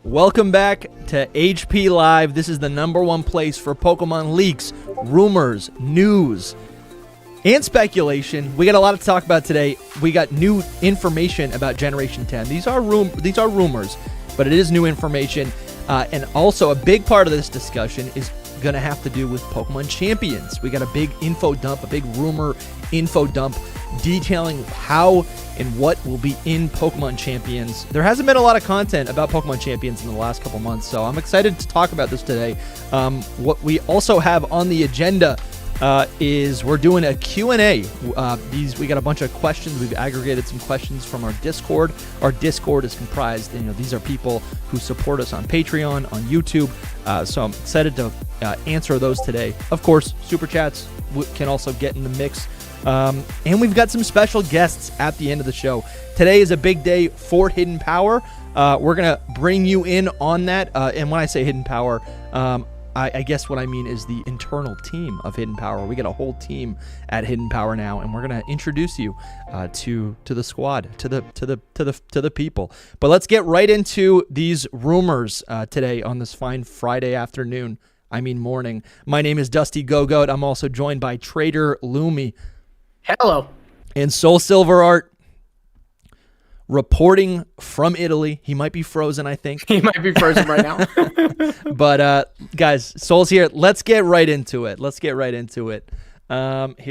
Welcome back to HP Live. This is the #1 place for Pokemon leaks, rumors, news, and speculation. We got a lot to talk about today. We got new information about Generation 10. These are rumors, but it is new information. And also a big part of this discussion is going to have to do with Pokemon Champions. We got a big info dump, a big rumor info dump detailing how and what will be in Pokemon Champions. There hasn't been a lot of content about Pokemon Champions in the last couple months, so I'm excited to talk about this today. What we also have on the agenda is we're doing a Q&A. We got a bunch of questions. We've aggregated some questions from our Discord. Our Discord is comprised, these are people who support us on Patreon, on YouTube. So I'm excited to answer those today. Of course, Super Chats can also get in the mix. And we've got some special guests at the end of the show. Today is a big day for Hidden Power. We're going to bring you in on that. And when I say Hidden Power, I guess what I mean is the internal team of Hidden Power. We got a whole team at Hidden Power now, and we're going to introduce you to the squad, to the people. But let's get right into these rumors today on this fine Friday afternoon. Morning. My name is DustyGogoat. I'm also joined by TraderLumi. Hello. And SoulSilverArt, reporting from Italy. He might be frozen, I think. He might be frozen right now. But guys, Soul's here. Let's get right into it. Here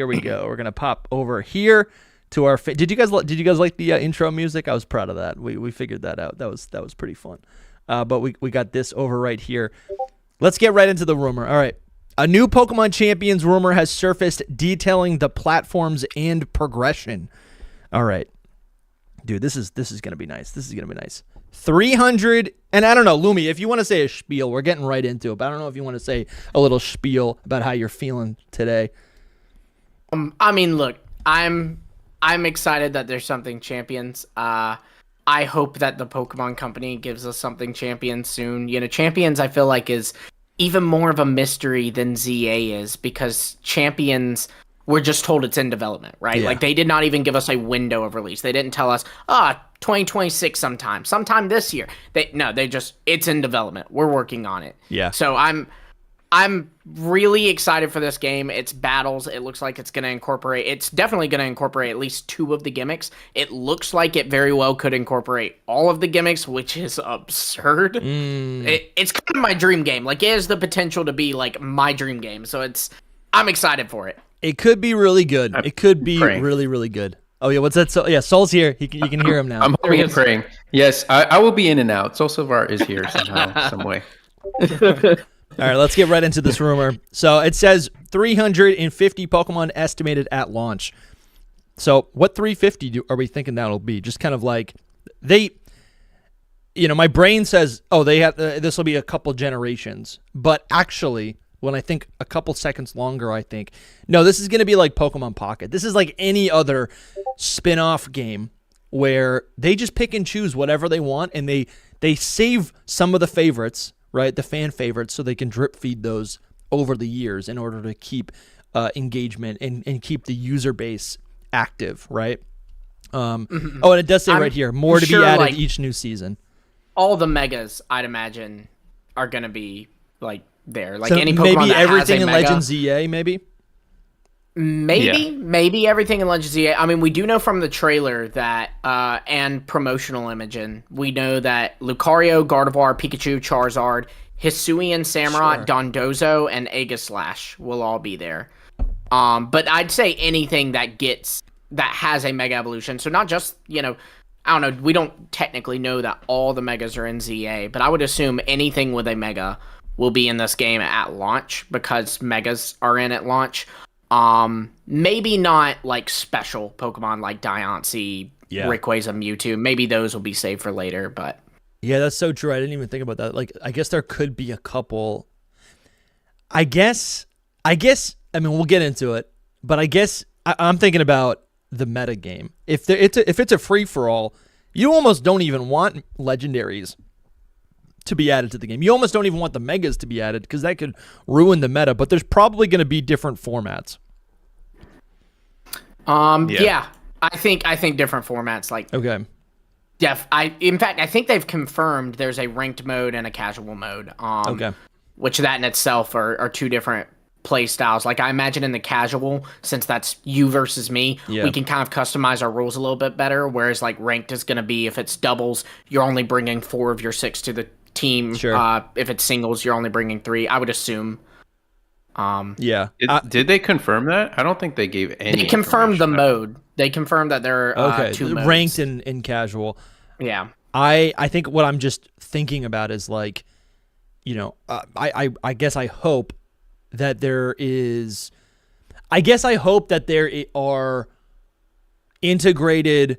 we go. We're gonna pop over here to our. Did you guys like the intro music? I was proud of that. We figured that out. That was pretty fun. But we got this over right here. Let's get right into the rumor. All right. A new Pokemon Champions rumor has surfaced detailing the platforms and progression. All right. Dude, this is going to be nice. 300, and I don't know, Lumi, if you want to say a spiel, we're getting right into it, but I don't know if you want to say a little spiel about how you're feeling today. Look, I'm excited that there's something Champions. I hope that the Pokemon Company gives us something Champions soon. Champions I feel like is even more of a mystery than ZA is, because Champions, we're just told it's in development, right? Yeah. Like, they did not even give us a window of release. They didn't tell us, 2026 sometime this year. It's in development. We're working on it. Yeah. So I'm really excited for this game. It's battles. It looks like it's definitely going to incorporate at least 2 of the gimmicks. It looks like it very well could incorporate all of the gimmicks, which is absurd. It's kind of my dream game. Like, it has the potential to be like my dream game. So I'm excited for it. It could be really good. It could be really, really good. Oh, yeah, what's that? Soul's here. You can hear him now. I'm hoping and praying. Yes, I will be in and out. SoulSilverArt is here somehow, some way. All right, let's get right into this rumor. So it says 350 Pokemon estimated at launch. So what 350 are we thinking that'll be? Just kind of like my brain says, this will be a couple generations. But actually, when I think a couple seconds longer, I think, no, this is going to be like Pokemon Pocket. This is like any other spin-off game where they just pick and choose whatever they want, and they save some of the favorites, right, the fan favorites, so they can drip feed those over the years in order to keep engagement and keep the user base active, right? Oh, and it does say right here, more to be added each new season. All the megas, I'd imagine, are going to be like there. Like, so any Pokemon maybe that everything has a in mega, Legend ZA, maybe? Maybe everything in Legend ZA. We do know from the trailer that, and promotional imaging, we know that Lucario, Gardevoir, Pikachu, Charizard, Hisuian, Samurott, Dondozo, and Aegislash will all be there. But I'd say anything that has a Mega Evolution. So not just, I don't know, we don't technically know that all the Megas are in ZA, but I would assume anything with a Mega will be in this game at launch, because Megas are in at launch. Maybe not like special Pokemon like Diancie, Rayquaza, Mewtwo. Maybe those will be saved for later, but yeah, that's so true. I didn't even think about that. Like, I guess there could be a couple. I guess. We'll get into it, but I guess I'm thinking about the meta game. If it's a free for all, you almost don't even want legendaries to be added to the game. You almost don't even want the megas to be added, because that could ruin the meta, but there's probably going to be different formats. Yeah. I think different formats, like, okay. In fact, I think they've confirmed there's a ranked mode and a casual mode. Okay. Which that in itself are two different play styles. Like I imagine in the casual, since that's you versus me, we can kind of customize our rules a little bit better. Whereas like ranked is going to be, if it's doubles, you're only bringing 4 of your 6 to the team. Sure. If it's singles, you're only bringing 3. I would assume. Did they confirm that? I don't think they gave any. They confirmed the mode. They confirmed that there are 2 modes. Ranked and casual. Yeah. I think what I'm just thinking about is like, I guess I hope that there is. I guess I hope that there are integrated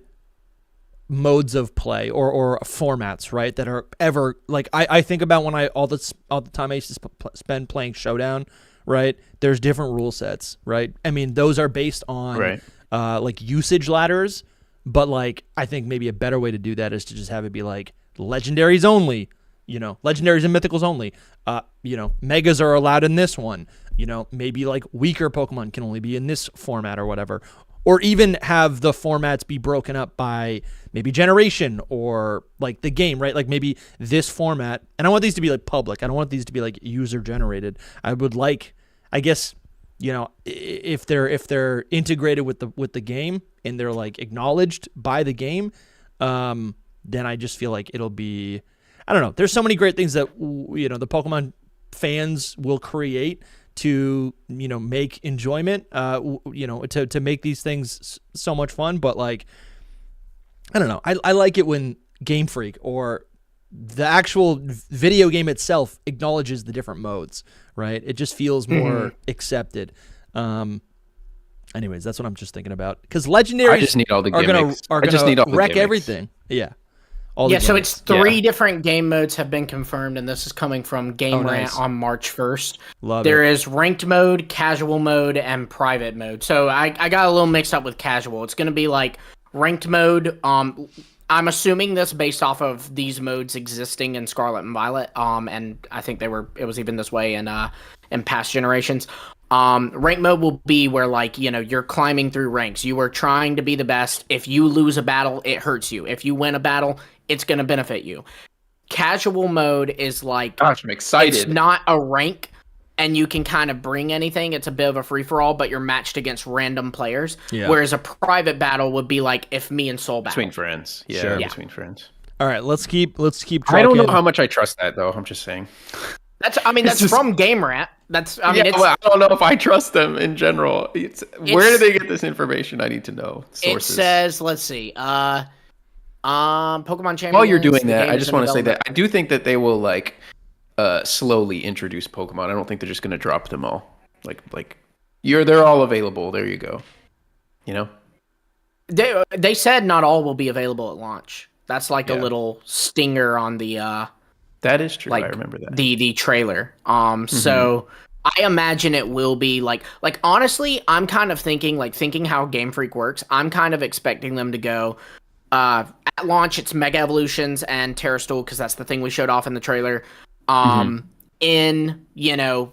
modes of play or formats, right? That are ever like I think about when all the time I used to spend playing Showdown, right? There's different rule sets, right? I mean, those are based on like usage ladders, but like I think maybe a better way to do that is to just have it be like legendaries only, legendaries and mythicals only. Megas are allowed in this one. Maybe like weaker Pokemon can only be in this format or whatever. Or even have the formats be broken up by maybe generation or like the game, right? Like maybe this format, and I want these to be like public. I don't want these to be like user generated. I would like, I guess, if they're integrated with the game and they're like acknowledged by the game, then I just feel like it'll be, I don't know. There's so many great things that the Pokemon fans will create to make enjoyment, to make these things so much fun. But like, I don't know. I like it when Game Freak or the actual video game itself acknowledges the different modes, right? It just feels more accepted. Anyways, that's what I'm just thinking about. Because legendaries I just need all the gimmicks. are gonna wreck everything. Yeah. So it's 3 different game modes have been confirmed, and this is coming from Game Rant on March 1st. There is ranked mode, casual mode, and private mode. So I got a little mixed up with casual. It's going to be like ranked mode. I'm assuming this based off of these modes existing in Scarlet and Violet. And I think it was even this way in past generations. Rank mode will be where like, you're climbing through ranks. You are trying to be the best. If you lose a battle, it hurts you. If you win a battle, it's going to benefit you. Casual mode is like, gosh, I'm excited. It's not a rank and you can kind of bring anything. It's a bit of a free for all, but you're matched against random players. Yeah. Whereas a private battle would be like if me and Soul battle. Between friends. Yeah, sure. Between friends. All right, let's keep tracking. I don't know how much I trust that though. I'm just saying. That's from Game Rat. I don't know if I trust them in general. Where do they get this information? I need to know sources. It says, let's see, Pokemon Champions. While you're doing that, I just want to say that I do think that they will like slowly introduce Pokemon. I don't think they're just going to drop them all. They're all available. There you go. They said not all will be available at launch. That's like a little stinger on the. That is true. I remember that. The trailer. So I imagine it will be like honestly, I'm kind of thinking how Game Freak works. I'm kind of expecting them to go at launch. It's Mega Evolutions and Terrastool because that's the thing we showed off in the trailer. In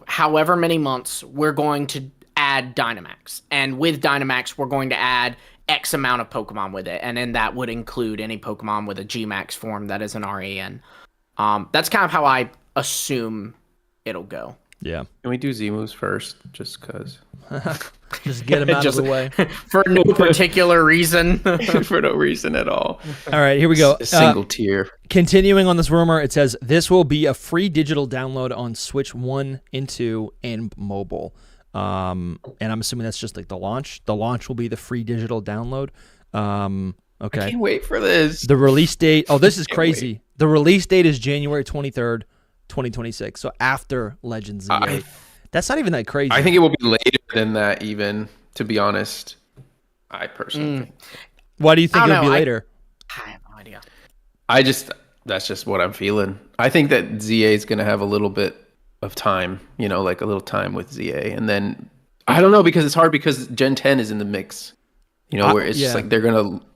however many months we're going to add Dynamax, and with Dynamax we're going to add X amount of Pokemon with it, and then that would include any Pokemon with a G-Max form that is an RAN. That's kind of how I assume it'll go. Yeah. Can we do Z-moves first, just because? Just get them out of the way. For no particular reason. For no reason at all. All right, here we go. A single tier. Continuing on this rumor, it says, this will be a free digital download on Switch 1 and 2 and mobile. And I'm assuming that's just like the launch. The launch will be the free digital download. Okay. I can't wait for this. The release date. Oh, this is crazy. Wait. The release date is January 23rd, 2026. So after Legends ZA. That's not even that crazy. I think it will be later than that, even, to be honest. I personally think. Why do you think it'll be later? I have no idea. That's just what I'm feeling. I think that ZA is going to have a little bit of time, like a little time with ZA. And then, I don't know, because it's hard because Gen 10 is in the mix. Where it's just like they're going to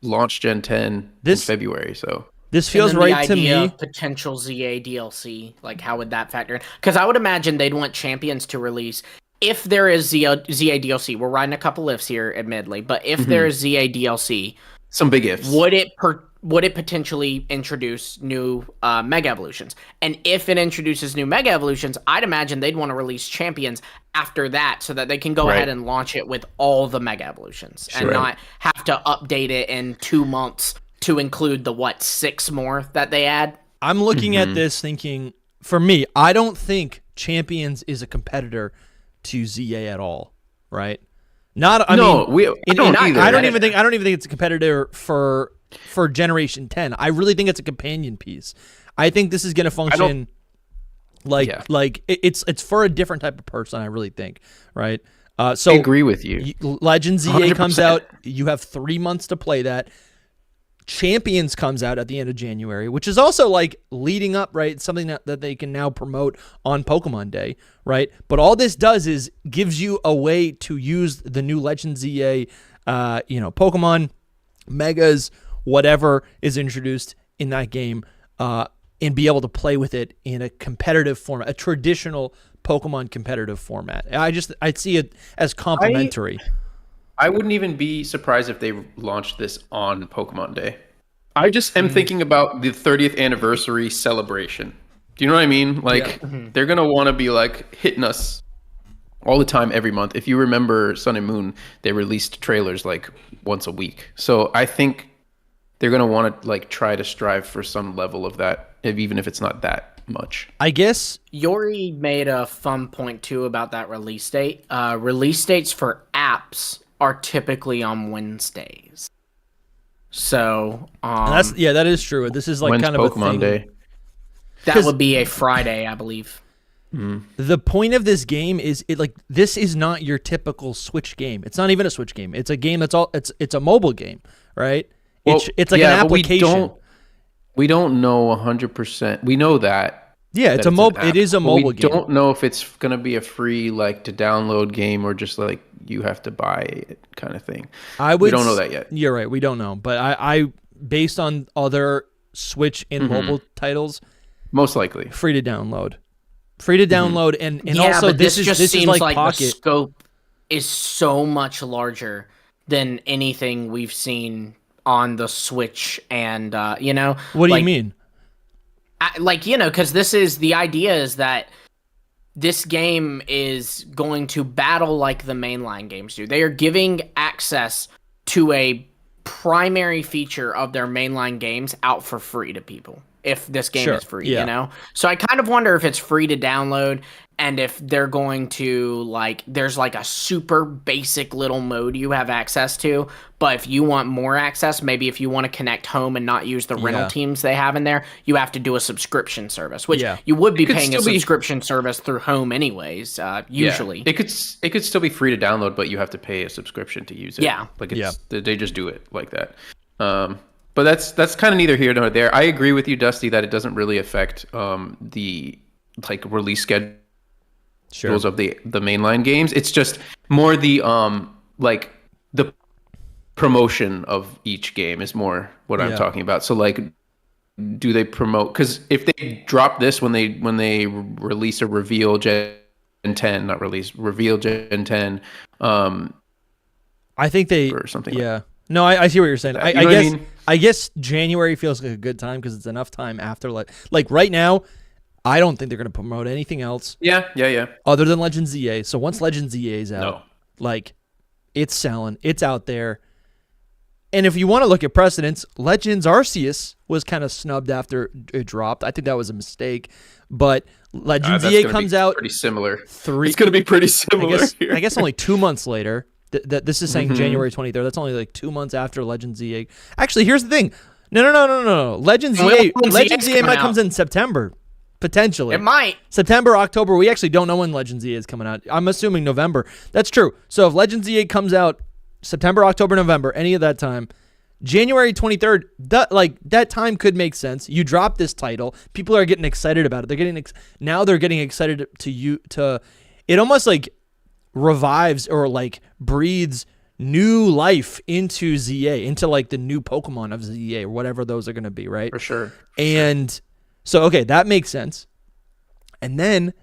launch Gen 10 in February, so. This feels right to me. Potential ZA DLC, like how would that factor in? Because I would imagine they'd want Champions to release if there is ZA DLC. We're riding a couple ifs here, admittedly, but if there is ZA DLC, some big ifs. Would would it potentially introduce new Mega Evolutions? And if it introduces new Mega Evolutions, I'd imagine they'd want to release Champions after that so that they can go ahead and launch it with all the Mega Evolutions and not have to update it in 2 months to include the, 6 more that they add? I'm looking at this thinking, for me, I don't think Champions is a competitor to ZA at all, right? I don't even think it's a competitor for Generation 10. I really think it's a companion piece. I think this is going to function it's for a different type of person, I really think, right? So I agree with you. Legends ZA 100%. comes out, you have 3 months to play that. Champions comes out at the end of January, which is also like leading up, right? Something that they can now promote on Pokemon Day, right? But all this does is gives you a way to use the new Legends ZA, Pokemon, Megas, whatever is introduced in that game, and be able to play with it in a competitive format, a traditional Pokemon competitive format. I'd see it as complementary. I wouldn't even be surprised if they launched this on Pokemon Day. I just am thinking about the 30th anniversary celebration. Do you know what I mean? Like, they're going to want to be like hitting us all the time every month. If you remember Sun and Moon, they released trailers like once a week. So I think they're going to want to like try to strive for some level of that, even if it's not that much. I guess Yori made a fun point too about that release date. Release dates for apps are typically on Wednesdays. So that is true. This is like when's kind of Pokemon a thing. Day? That would be a Friday, I believe. The point of this game is this is not your typical Switch game. It's not even a Switch game. It's a game it's a mobile game, right? Well, it's like an application. We don't know 100%. We know that. Yeah, it is a mobile game. We don't know if it's going to be a free to download game or just like you have to buy it kind of thing. We don't know that yet. You're right. We don't know. But I based on other Switch and mobile titles, most likely free to download. And also but this is seems like Pocket. the scope is so much larger than anything we've seen on the Switch and What do you mean? Because the idea is that this game is going to battle like the mainline games do. They are giving access to a primary feature of their mainline games out for free to people. If this game is free, So I kind of wonder if it's free to download and if they're going to there's a super basic little mode you have access to. But if you want more access, maybe if you want to connect home and not use the rental teams they have in there, you have to do a subscription service, which you would be paying a subscription service through home anyways, usually. Yeah. It could still be free to download, but you have to pay a subscription to use it. Yeah. They just do it like that. But that's kind of neither here nor there. I agree with you, Dusty, that it doesn't really affect the release schedules of the mainline games. It's just more the the promotion of each game is more what I'm talking about. So do they promote? Because if they drop this when they release a reveal Gen 10, not release reveal Gen 10, I think they or something. Yeah. No, I see what you're saying. I guess January feels like a good time because it's enough time after like right now. I don't think they're going to promote anything else. Yeah. Other than Legends ZA. So once Legends ZA is out, it's selling, it's out there. And if you want to look at precedents, Legends Arceus was kind of snubbed after it dropped. I think that was a mistake. But Legends ZA comes out pretty similar. It's going to be pretty similar. I guess only 2 months later. This is saying January 23rd. That's only 2 months after Legends ZA. Actually, here's the thing. No. Legends ZA might come in September, potentially. It might. September, October. We actually don't know when Legends ZA is coming out. I'm assuming November. That's true. So if Legends ZA comes out September, October, November, any of that time, January 23rd, that time could make sense. You drop this title. People are getting excited about it. Now they're getting excited to it almost revives or breathes new life into ZA, into the new Pokemon of ZA or whatever those are going to be, right? For sure. And so, okay, that makes sense. And then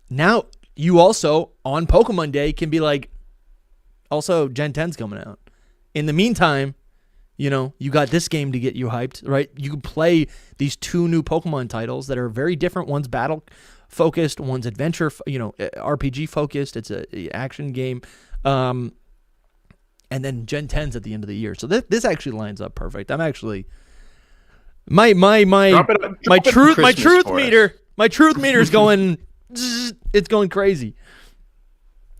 now you also on Pokemon Day can be also Gen 10's coming out. In the meantime, You know, you got this game to get you hyped, right? You can play these 2 new Pokemon titles that are very different. One's battle focused, one's adventure, RPG focused. It's a action game. And then Gen 10's at the end of the year. So this actually lines up perfect. I'm actually my truth meter is going it's going crazy.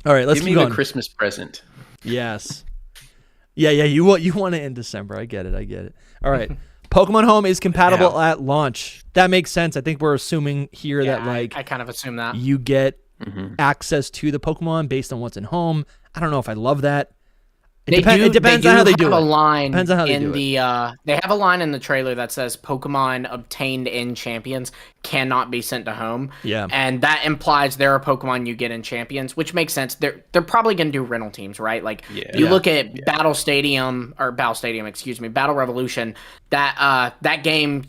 All right, let's give keep me going. the Christmas present. Yes. Yeah, you want it in December. I get it. All right. Pokemon Home is compatible at launch. That makes sense. I think we're assuming here that like I kind of assume that you get access to the Pokemon based on what's in Home. I don't know if I love that. It depends on how they do it. Depends on how they do it. They have a line in the trailer that says Pokemon obtained in Champions cannot be sent to home. Yeah. And that implies there are Pokemon you get in Champions, which makes sense. They're probably going to do rental teams, right? Like you look at Battle Revolution, that game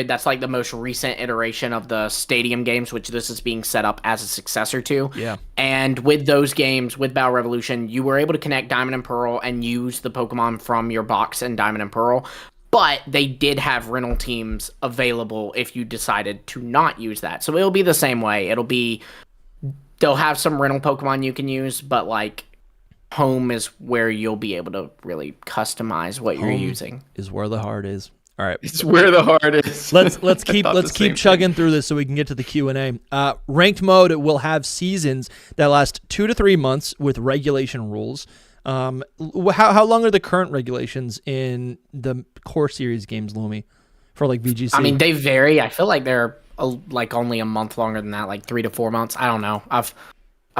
that's like the most recent iteration of the Stadium games, which this is being set up as a successor to. Yeah. And with those games, with Battle Revolution, you were able to connect Diamond and Pearl and use the Pokemon from your box in Diamond and Pearl. But they did have rental teams available if you decided to not use that. So it'll be the same way. They'll have some rental Pokemon you can use, but like Home is where you'll be able to really customize what you're using. Is where the heart is. All right. It's where the heart is. Let's keep chugging through this so we can get to the Q&A. Ranked mode will have seasons that last 2 to 3 months with regulation rules. How long are the current regulations in the core series games, Lumi, for like VGC? I mean, they vary. I feel like they're like only a month longer than that, like 3 to 4 months. I don't know. I've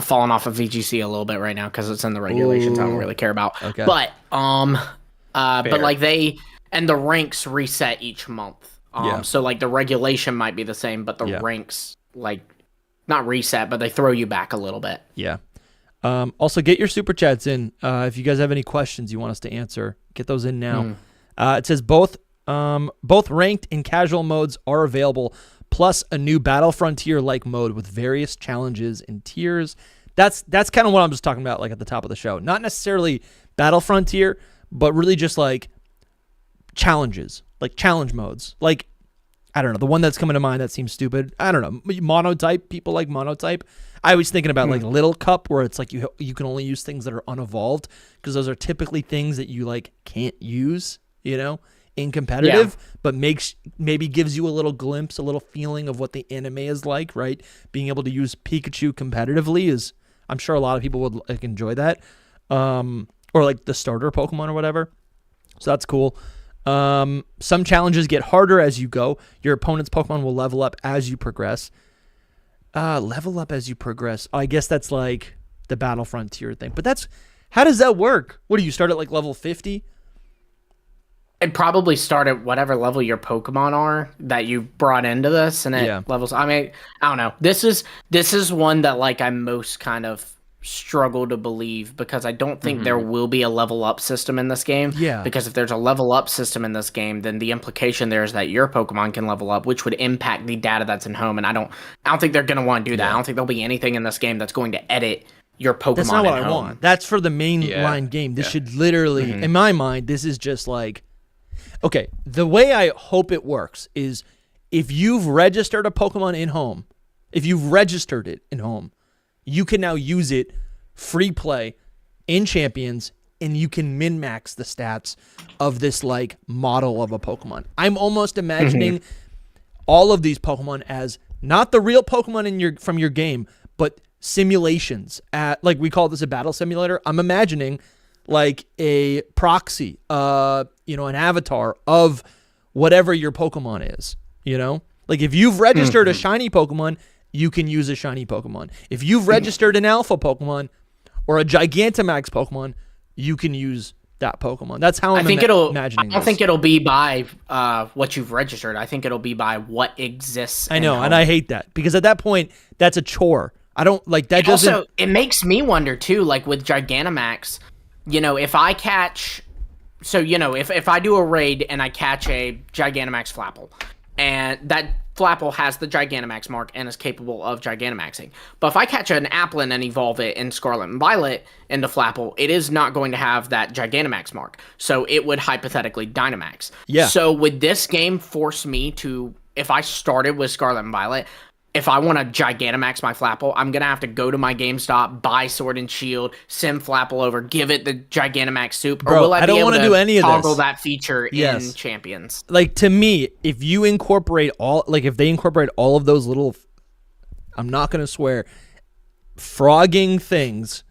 fallen off of VGC a little bit right now because it's in the regulations. I don't really care about. Okay. But like and the ranks reset each month. So like the regulation might be the same, but the ranks like not reset, but they throw you back a little bit. Yeah. Also, get your super chats in. If you guys have any questions you want us to answer, get those in now. It says both ranked and casual modes are available, plus a new Battle Frontier-like mode with various challenges and tiers. That's kind of what I'm just talking about, like at the top of the show. Not necessarily Battle Frontier, but really just like challenges, like challenge modes. Like, I don't know, the one that's coming to mind that seems stupid. I don't know, monotype. People like monotype. I was thinking about like Little Cup, where it's like you can only use things that are unevolved because those are typically things that you like can't use, in competitive, but maybe gives you a little glimpse, a little feeling of what the anime is like, right? Being able to use Pikachu competitively is, I'm sure a lot of people would like enjoy that, or like the starter Pokemon or whatever. So that's cool. Some challenges get harder as you go. Your opponent's Pokemon will level up as you progress. Level up as you progress. I guess that's like the Battle Frontier thing. But how does that work? What do you start at like level 50? It probably start at whatever level your Pokemon are that you brought into this, and it levels. I mean, I don't know. This is one that like I most kind of struggle to believe because I don't think there will be a level up system in this game. Yeah. Because if there's a level up system in this game, then the implication there is that your Pokemon can level up, which would impact the data that's in Home. And I don't think they're going to want to do that. I don't think there'll be anything in this game that's going to edit your Pokemon. That's not what I want. That's for the main line game. This should literally, in my mind, this is just like, okay, the way I hope it works is if you've registered a Pokemon in Home, you can now use it free play in Champions, and you can min-max the stats of this like model of a Pokemon. I'm almost imagining all of these Pokemon as not the real Pokemon from your game, but simulations. Like we call this a battle simulator. I'm imagining like a proxy, an avatar of whatever your Pokemon is. Like if you've registered a shiny Pokemon, you can use a shiny Pokemon. If you've registered an alpha Pokemon or a Gigantamax Pokemon, you can use that Pokemon. That's how I'm imagining this. I don't think it'll be by what you've registered. I think it'll be by what exists. I know, and I hate that because at that point, that's a chore. I don't like that. Also, it makes me wonder too, like with Gigantamax, if I catch, if I do a raid and I catch a Gigantamax Flapple, and that Flapple has the Gigantamax mark and is capable of Gigantamaxing. But if I catch an Applin and evolve it in Scarlet and Violet into Flapple, it is not going to have that Gigantamax mark. So it would hypothetically Dynamax. Yeah. So would this game force me to, if I started with Scarlet and Violet, if I want to Gigantamax my Flapple, I'm going to have to go to my GameStop, buy Sword and Shield, send Flapple over, give it the Gigantamax soup, Bro, or will I don't want to do any of this. Toggle that feature in Champions? Like, to me, if you incorporate if they incorporate all of those little, I'm not going to swear, frogging things,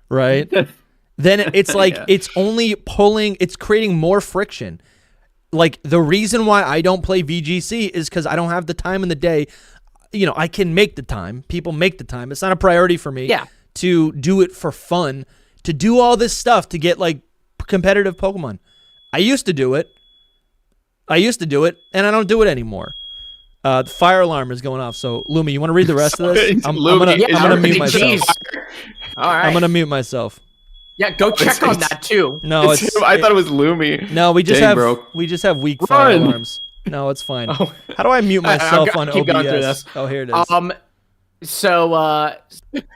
right? Then it's like, it's only it's creating more friction. Like, the reason why I don't play VGC is because I don't have the time in the day. I can make the time. People make the time. It's not a priority for me to do it for fun, to do all this stuff to get, like, competitive Pokemon. I used to do it, and I don't do it anymore. The fire alarm is going off, so, Lumi, you want to read the rest of this? I'm going to mute myself. All right. I'm going to mute myself. Yeah, go check on that, too. No, I thought it was Lumi. No, we just have weak fire alarms. No, it's fine. Oh. How do I mute myself on keep going through OBS? this. Oh, here it is. So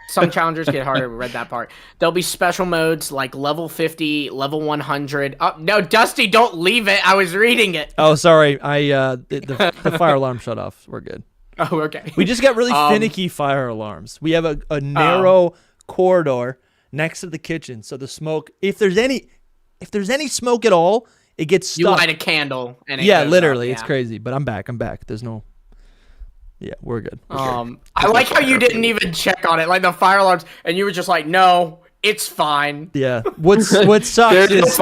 some challengers get harder. We read that part. There'll be special modes like level 50, level 100. Oh, no, Dusty, don't leave it. I was reading it. Oh, sorry. The fire alarm shut off. We're good. Oh, okay. We just got really finicky fire alarms. We have a narrow corridor next to the kitchen, so the smoke, if there's any smoke at all, it gets stuck. You light a candle and it goes literally, up, it's crazy. But I'm back. There's no. Yeah, we're good. I like how you didn't even check on it, like the fire alarms, and you were just like, "No, it's fine." Yeah. What sucks is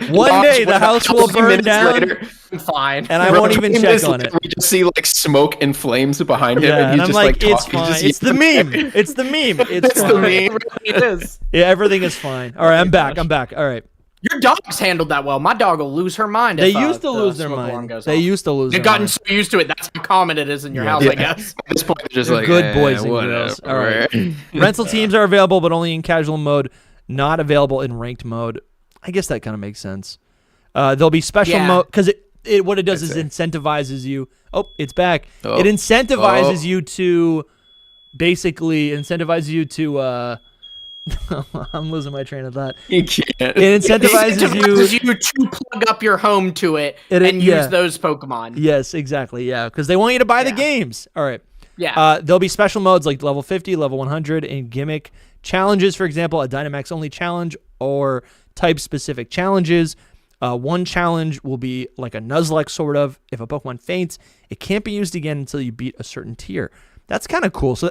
one day the house will burn down. Fine. And I won't even check on it. We just see like smoke and flames behind him, Yeah, and he's I'm just like, it's talking. fine. It's the meme. It's the meme. It's the fine. meme. It is. Yeah, everything is fine. All right, I'm back. All right. Your dog's handled that well. My dog will lose her mind. They if, used to the lose their smoke alarm mind. goes They off. used to lose They've their gotten mind. so used to it. That's how common it is in your house, I guess. At this point, they're just They're like good boys and whatever. girls. All right. Rental teams are available, but only in casual mode, not available in ranked mode. I guess that kind of makes sense. There'll be special mode because what it does is incentivizes you. Oh, it's back. Oh. It incentivizes you to I'm losing my train of thought. You can't. It incentivizes you to plug up your home to it and use those Pokemon. Yes, exactly. Yeah, because they want you to buy the games. All right. Yeah. There'll be special modes like level 50, level 100, and gimmick challenges. For example, a Dynamax only challenge or type specific challenges. One challenge will be like a Nuzlocke sort of. If a Pokemon faints, it can't be used again until you beat a certain tier. That's kind of cool. So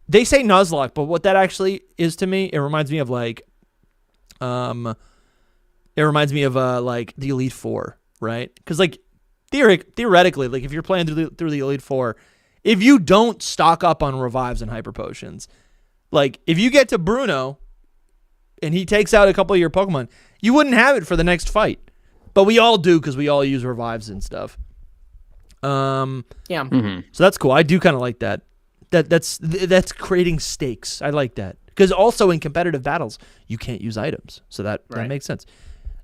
they say Nuzlocke, but what that actually is to me, it reminds me of like the Elite Four, right? Because like theoretically, like if you're playing through the Elite Four, if you don't stock up on revives and hyper potions, like if you get to Bruno and he takes out a couple of your Pokemon, you wouldn't have it for the next fight. But we all do because we all use revives and stuff. Yeah. So that's cool. I do kind of like that. That's creating stakes. I like that. Because also in competitive battles, you can't use items. So that makes sense.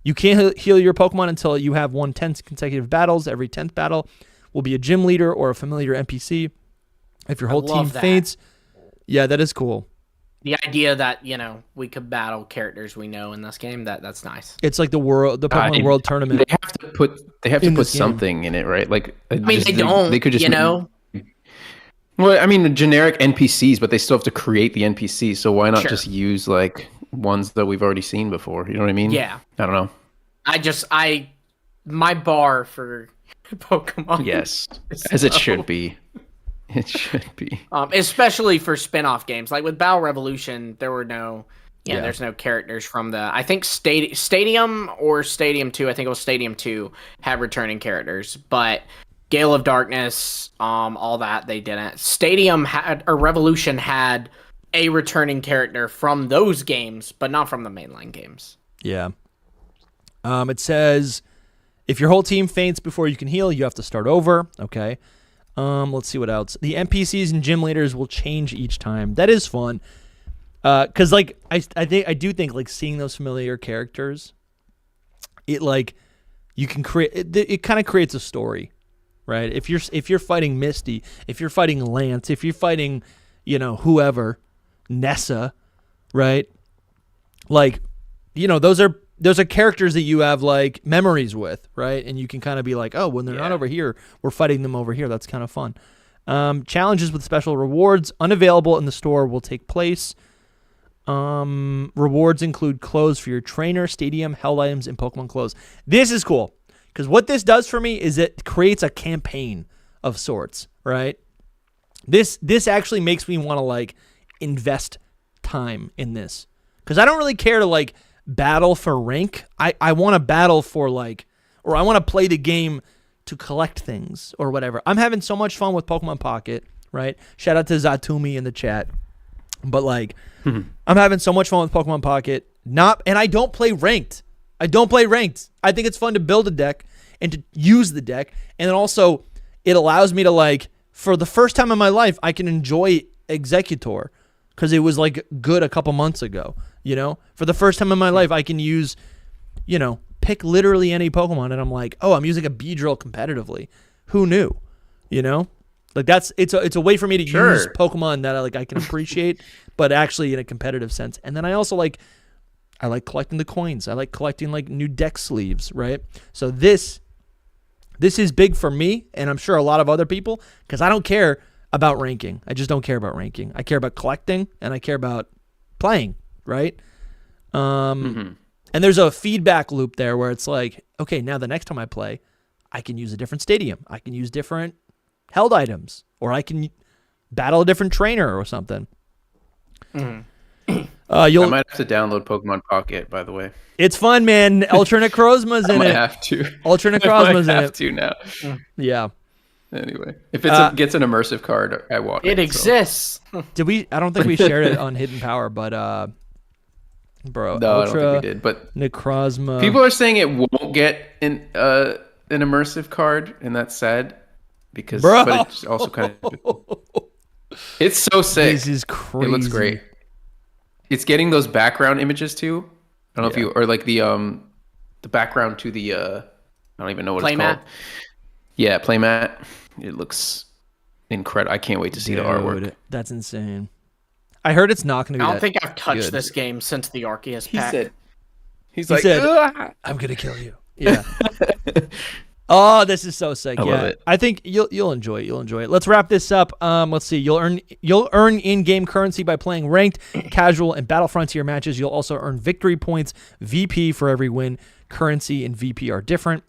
You can't heal your Pokemon until you have won 10 consecutive battles. Every 10th battle will be a gym leader or a familiar NPC. If your whole team faints. Yeah, that is cool. The idea that, we could battle characters we know in this game, that's nice. It's like the Pokemon World Tournament. They have to put something in it, right? Like they don't. They could just Well, I mean, generic NPCs, but they still have to create the NPCs. So why not just use like ones that we've already seen before? You know what I mean? Yeah. I don't know. My bar for Pokemon. Yes, as it should be. It should be. Especially for spin-off games. Like with Battle Revolution, there were there's no characters from I think Stadium or Stadium 2, I think it was Stadium 2, had returning characters. But Gale of Darkness, all that, they didn't. Revolution had a returning character from those games, but not from the mainline games. Yeah. It says, if your whole team faints before you can heal, you have to start over. Okay. Let's see what else. The NPCs and gym leaders will change each time. That is fun. Because like I do think like seeing those familiar characters, it like you can create it kind of creates a story. right? If you're fighting Misty, if you're fighting Lance, if you're fighting, whoever, Nessa, right? Like, those are characters that you have like memories with, right? And you can kind of be like, oh, when they're not over here, we're fighting them over here. That's kind of fun. Challenges with special rewards unavailable in the store will take place. Rewards include clothes for your trainer, stadium, held items, and Pokemon clothes. This is cool because what this does for me is it creates a campaign of sorts, right? This actually makes me want to like invest time in this because I don't really care to like battle for rank. I want to battle for or I want to play the game to collect things or whatever. I'm having so much fun with Pokemon Pocket, right? Shout out to Zatumi in the chat. But I'm having so much fun with Pokemon Pocket. And I don't play ranked. I think it's fun to build a deck and to use the deck. And then also it allows me to for the first time in my life, I can enjoy Executor because it was good a couple months ago. For the first time in my life, I can use, pick literally any Pokemon, and I'm like, oh, I'm using a Beedrill competitively. Who knew? It's a way for me to use Pokemon that I can appreciate, but actually in a competitive sense. And then I also I like collecting the coins. I like collecting new deck sleeves, right? So this is big for me, and I'm sure a lot of other people, because I don't care about ranking. I just don't care about ranking. I care about collecting, and I care about playing, right? And there's a feedback loop there where it's okay, now the next time I play, I can use a different stadium. I can use different held items, or I can battle a different trainer or something. I might have to download Pokemon Pocket, by the way. It's fun, man. Ultra Necrozma's in it. I have to. Ultra Necrozma's in it. I have to now. Yeah. Anyway, if it gets an immersive card, I want it. It exists. Did we? I don't think we shared it on Hidden Power, but bro, no, Ultra I don't think we did. But Necrozma. People are saying it won't get an immersive card, and that's sad because but it's also kind of it's so sick. This is crazy. It looks great. It's getting those background images too. I don't know if you or the background to the I don't even know what it's called. Yeah, playmat. It looks incredible. I can't wait to see the artwork. That's insane. I heard it's not going to be. I don't think I've touched this game since the Arceus pack. He said, "I'm going to kill you." Yeah. Oh, this is so sick. I love it. I think you'll enjoy it. You'll enjoy it. Let's wrap this up. Let's see. You'll earn in-game currency by playing ranked, casual, and battle frontier matches. You'll also earn victory points, VP for every win. Currency and VP are different.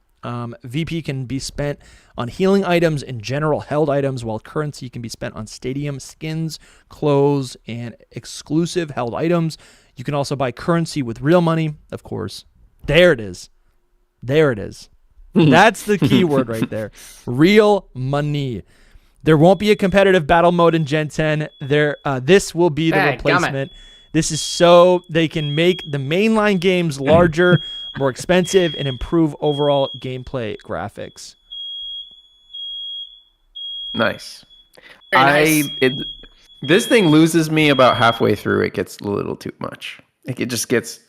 VP can be spent on healing items and general held items, while currency can be spent on stadium skins, clothes, and exclusive held items. You can also buy currency with real money, of course. There it is. That's the key word right there. Real money. There won't be a competitive battle mode in Gen 10. This will be the replacement. This is so they can make the mainline games larger, more expensive, and improve overall gameplay graphics. Nice. Nice. This thing loses me about halfway through. It gets a little too much. It just gets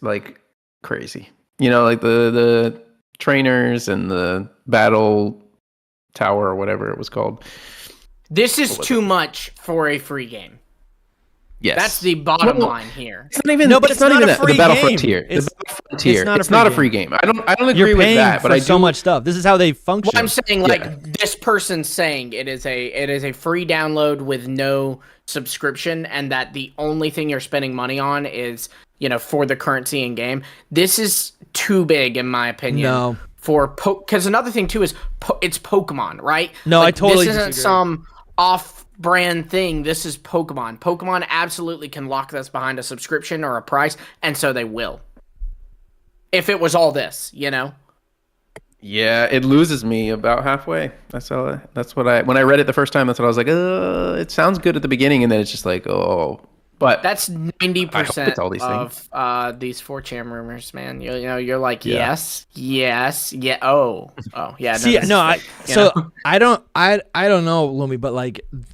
crazy. The trainers and the battle tower or whatever it was called. This is too much for a free game. Yes. That's the bottom line here. It's not even that. The Battle Frontier. It's not a free game. I don't agree with that, but I do so much stuff. This is how they function. Well, I'm saying this person's saying it is a free download with no subscription, and that the only thing you're spending money on is for the currency in game. This is too big, in my opinion. No. Because another thing too is it's Pokemon, right? No, I totally This isn't disagree. some off-brand thing. This is Pokemon. Pokemon absolutely can lock this behind a subscription or a price, and so they will. If it was all this, Yeah, it loses me about halfway. When I read it the first time, that's what I was like, it sounds good at the beginning, and then it's just but that's 90% all these of these 4chan rumors, man. You're like, yes, yeah, oh, yeah. See, I don't know, Lumi, but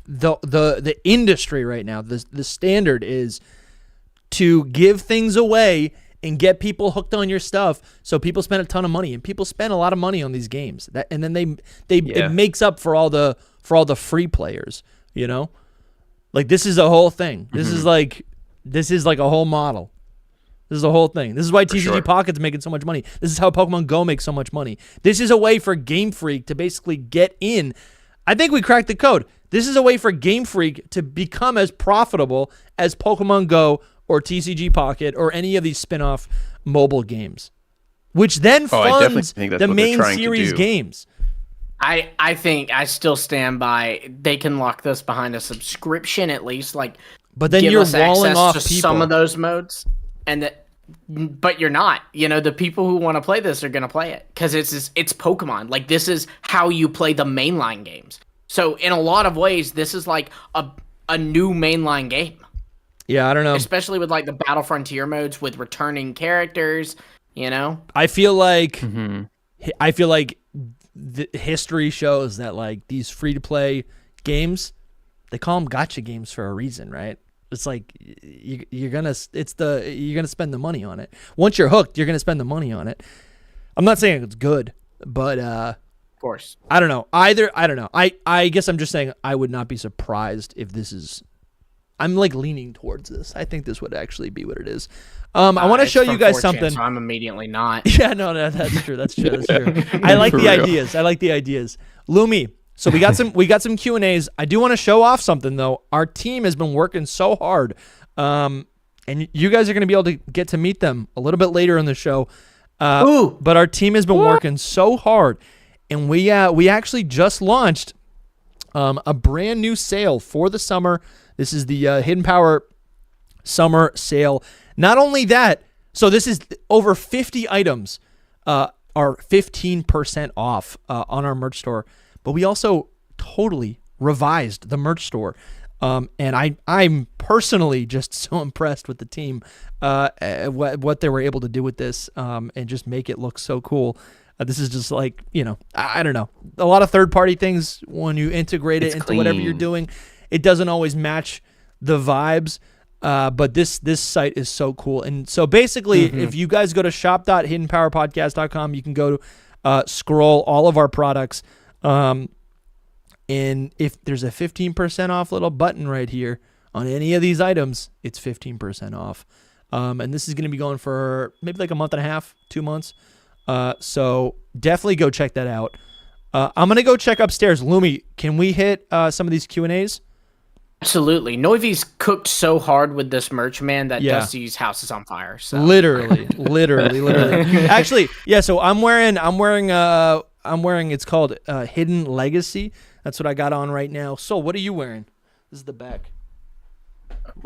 the industry right now, the standard is to give things away and get people hooked on your stuff. So people spend a ton of money, and people spend a lot of money on these games. And then it makes up for all the free players. You know, like this is a whole thing. This is like a whole model. This is the whole thing. This is why TCG Pocket's making so much money. This is how Pokemon Go makes so much money. This is a way for Game Freak to basically get in. I think we cracked the code. This is a way for Game Freak to become as profitable as Pokemon Go or TCG Pocket or any of these spin-off mobile games, which then funds the main series games. I think I still stand by they can lock this behind a subscription at least, like. But then you're walling off people. Some of those modes, but you're not. You know, the people who want to play this are going to play it because it's Pokemon. Like this is how you play the mainline games. So in a lot of ways, this is like a new mainline game. Yeah, I don't know. Especially with like the Battle Frontier modes with returning characters, you know? I feel like the history shows that like these free-to-play games, they call them gacha games for a reason, right? It's like you're going to spend the money on it. Once you're hooked, you're going to spend the money on it. I'm not saying it's good, but of course. I don't know. I don't know. I guess I'm just saying I would not be surprised if this is. I'm like leaning towards this. I think this would actually be what it is. I want to show you guys something. So I'm immediately not. Yeah, no, that's true. That's true. I like the ideas. Lumi. So we got some Q&As. I do want to show off something though. Our team has been working so hard, and you guys are going to be able to get to meet them a little bit later in the show. But our team has been working so hard, and we actually just launched a brand new sale for the summer. This is the Hidden Power Summer Sale. Not only that, so this is over 50 items are 15% off on our merch store, but we also totally revised the merch store. And I'm personally just so impressed with the team, what they were able to do with this, and just make it look so cool. This is just like, you know, I don't know. A lot of third-party things, when you integrate it into whatever you're doing, it doesn't always match the vibes, but this site is so cool. And so basically, if you guys go to shop.hiddenpowerpodcast.com, you can go to scroll all of our products, and if there's a 15% off little button right here on any of these items, it's 15% off. And this is going to be going for maybe like a month and a half, 2 months. So definitely go check that out. I'm going to go check upstairs. Lumi, can we hit some of these Q&As? Absolutely. Noivy's cooked so hard with this merch, man, that Dusty's house is on fire. So. Literally. Actually, yeah, so I'm wearing it's called Hidden Legacy. That's what I got on right now. So what are you wearing? This is the back.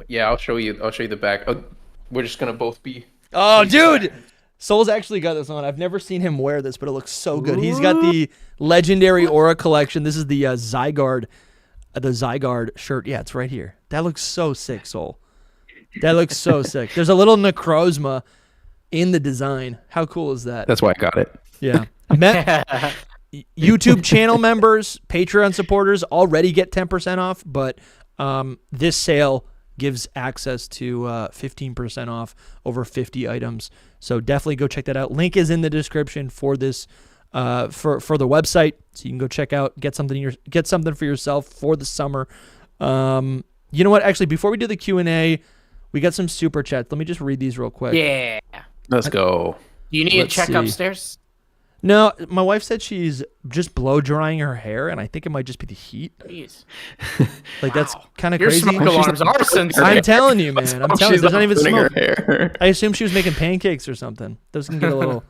Yeah, I'll show you the back. Oh, we're just going to both be. Oh, dude. Soul's actually got this on. I've never seen him wear this, but it looks so good. He's got the legendary Aura collection. This is the Zygarde shirt. Yeah, it's right here. That looks so sick, Soul. That looks so sick. There's a little Necrozma in the design. How cool is that? That's why I got it. Yeah. YouTube channel members, Patreon supporters already get 10% off, but this sale gives access to 15% off over 50 items. So definitely go check that out. Link is in the description for this for the website, so you can go check out, get something for yourself for the summer. You know what? Actually, before we do the Q&A, we got some super chats. Let me just read these real quick. Yeah, let's go. You need to check upstairs. No, my wife said she's just blow drying her hair, and I think it might just be the heat. Jeez. Like that's kind of crazy. Your smoke alarms are sensitive. I'm telling you, man. I'm telling you, there's not even smoke. Her hair. I assume she was making pancakes or something. Those can get a little,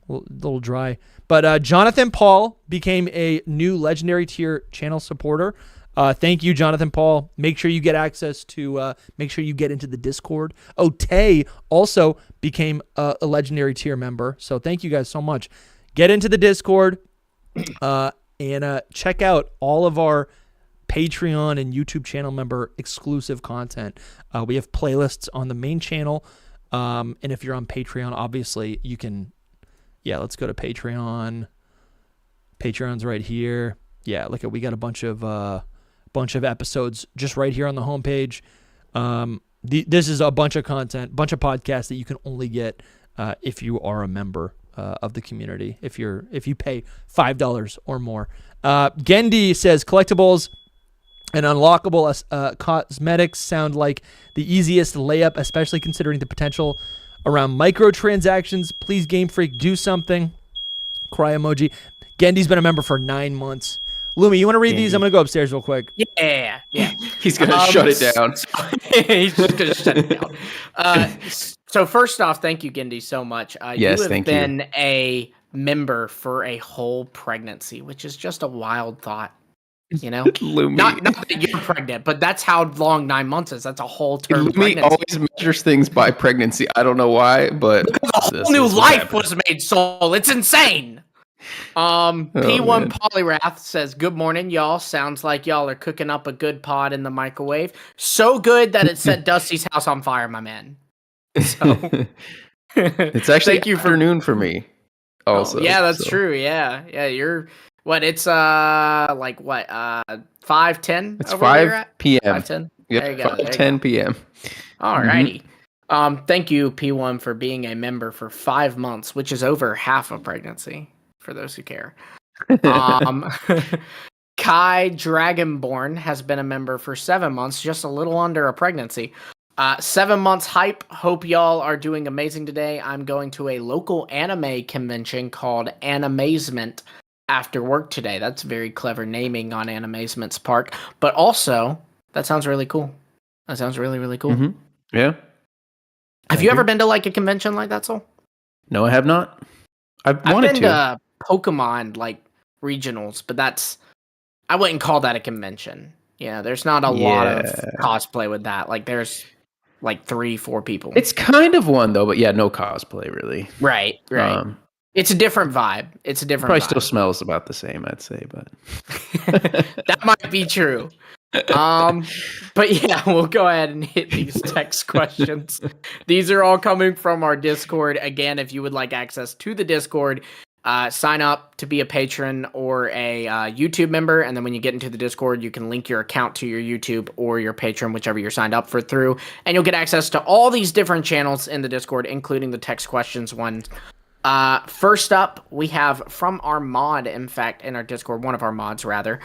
little dry. But Jonathan Paul became a new legendary tier channel supporter. Thank you, Jonathan Paul. Make sure you get access to, make sure you get into the Discord. Oh, Tay also became a legendary tier member. So thank you guys so much. Get into the Discord and check out all of our Patreon and YouTube channel member exclusive content. We have playlists on the main channel. And if you're on Patreon, obviously you can, let's go to Patreon. Patreon's right here. Yeah, we got a bunch of episodes just right here on the homepage. This is a bunch of content, bunch of podcasts that you can only get if you are a member of the community. If you pay $5 or more. Gendy says collectibles and unlockable cosmetics sound like the easiest layup, especially considering the potential around microtransactions. Please, Game Freak, do something. Cry emoji. Gendy's been a member for 9 months. Lumi, you want to read these? I'm going to go upstairs real quick. Yeah. He's going to shut it down. He's just going to shut it down. So first off, thank you, Gendy, so much. Yes, you have thank been a member for a whole pregnancy, which is just a wild thought. You know, not that you're pregnant, but that's how long 9 months is. That's a whole term. Lumi always measures things by pregnancy. I don't know why, but because a whole new life was made, Soul. It's insane. P1 Polyrath says, "Good morning, y'all. Sounds like y'all are cooking up a good pod in the microwave. So good that it set Dusty's house on fire, my man." So it's actually afternoon for me. Also, yeah, that's true. Yeah. You're what? It's 5:10. It's 5 p.m. 5:10. Yeah, there you go. 5:10 p.m. Alrighty. Thank you, P1, for being a member for 5 months, which is over half a pregnancy. For those who care. Kai Dragonborn has been a member for 7 months, just a little under a pregnancy. 7 months hype. Hope y'all are doing amazing today. I'm going to a local anime convention called Animazement after work today. That's very clever naming on Animazement's part. But also, that sounds really cool. That sounds really, really cool. Mm-hmm. Yeah. Have you ever been to like a convention like that, Soul? No, I have not. I've wanted been to Pokemon like regionals, but I wouldn't call that a convention. Yeah, there's not a lot of cosplay with that. Like there's like 3-4 people. It's kind of one though, but yeah, no cosplay really. Right. It's a different vibe. Probably still smells about the same, I'd say, but that might be true. But yeah, we'll go ahead and hit these text questions. These are all coming from our Discord. Again, if you would like access to the Discord, sign up to be a patron or a YouTube member, and then when you get into the Discord, you can link your account to your YouTube or your Patreon, whichever you're signed up for through, and you'll get access to all these different channels in the Discord, including the text questions one. First up, we have from our mod, in fact, in our Discord, one of our mods, rather,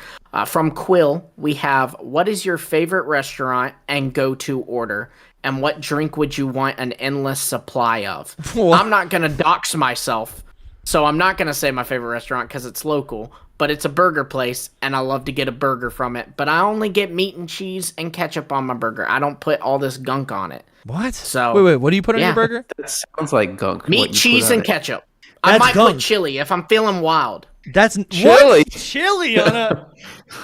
from Quill, we have, what is your favorite restaurant and go-to order? And what drink would you want an endless supply of? What? I'm not going to dox myself, so I'm not going to say my favorite restaurant because it's local, but it's a burger place, and I love to get a burger from it. But I only get meat and cheese and ketchup on my burger. I don't put all this gunk on it. What? So wait, what do you put on your burger? That sounds like gunk. Meat, cheese, and ketchup. I might put chili if I'm feeling wild. That's chili. What? Chili on a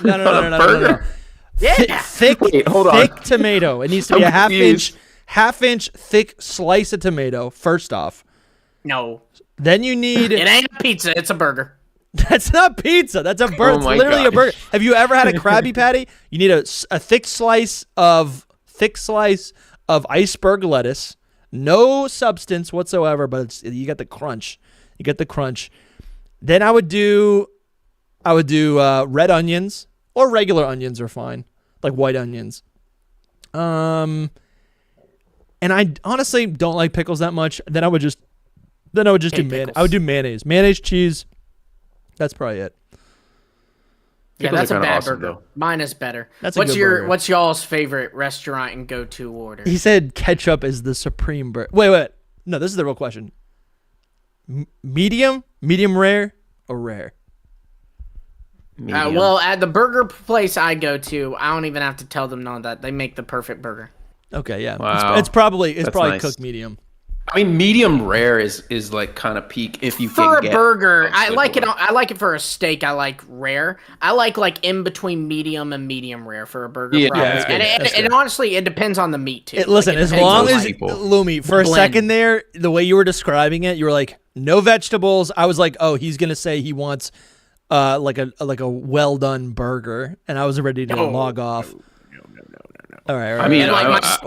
no. burger. Yeah. Thick tomato. It needs to be a half inch thick slice of tomato. First off. No. Then you need. It ain't a pizza. It's a burger. That's not pizza. That's a burger. It's literally a burger. Have you ever had a Krabby Patty? You need a thick slice of iceberg lettuce. No substance whatsoever, but you get the crunch. Then I would do red onions, or regular onions are fine, like white onions. And I honestly don't like pickles that much. Then I would just do mayonnaise. I would do mayonnaise, cheese. That's probably it. Yeah, that's a bad burger. Though. Mine is better. What's y'all's favorite restaurant and go-to order? He said ketchup is the supreme burger. Wait. No, this is the real question. Medium rare, or rare? Well, at the burger place I go to, I don't even have to tell them none of that. They make the perfect burger. Okay, yeah. Wow. It's probably nice. Cooked medium. I mean, medium rare is like kind of peak if you for can a get burger. I like it. I like it for a steak. I like rare. I like in between medium and medium rare for a burger. Yeah, and honestly, it depends on the meat too. Listen, as long as Lumi, for a second there, the way you were describing it, you were like no vegetables. I was like, oh, he's gonna say he wants like a well done burger, and I was ready to log off. All right. I mean,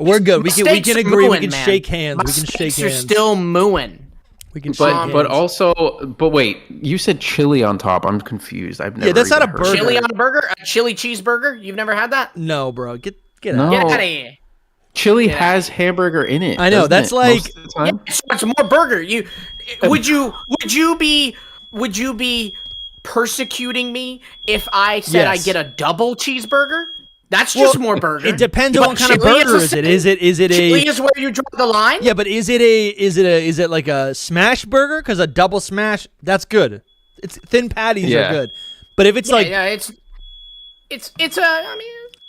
we're good. We can agree. We can shake hands. We can shake hands. You're still mooing. We can shake hands. But wait, you said chili on top. I'm confused. I've never. Yeah, that's not a burger. Chili on a burger? A chili cheeseburger? You've never had that? No, bro. Get out. Get out of here. Chili has hamburger in it. I know, that's like most of the time? Yeah, so it's more burger. Would you be persecuting me if I said I get a double cheeseburger? That's just more burger. It depends on what kind of burger is it. Is it a chili is where you draw the line? Yeah, but is it like a smash burger? Because a double smash, that's good. It's thin patties are good. But if it's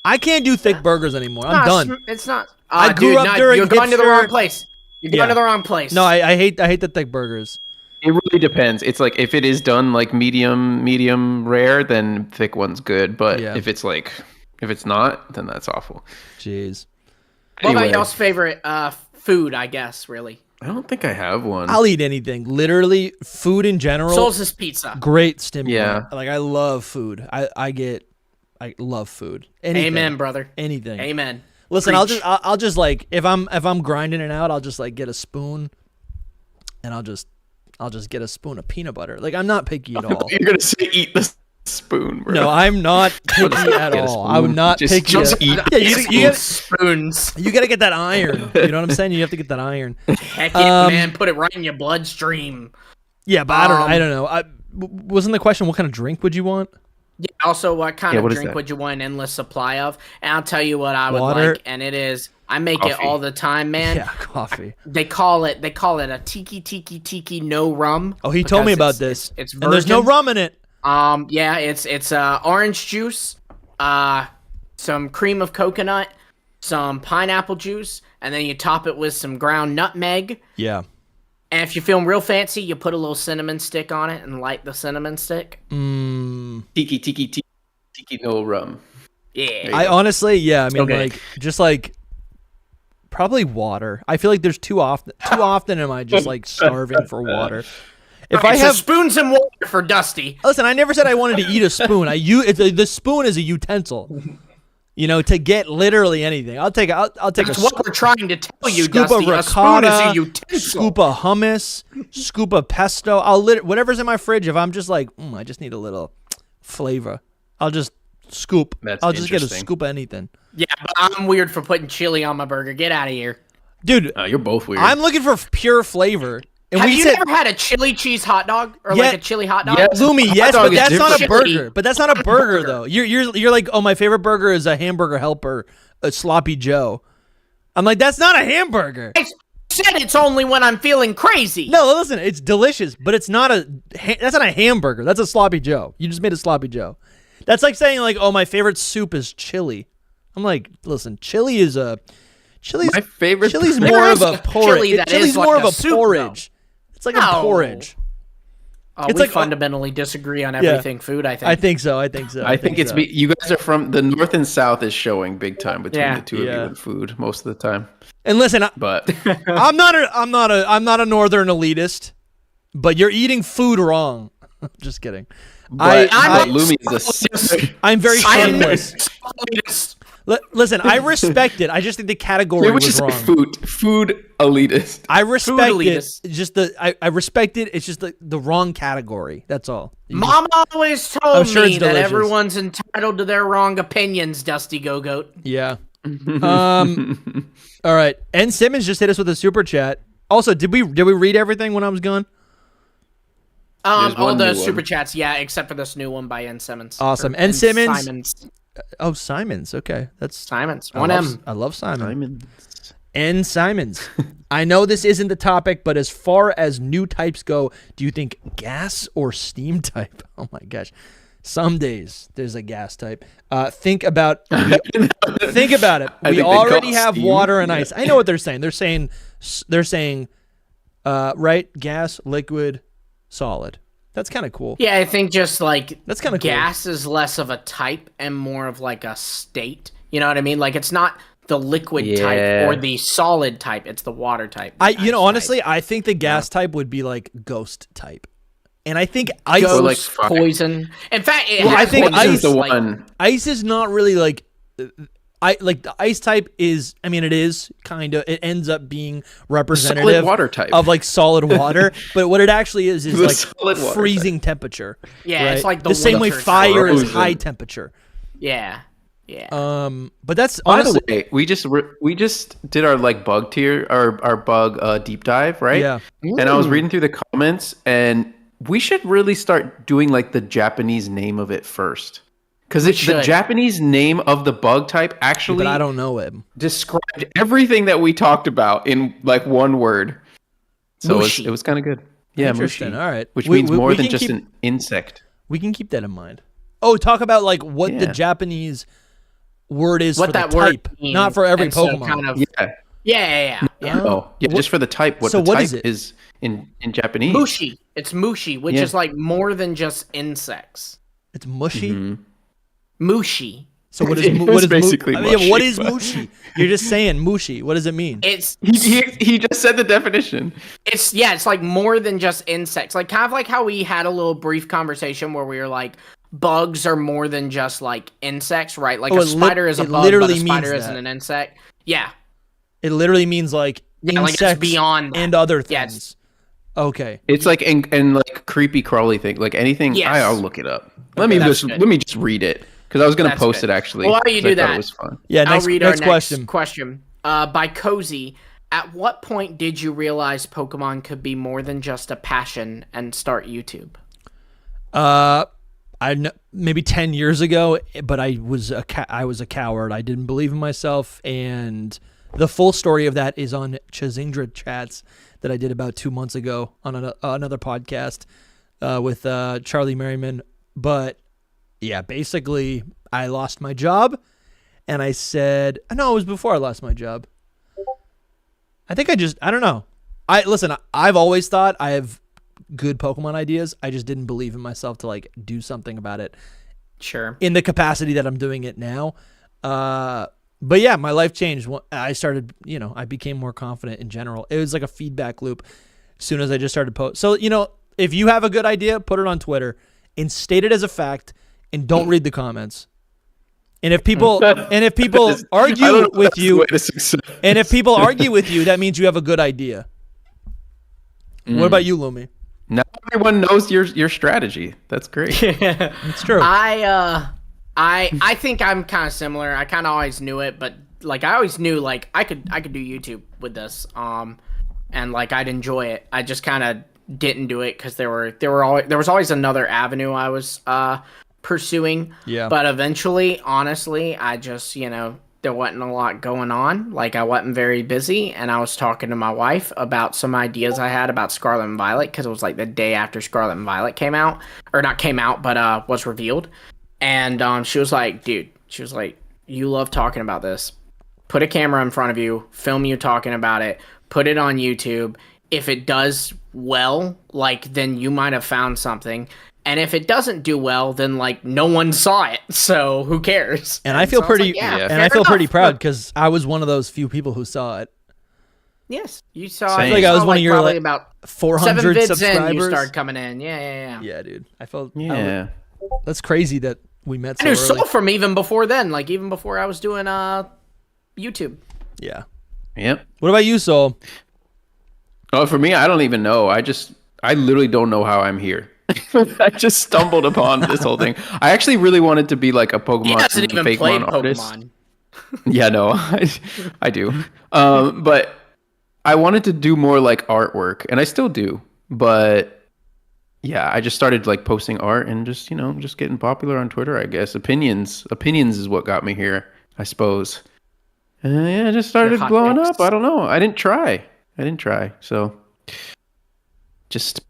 I can't do thick burgers anymore. I'm done. It's not. I grew up during You're going to the hipster- wrong place. You're going to the wrong place. No, I hate the thick burgers. It really depends. It's like if it is done like medium rare, then thick one's good. But if it's not, then that's awful. Jeez. What about y'all's favorite food? I guess really. I don't think I have one. I'll eat anything. Literally, food in general. Soul's pizza. Great stimulant. Yeah. Like I love food. I love food. Anything. Amen, brother. Anything. Amen. Listen, Preach. I'll just like if I'm grinding it out, I'll just like get a spoon, and I'll just get a spoon of peanut butter. Like I'm not picky at all. You're gonna say eat the spoon, bro. No, I'm not picky at all. I would not picky. Just eat. Yeah, you got spoons. You gotta get that iron. You know what I'm saying? You have to get that iron. Heck yeah, man! Put it right in your bloodstream. Yeah, but I don't know. Wasn't the question what kind of drink would you want? Yeah. Also, what kind of what is drink that? would you want an endless supply of? And I'll tell you what I would Water. like, and it is. I make it Coffee. all the time, man. Yeah, coffee. They call it a tiki no rum. Oh, he told me because about this. It's and there's no virgin. rum in it. Yeah, it's orange juice, some cream of coconut, some pineapple juice, and then you top it with some ground nutmeg. Yeah. And if you're feeling real fancy, you put a little cinnamon stick on it and light the cinnamon stick. Tiki no rum. Yeah. I honestly, yeah. I mean, Okay. like, just like probably water. I feel like there's too often am I just like starving for water. If I have spoons and water for Dusty. listen, I never said I wanted to eat a spoon. The spoon is a utensil. You know, to get literally anything. I'll take That's what we're trying to tell you, scoop Dusty. of A spoon is a ricotta, utensil. scoop of hummus, scoop of pesto. Whatever's in my fridge. If I'm just like, I just need a little flavor, I'll just scoop. That's I'll just get a interesting. scoop of anything. Yeah, but I'm weird for putting chili on my burger. Get out of here. Dude, You're both weird. I'm looking for pure flavor. And Have we you said, never had a chili cheese hot dog or Yeah. like a chili hot dog? Yeah. Lumi, Hot yes, dog but is that's not a different. burger. But that's not a burger though. You're like, oh, my favorite burger is a hamburger helper, a sloppy Joe. I'm like, that's not a hamburger. I said it's only when I'm feeling crazy. No, listen, it's delicious, but it's not that's not a hamburger. That's a sloppy Joe. You just made a sloppy Joe. That's like saying like, oh, my favorite soup is chili. I'm like, listen, chili's my favorite. Chili's There more is of a a porridge. chili that Chili's is like more of a a soup, porridge. It's like a No. porridge. Oh, It's we like- fundamentally disagree on everything food, I think. I think so. I think it's so. you guys are from the north and south is showing big time between Yeah. the two of you in food most of the time. And listen, But I'm not a northern elitist, but you're eating food wrong. Just kidding. Lumi is a sick. I'm very I'm shameless. Listen, I respect it. I just think the category Maybe we was should say wrong. food elitist. I respect it. elitist. It's just I respect it. It's just the wrong category. That's all. Mom always I'm told sure me it's that delicious. everyone's entitled to their wrong opinions, Dusty Gogoat. Yeah. All right. N Simmons just hit us with a super chat. Also, did we read everything when I was gone? There's All one the new one. super chats, yeah, except for this new one by N. Simmons. Awesome. Or N. Simmons? Simons. Oh, Simons. Okay, that's Simons. I One love- M. I love Simon. Simon. N. Simons. I know this isn't the topic, but as far as new types go, do you think gas or steam type? Oh my gosh. Some days there's a gas type. Think about think about it. I We think they already call it have steam. water and ice. I know what they're saying. They're saying right, gas, liquid, solid. That's kind of cool. Yeah, I think just like That's kinda cool. gas is less of a type and more of like a state. You know what I mean? Like it's not the liquid type Yeah. or the solid type. It's the water type. the I ice honestly, type. I think the gas type would be like ghost type. And I think ice Ghost, like fire. poison. In fact, it Well, I has think poison, ice- Is the like- one. Ice is not really like the ice type is. I mean, it is kind of. It ends up being representative water type. of like solid water, but what it actually is The like solid water freezing temperature. Yeah, right? it's like the same way winter fire is frozen. high temperature. Yeah. Yeah. But that's By honestly, the way, we just did our like bug tier, our bug deep dive, right? Yeah. And I was reading through the comments, and we should really start doing like the Japanese name of it first, because the Japanese name of the bug type actually, but I don't know it. described everything that we talked about in like one word. So it was kind of good. Yeah, Interesting. mushi, All right. which means more than just an insect. We can keep that in mind. Oh, talk about like what the Japanese word is What for that the word type, means, not for every and so Pokemon. kind of- Yeah. Yeah. Oh, yeah, just for the type. What So the what type is it? is in Japanese. Mushi. It's mushi, which is like more than just insects. It's mushy. Mushi. So what is It what is is basically mushy? What mushy. is mushi? You're just saying mushy. What does it mean? It's He just said the definition. it's like more than just insects. Like kind of like how we had a little brief conversation where we were like bugs are more than just like insects, right? Like a spider is a bug, but a spider isn't an insect. Yeah. It literally means like insects like it's beyond that. and other things. Yes. Okay. It's like and like creepy crawly thing, like anything. Yes. I'll look it up. Let me just read it, because I was going to post it actually. Well, while you do that, it was fun. Yeah. I'll read our next question. By Cozy. At what point did you realize Pokemon could be more than just a passion and start YouTube? Maybe 10 years ago, but I was a coward. I didn't believe in myself, and the full story of that is on Chazindra Chats that I did about 2 months ago on another podcast with Charlie Merriman. But yeah, basically, I lost my job, and I said, no, it was before I lost my job. I think I don't know. I've always thought I have good Pokemon ideas. I just didn't believe in myself to like do something about it. Sure. In the capacity that I'm doing it now. But yeah, my life changed. I started, I became more confident in general. It was like a feedback loop as soon as I just started post. So, if you have a good idea, put it on Twitter and state it as a fact and don't read the comments. And if people argue with you, and if people argue with you, that means you have a good idea. What about you, Lumi? Now everyone knows your strategy. That's great. It's true. I think I'm kind of similar. I kind of always knew it, but like I always knew like I could do YouTube with this, and like I'd enjoy it. I just kind of didn't do it because there was always another avenue I was pursuing. Yeah. But eventually, honestly, I just there wasn't a lot going on. Like I wasn't very busy, and I was talking to my wife about some ideas I had about Scarlet and Violet because it was like the day after Scarlet and Violet came out, or not came out, but was revealed. And she was like, dude, you love talking about this. Put a camera in front of you, film you talking about it, put it on YouTube. If it does well, like, then you might have found something. And if it doesn't do well, then, like, no one saw it. So who cares? And I feel so pretty, I was like, and I feel pretty proud because I was one of those few people who saw it. Yes, you saw. Same. I feel like I was one of your probably like about 400 7 vids subscribers. in, you started coming in. Yeah. Yeah, dude. I felt. Yeah. That's crazy that we met so I knew early. Soul from even before then, like even before I was doing YouTube. Yeah. Yep. What about you, Soul? Oh, for me, I don't even know. I literally don't know how I'm here. I just stumbled upon this whole thing. I actually really wanted to be like a Pokemon He hasn't even fake played artist. Pokemon. Yeah, no, I do. But I wanted to do more like artwork, and I still do. But yeah, I just started like posting art and just just getting popular on Twitter. I guess opinions is what got me here, I suppose. And yeah, I just started blowing up. I don't know. I didn't try. So just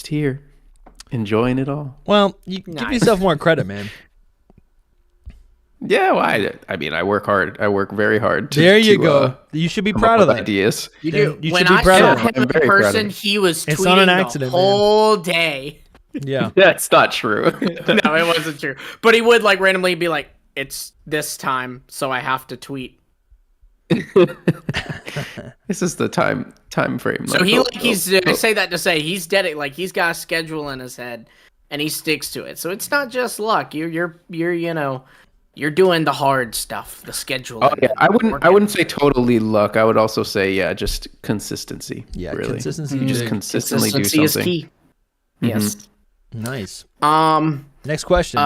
here, enjoying it all. Well, you give yourself more credit, man. Yeah, well, I mean, I work hard. I work very hard. There you go. You should be proud of that. Ideas. You do. You When should be I proud saw of him that. I'm in very proud of person, it. he was It's tweeting not an accident, the man. whole day. Yeah. That's not true. No, it wasn't true. But he would like randomly be like, "It's this time, so I have to tweet." This is the time frame. So I say that to say he's dedicated. Like he's got a schedule in his head, and he sticks to it. So it's not just luck. You're doing the hard stuff, the schedule. Oh yeah, I wouldn't say totally luck. I would also say just consistency. Yeah, really. consistency. You just big. consistently do Consistency is something. key. Yes. Nice. Um. Next question.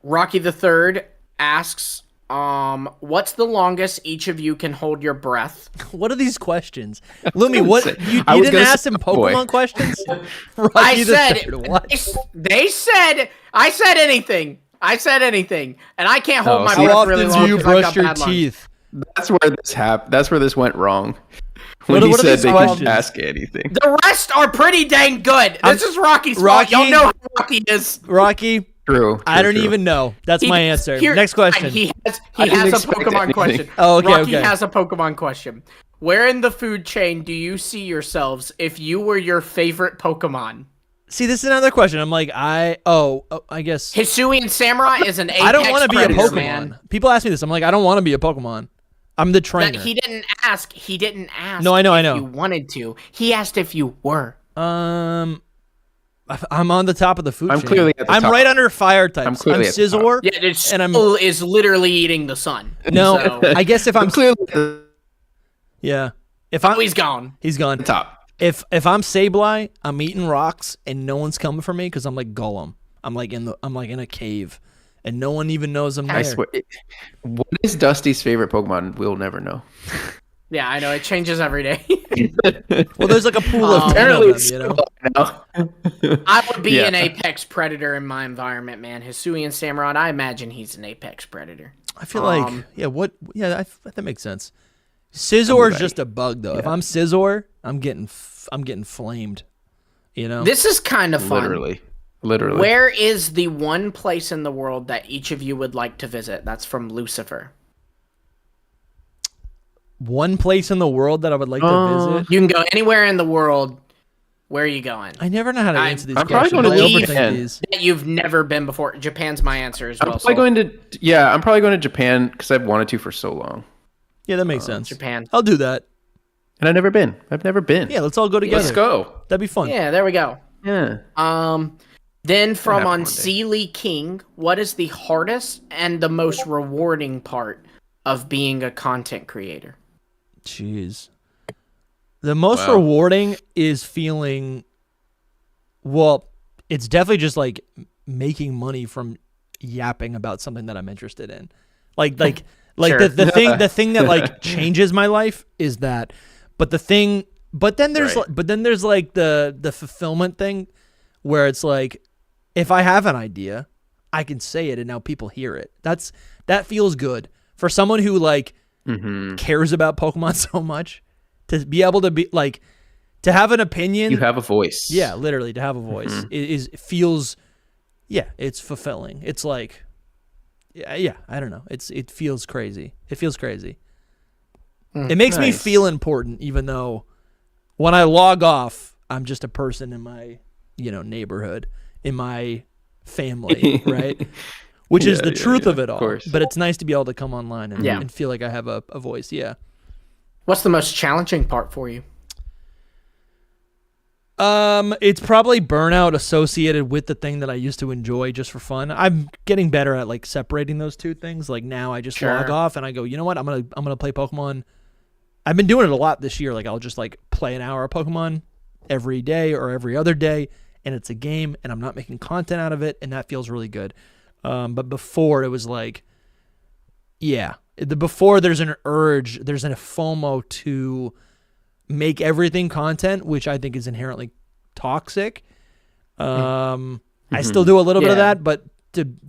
Rocky the Third asks, What's the longest each of you can hold your breath? What are these questions? Lumi, what you I was didn't gonna ask say them boy. Pokemon questions? I Rocky the said Third, what? they said I said anything. I said anything, and I can't hold Oh, my see- How breath often really do long you 'cause I've brush got your bad lungs. teeth? That's where this happened. That's where this went wrong. What When he are said these they questions? could ask anything. The rest are pretty dang good. This is Rocky's Rocky- fault. Y'all know how Rocky is. Rocky, True. I don't true. even know. That's my answer. Next question. He I has didn't a expect Pokemon anything. question. Oh, okay, Rocky okay. has a Pokemon question. Where in the food chain do you see yourselves if you were your favorite Pokemon? See, this is another question. I'm like, I guess Hisuian Samurai is an Apex I don't want to be a predator, Pokemon. man. People ask me this. I'm like, I don't want to be a Pokemon. I'm the trainer. That he didn't ask. He didn't ask. No, I know, if I know. You wanted to. He asked if you were. I'm on the top of the food I'm chain. clearly at the I'm top. right under fire types. I'm clearly at the top. Scizor. Yeah, it's And I'm- still is literally eating the sun. No, So, I guess if I'm clearly yeah, if I'm he's gone. he's gone. top. If I'm Sableye, I'm eating rocks and no one's coming for me because I'm like Gollum. I'm like in a cave, and no one even knows I'm there. I swear. What is Dusty's favorite Pokemon? We'll never know. Yeah, I know it changes every day. Well, there's like a pool of 10 Apparently, of it's them, you know. I would be Yeah. an apex predator in my environment, man. Hisuian Samurott, I imagine he's an apex predator. I feel like that makes sense. Scizor is just a bug though. If I'm Scizor, I'm getting flamed. You know. This is kind of fun. Literally. Where is the one place in the world that each of you would like to visit? That's from Lucifer. One place in the world that I would like to visit. You can go anywhere in the world. Where are you going? I never know how to answer these I'm probably questions. going to I overthink Japan. these. That you've never been before. Japan's my answer as well. I'm probably so going to I'm probably going to Japan because I've wanted to for so long, Yeah, that makes sense. Japan. I'll do that. and I've never been. Yeah, let's all go together. Let's go. That'd be fun. Yeah, there we go. Yeah. Then from happen one on day. Sealy King, what is the hardest and the most rewarding part of being a content creator? Jeez. The most Wow. rewarding is feeling. Well, it's definitely just like making money from yapping about something that I'm interested in. Like Sure. the thing that like changes my life is that. But then there's Right. like the fulfillment thing where it's like if I have an idea, I can say it and now people hear it. That feels good for someone who like cares about Pokemon so much to be able to be like to have an opinion. You have a voice. Yeah, literally to have a voice it feels, yeah, it's fulfilling. It's like, yeah, I don't know. It feels crazy. It feels crazy. It makes me Nice. feel important, even though when I log off, I'm just a person in my, neighborhood, in my family, right? Which is the truth of it all. course. But it's nice to be able to come online and, Yeah. and feel like I have a voice. Yeah. What's the most challenging part for you? It's probably burnout associated with the thing that I used to enjoy just for fun. I'm getting better at like separating those two things. Like now I just log off and I go, you know what? I'm gonna play Pokemon. I've been doing it a lot this year. Like I'll just like play an hour of Pokemon every day or every other day, and it's a game, and I'm not making content out of it, and that feels really good. But before it was like, before there's an urge, there's a FOMO to make everything content, which I think is inherently toxic. I still do a little bit of Yeah. that, but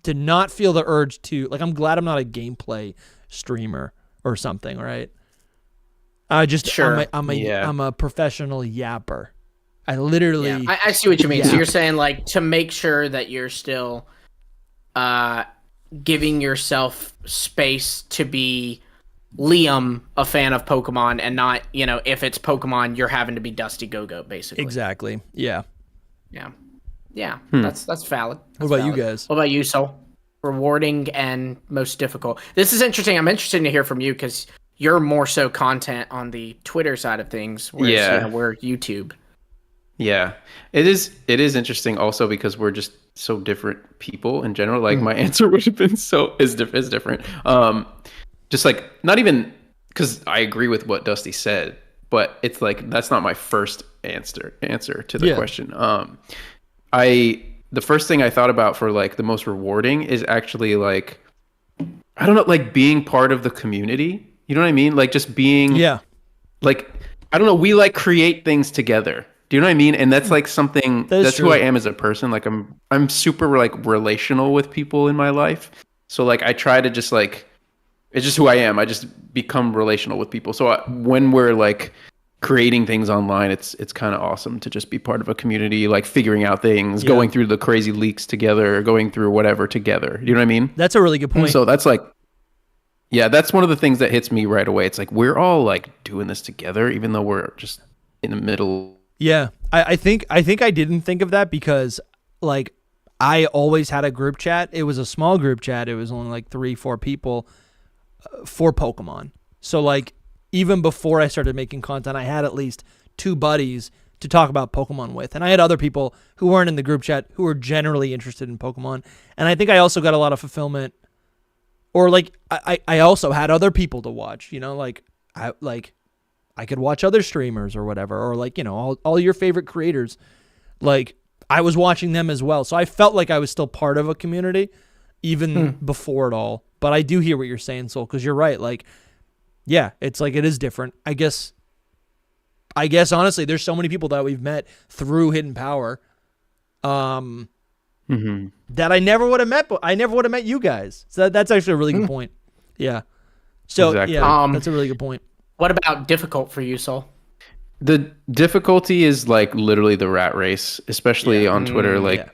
to not feel the urge to like, I'm glad I'm not a gameplay streamer or something, right? Sure. Yeah. I'm a professional yapper. I literally Yeah, I see what you mean. So Yeah. you're saying like to make sure that you're still giving yourself space to be Liam, a fan of Pokemon, and not, if it's Pokemon, you're having to be DustyGogoat, basically. exactly. Yeah. Yeah. Yeah, that's valid. What That's about you valid. guys? What about you, Soul? Rewarding and most difficult. This is interesting. I'm interested to hear from you because you're more so content on the Twitter side of things, whereas Yeah. we're YouTube. Yeah, it is interesting also because we're just so different people in general. Like my answer would have been is different. Just like not even because I agree with what Dusty said, but it's like that's not my first answer to the question. The first thing I thought about for like the most rewarding is actually like I don't know, like being part of the community. You know what I mean? Like just being like, I don't know, we like create things together. Do you know what I mean? And that's like something that's who I am as a person. Like I'm super like relational with people in my life. So like I try to just like, it's just who I am. I just become relational with people. So when we're like creating things online, it's kind of awesome to just be part of a community, like figuring out things, going through the crazy leaks together, going through whatever together. You know what I mean? That's a really good point. So that's like, yeah, that's one of the things that hits me right away. It's like we're all like doing this together, even though we're just in the middle. Yeah, I think I didn't think of that because like I always had a group chat. It was a small group chat. It was only like 3-4 people for Pokemon. So like even before I started making content, I had at least 2 buddies to talk about Pokemon with. And I had other people who weren't in the group chat who were generally interested in Pokemon. And I think I also got a lot of fulfillment, or like I also had other people to watch, you know, like I could watch other streamers or whatever, or like, you know, all your favorite creators. Like I was watching them as well. So I felt like I was still part of a community even before it all. But I do hear what you're saying, Soul, because you're right. Like, yeah, it's like it is different. I guess honestly, there's so many people that we've met through Hidden Power that I never would have met, but I never would have met you guys. So that's actually a really good point. Yeah. So Exactly. yeah, that's a really good point. What about difficult for you, Soul? The difficulty is like literally the rat race, especially on Twitter. Like,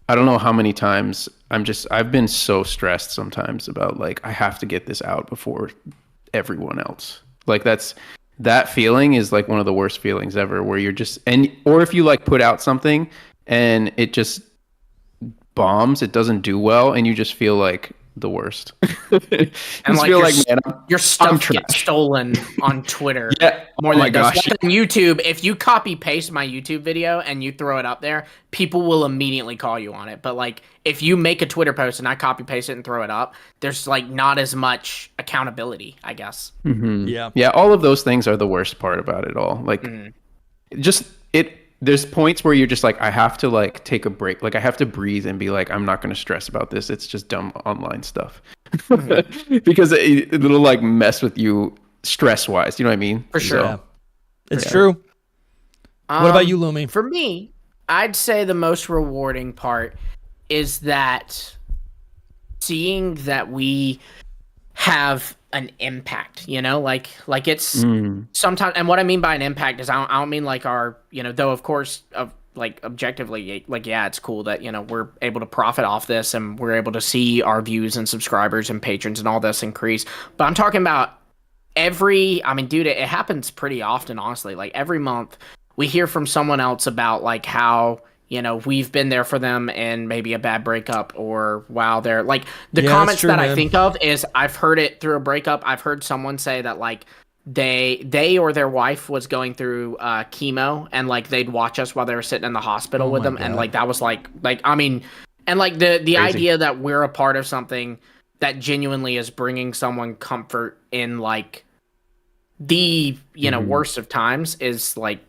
I don't know how many times I've been so stressed sometimes about like, I have to get this out before everyone else. Like that feeling is like one of the worst feelings ever, where you're just, or if you like put out something and it just bombs, it doesn't do well, and you just feel like the worst. And like, your stuff gets stolen on Twitter. More than gosh. On YouTube, if you copy paste my YouTube video and you throw it up there, people will immediately call you on it. But like if you make a Twitter post and I copy paste it and throw it up, there's like not as much accountability, I guess. Yeah, all of those things are the worst part about it all. Like there's points where you're just like, I have to like take a break. Like I have to breathe and be like, I'm not going to stress about this. It's just dumb online stuff. Because it'll like mess with you stress wise. You know what I mean? For sure. Yeah. It's true. What about you, Lumi? For me, I'd say the most rewarding part is that seeing that we have an impact, you know, like it's sometimes, and what I mean by an impact is I don't mean like our, you know, though of course of like objectively, like, yeah, it's cool that, you know, we're able to profit off this and we're able to see our views and subscribers and patrons and all this increase. But I'm talking about dude, it happens pretty often, honestly. Like every month we hear from someone else about like how, you know, we've been there for them in maybe a bad breakup, or wow, they're like the comments that I think of is I've heard it through a breakup. I've heard someone say that like they or their wife was going through chemo, and like they'd watch us while they were sitting in the hospital with them. God. And like that was like I mean, and like the idea that we're a part of something that genuinely is bringing someone comfort in like the, you know, worst of times is like,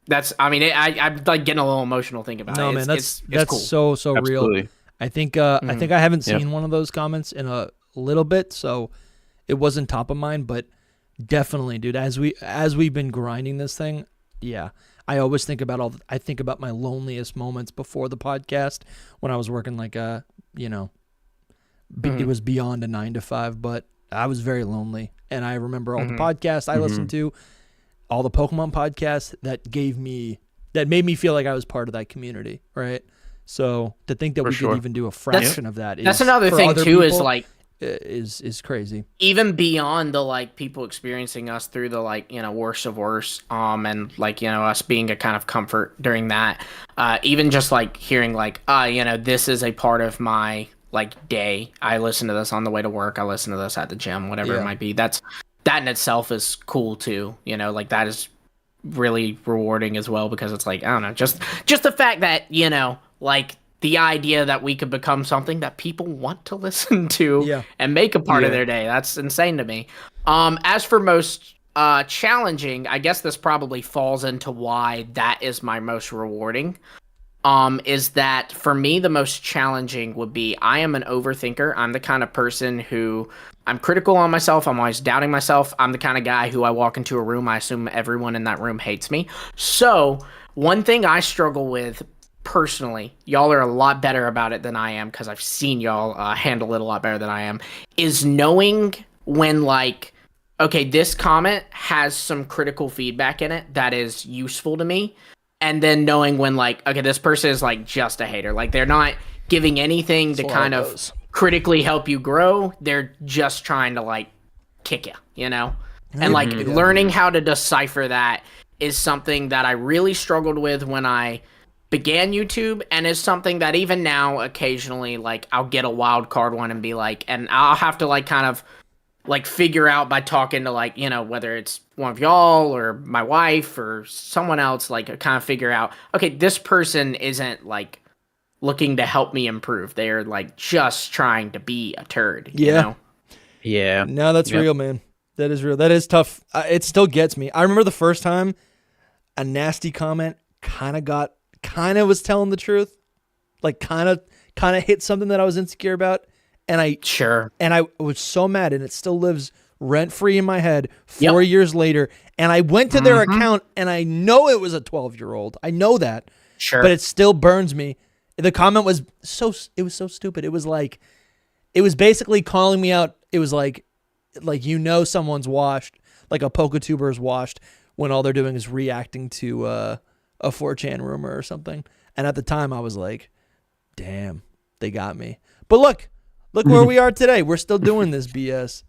that's, I mean, I'm like getting a little emotional thinking about it. No, man, that's cool. so Absolutely. real. I think I haven't seen one of those comments in a little bit, so it wasn't top of mind, but definitely, dude, as we've been grinding this thing, yeah, I always think about I think about my loneliest moments before the podcast when I was working like you know, it was beyond a 9 to 5, but I was very lonely, and I remember all the podcasts I listened to, all the Pokemon podcasts that made me feel like I was part of that community, right? So to think that we could even do a fraction of that, that's another thing too. Is like is crazy. Even beyond the like people experiencing us through the like, you know, worst of worst, and like, you know, us being a kind of comfort during that. Even just like hearing like, you know, this is a part of my like day. I listen to this on the way to work. I listen to this at the gym, whatever it might be. That in itself is cool too, you know, like that is really rewarding as well, because it's like, I don't know, just the fact that, you know, like the idea that we could become something that people want to listen to and make a part of their day. That's insane to me. As for most challenging, I guess this probably falls into why that is my most rewarding. is that for me, the most challenging would be I am an overthinker. I'm the kind of person who I'm critical on myself. I'm always doubting myself. I'm the kind of guy who I walk into a room, I assume everyone in that room hates me. So one thing I struggle with personally, y'all are a lot better about it than I am because I've seen y'all handle it a lot better than I am, is knowing when like, okay, this comment has some critical feedback in it that is useful to me. And then knowing when like, okay, this person is like just a hater. Like they're not giving anything to kind of critically help you grow. They're just trying to like kick you, you know? And like learning how to decipher that is something that I really struggled with when I began YouTube, and is something that even now occasionally like I'll get a wild card one and be like, and I'll have to like kind of like figure out by talking to like, you know, whether it's one of y'all or my wife or someone else, like kind of figure out, okay, this person isn't like looking to help me improve. They're like just trying to be a turd, you know? Yeah. No, that's real, man. That is real. That is tough. It still gets me. I remember the first time a nasty comment kind of was telling the truth. Like kind of hit something that I was insecure about. And I was so mad, and it still lives rent-free in my head 4 years later. And I went to their account, and I know it was a 12-year-old. I know that. Sure. But it still burns me. The comment was so stupid. It was like, it was basically calling me out. It was like someone's washed, like a PokeTuber's washed, when all they're doing is reacting to a 4chan rumor or something. And at the time, I was like, damn, they got me. But look where we are today. We're still doing this BS.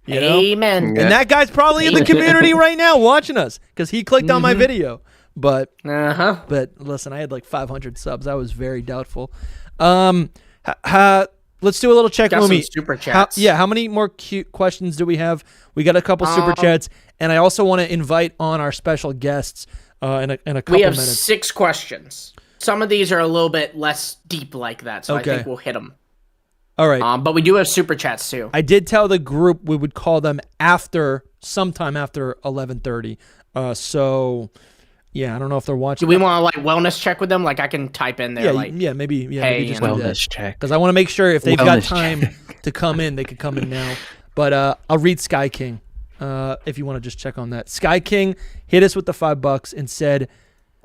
You know? Amen. And that guy's probably in the community right now watching us because he clicked on my video. But listen, I had like 500 subs. I was very doubtful. Let's do a little check. Got some super chats. How many more cute questions do we have? We got a couple super chats, and I also want to invite on our special guests in a couple We have minutes. 6 questions. Some of these are a little bit less deep like that, so I think we'll hit them. All right. But we do have super chats too. I did tell the group we would call them sometime after 11:30. So yeah, I don't know if they're watching. Do we want to like wellness check with them? Like I can type in there. Maybe just wellness check. Because I want to make sure if they've got time to come in, they could come in now. But I'll read Sky King if you want to just check on that. Sky King hit us with the $5 and said,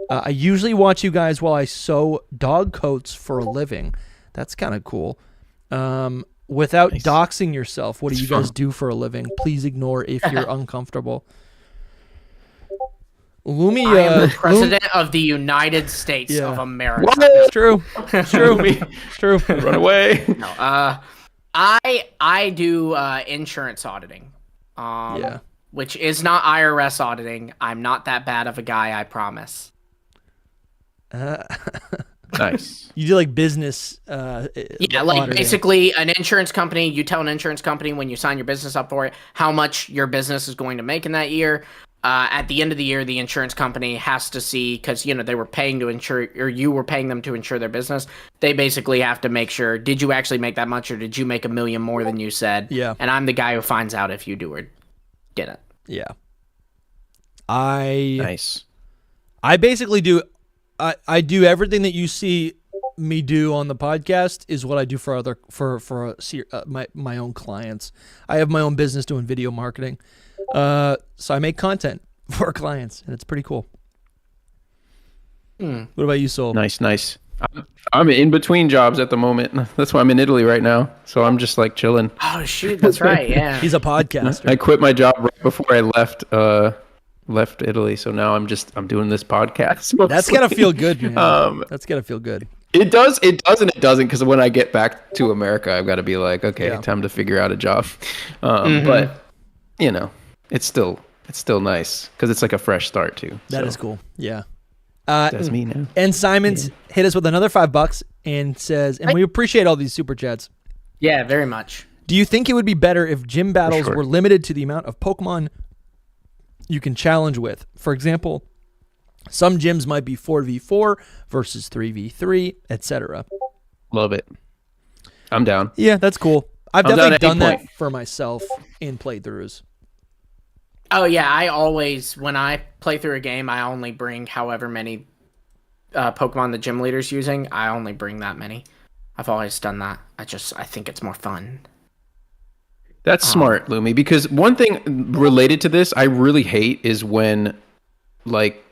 "I usually watch you guys while I sew dog coats for a living. That's kind of cool. Without doxing yourself, what do you guys do for a living? Please ignore if you're uncomfortable." Lumi, I am the president of the United States of America. What? It's true. It's true. It's true. Run away. No, I do insurance auditing. Which is not IRS auditing. I'm not that bad of a guy, I promise. Nice. You do like business. Basically an insurance company. You tell an insurance company when you sign your business up for it how much your business is going to make in that year. At the end of the year, the insurance company has to see, because they were paying to insure, or you were paying them to insure their business. They basically have to make sure, did you actually make that much, or did you make $1 million more than you said? Yeah. And I'm the guy who finds out if you do or didn't. Yeah. Nice. I basically do. I do everything that you see me do on the podcast is what I do for my own clients. I have my own business doing video marketing. So I make content for clients, and it's pretty cool. What about you, Soul? Nice. I'm in between jobs at the moment. That's why I'm in Italy right now. So I'm just like chilling. Oh shoot, that's right. Yeah. He's a podcaster. I quit my job right before I left Italy. So now I'm doing this podcast. That's gotta feel good, man. That's gotta feel good. It does and it doesn't, because when I get back to America, I've got to be like, okay, time to figure out a job. But it's still nice because it's like a fresh start too. That is cool. Yeah. That's me now. And Simon's hit us with another $5 and says, and we appreciate all these super chats. Yeah, very much. Do you think it would be better if gym battles were limited to the amount of Pokemon you can challenge with? For example, some gyms might be 4v4 versus 3v3, etc. Love it. I'm down. Yeah, that's cool. I've definitely done that for myself in playthroughs. Oh yeah, I always, when I play through a game, I only bring however many Pokemon the gym leader's using, I only bring that many. I've always done that. I think it's more fun. That's smart, Lumi, because one thing related to this I really hate is when like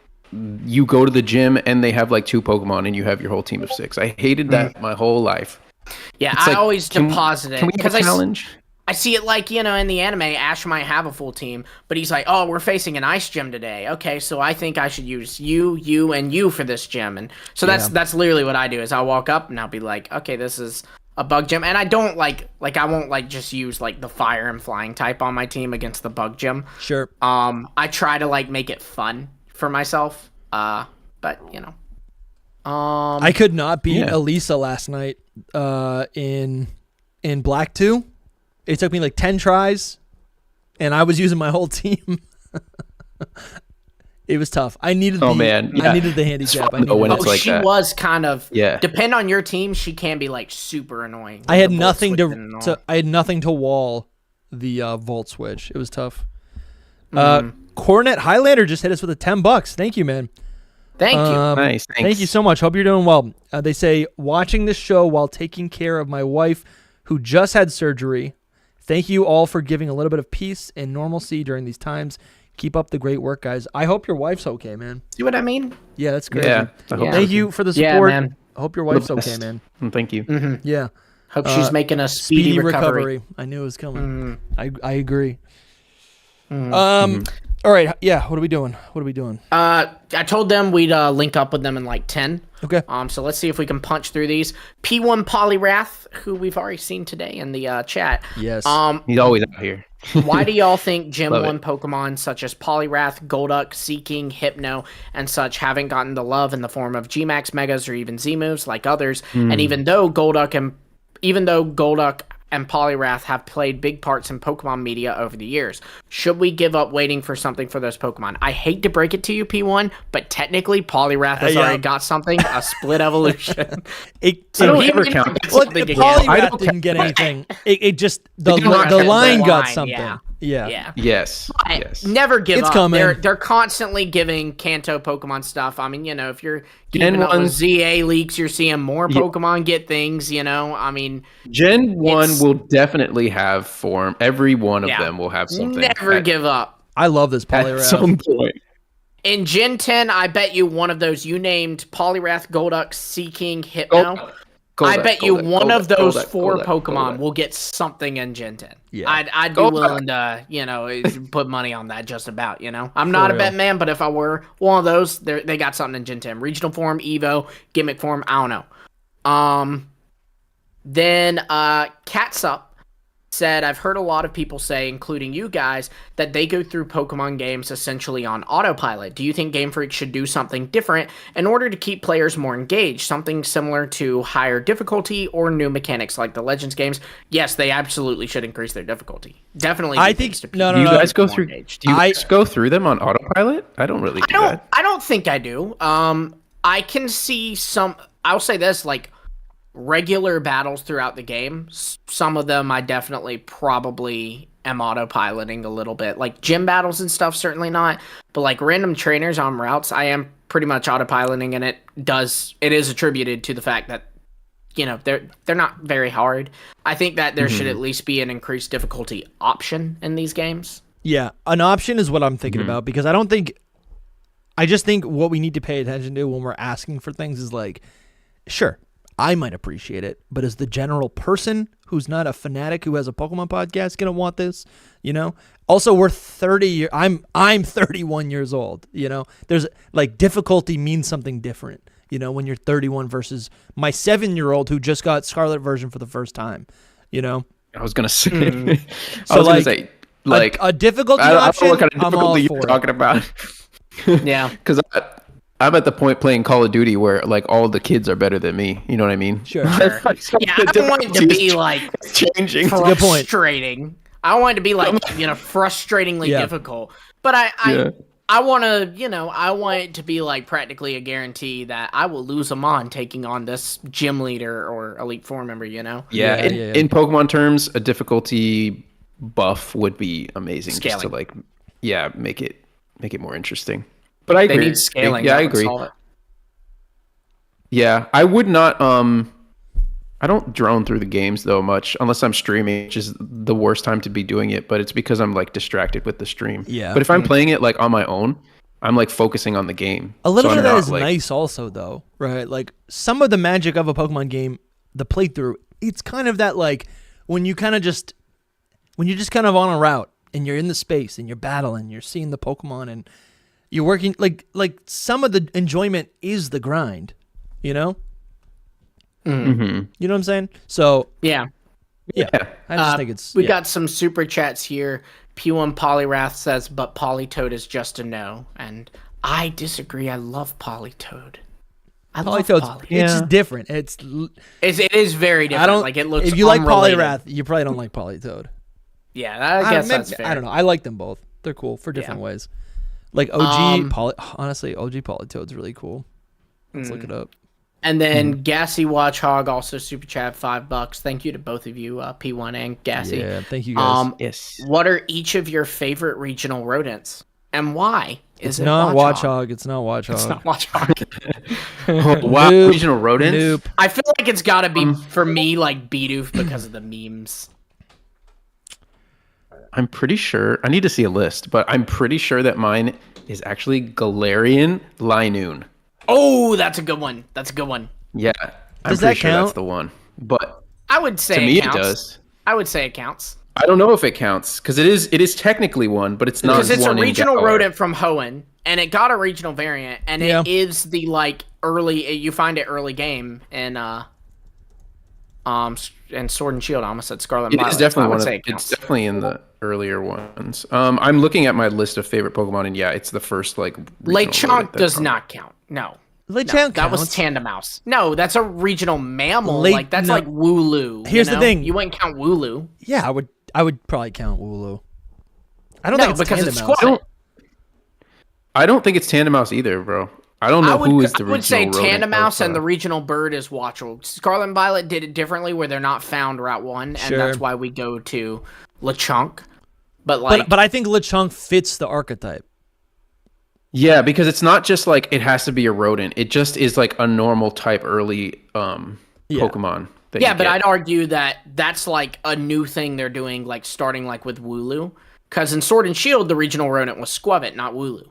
you go to the gym and they have like 2 Pokemon and you have your whole team of 6. I hated that my whole life. Yeah, It's I like, always deposit it Can we have a challenge? I see it like, in the anime, Ash might have a full team, but he's like, oh, we're facing an ice gym today. Okay, so I think I should use you, and you for this gym. And so that's literally what I do is I'll walk up and I'll be like, okay, this is a bug gym. And I don't like I won't like just use like the fire and flying type on my team against the bug gym. Sure. I try to like make it fun for myself. But I could not beat Elisa last night in Black 2. It took me like 10 tries, and I was using my whole team. It was tough. I needed I needed the handicap. She was kind of depend on your team, she can be like super annoying. I had nothing to wall the Volt switch. It was tough. Cornet Highlander just hit us with a $10. Thank you, man. Thank you. Nice. Thanks. Thank you so much. Hope you're doing well. They say, watching this show while taking care of my wife who just had surgery. Thank you all for giving a little bit of peace and normalcy during these times. Keep up the great work, guys. I hope your wife's okay, man. See what I mean? Yeah, that's great. Yeah. Thank you for the support. Yeah, man. I hope your wife's okay, man. Thank you. Mm-hmm. Yeah. Hope she's making a speedy recovery. I knew it was coming. I agree. All right. Yeah. What are we doing? I told them we'd link up with them in like 10. Okay. So let's see if we can punch through these. P1 Poliwrath, who we've already seen today in the chat. Yes. He's always out here. Why do y'all think Gym 1 Pokemon such as Poliwrath, Golduck, Seeking, Hypno, and such haven't gotten the love in the form of Gmax Megas or even Z-moves like others? And even though Golduck and Poliwrath have played big parts in Pokemon media over the years, should we give up waiting for something for those Pokemon? I hate to break it to you, P1, but technically Poliwrath has already got something, a split evolution. Poliwrath didn't get anything. It just, the line got something. Yeah. Yes. Never give up. Coming. They're constantly giving Kanto Pokemon stuff. I mean, if you're keeping up with ZA leaks, you're seeing more Pokemon get things, I mean... Gen 1 will definitely have form. Every one of them will have something. Never give up. I love this Poliwrath. At some point. In Gen 10, I bet you one of those you named Poliwrath, Golduck, Seeking, Hypno... I bet you one of those 4 Pokemon will get something in Gen 10. Yeah. I'd be willing to, put money on that just about, I'm not a bet man, but if I were one of those, they got something in Gen 10. Regional form, Evo, gimmick form, I don't know. Then Catsup said, I've heard a lot of people say, including you guys, that they go through Pokemon games essentially on autopilot. Do you think Game Freak should do something different in order to keep players more engaged? Something similar to higher difficulty or new mechanics like the Legends games? Yes, they absolutely should increase their difficulty. Definitely. I think do you guys go through? Do you guys go through them on autopilot? I don't really. I don't think I do. I can see some. I'll say this, like, regular battles throughout the game, some of them I definitely probably am autopiloting a little bit. Like gym battles and stuff, certainly not. But like random trainers on routes, I am pretty much autopiloting, and it is attributed to the fact that they're not very hard. I think that there should at least be an increased difficulty option in these games. Yeah, an option is what I'm thinking about, because I just think what we need to pay attention to when we're asking for things is like, sure, I might appreciate it, but is the general person who's not a fanatic who has a Pokemon podcast gonna want this? Also, we're 30. I'm 31 years old. There's like difficulty means something different. When you're 31 versus my 7-year-old who just got Scarlet version for the first time. I was gonna say. So like a difficulty option. I don't know what kind of difficulty you're talking about. Yeah, because I'm at the point playing Call of Duty where like all the kids are better than me. You know what I mean? Sure. Yeah, I don't want it to be like changing. Frustrating. I don't want it to be like frustratingly difficult. But I want to I want it to be like practically a guarantee that I will lose them on taking on this gym leader or elite four member. Yeah. In Pokemon terms, a difficulty buff would be amazing. Scaling. Just to make it more interesting. But I agree. They need scaling. Yeah, I agree. Yeah, I would not. I don't drone through the games though much unless I'm streaming, which is the worst time to be doing it. But it's because I'm like distracted with the stream. Yeah. But if I'm playing it like on my own, I'm like focusing on the game. A little So bit of I'm that not, is like, nice also though, right? Like some of the magic of a Pokemon game, the playthrough, it's kind of that like when you're just kind of on a route and you're in the space and you're battling, you're seeing the Pokemon and you're working like some of the enjoyment is the grind, you know? Mm-hmm. You know what I'm saying? So Yeah. I just think it's We got some super chats here. P1 Polyrath says, but Politoed is just a no. And I disagree. I love Politoed. I love Politoed's Politoed. it's just different. It is very different. I don't like it looks if you like unrelated. Polyrath, you probably don't like Politoed. Yeah, I guess that's fair. I don't know. I like them both. They're cool for different ways. Like honestly, OG Politoed's really cool. Let's look it up. And then Gassy Watchhog also super chat $5. Thank you to both of you, P1 and Gassy. Yeah, thank you guys. Yes. What are each of your favorite regional rodents and why? It's not Watchhog. It's not Watchhog. It's not Watchhog. Oh, wow, Nope. regional rodents. Nope. I feel like it's got to be for me like Bidoof because of the memes. I'm pretty sure. I need to see a list, but I'm pretty sure that mine is actually Galarian Linoon. Oh, that's a good one. That's a good one. Yeah, I'm Does pretty that sure count? that's the one. But I would say to me, it counts. it does. I would say it counts. I don't know if it counts because it is technically one, but it's not Because it's a one in regional Galar. rodent from Hoenn, and it got a regional variant, and it is the like early. You find it early game and Sword and Shield. I almost said Scarlet and It Violet. is definitely I would one of. say it It's counts. definitely in the earlier ones. I'm looking at my list of favorite Pokemon, and yeah, it's the first like. regional Lechonk rodent that's does from- not count. No. Lechonk That was counts. Tandemouse. No, that's a regional mammal. Late- like that's no. like Wooloo. Here's the thing. You wouldn't count Wooloo. Yeah, I would probably count Wooloo. I don't No, think it's because it's Tandemaus. squat. I don't think it's Tandemouse either, bro. I don't know who is the I would say regional rodent Tandemouse of, and the regional bird is Watchel. Scarlet and Violet did it differently where they're not found Route 1, and Sure. that's why we go to Lechonk. But like But I think Lechonk fits the archetype. Yeah, because it's not just like it has to be a rodent. It just is like a normal type early Pokemon. That yeah, you but get. I'd argue that that's like a new thing they're doing, like starting like with Wooloo. Because in Sword and Shield, the regional rodent was Squavit, not Wooloo.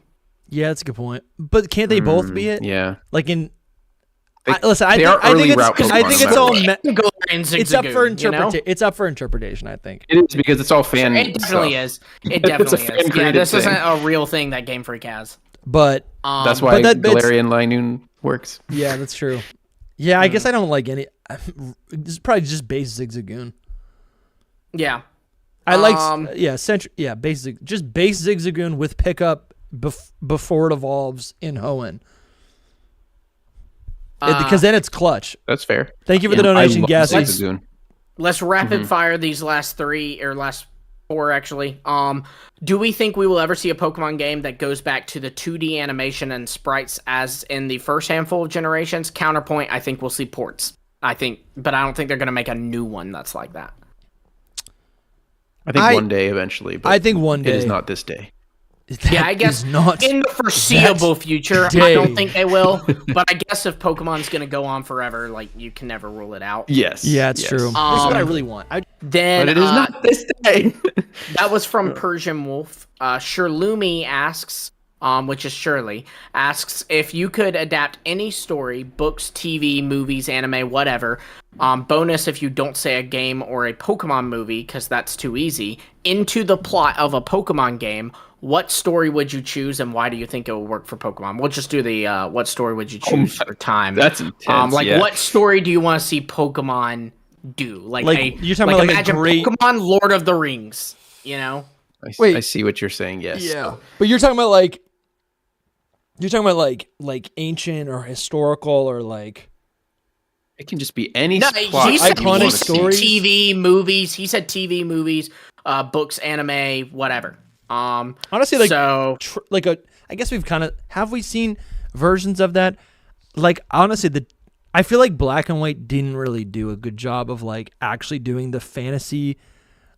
Yeah, that's a good point. But can't they both be it? Yeah. Like in They I are early think route it's Pokemon, it's no all matter it's up for interpretation. It's up for interpretation, I think. It is because it's all fan. It definitely stuff. is. It It's a definitely is. Yeah, fan-created this thing. isn't a real thing that Game Freak has. But That's why but it's- Galarian Linoon works. yeah, that's true. Yeah, I guess I don't like any. This is probably just base Zigzagoon. Yeah. I like base Zigzagoon with pickup before it evolves in Hoenn. Because then it's clutch. That's fair. Thank you for the donation, Gassy. Zigzagoon. Let's rapid fire these last last four actually. Do we think we will ever see a Pokemon game that goes back to the 2D animation and sprites as in the first handful of generations? Counterpoint, I think we'll see ports. But I don't think they're going to make a new one that's like that. I think one day eventually. But I think one day. It is not this day. Yeah, I guess not in the foreseeable future, day. I don't think they will. But I guess if Pokemon's going to go on forever, like you can never rule it out. Yes. Yeah, it's yes. true. That's what I really want. Then But it is not this day. that was from Persian Wolf. SoulSilverArt asks, which is Shirley, asks if you could adapt any story, books, TV, movies, anime, whatever. Bonus if you don't say a game or a Pokemon movie, because that's too easy, into the plot of a Pokemon game. What story would you choose, and why do you think it will work for Pokemon? We'll just do the what story would you choose for time. That's intense. Yeah. What story do you want to see Pokemon do? Like you're talking about like a imagine great Pokemon Lord of the Rings, you know? Wait. I see what you're saying. Yes. Yeah, but you're talking about like ancient or historical or like. It can just be any No, plot. he said iconic stories. TV, movies. He said TV, movies, books, anime, whatever. Honestly, like so, I guess have we seen versions of that? Like honestly, I feel like Black and White didn't really do a good job of like actually doing the fantasy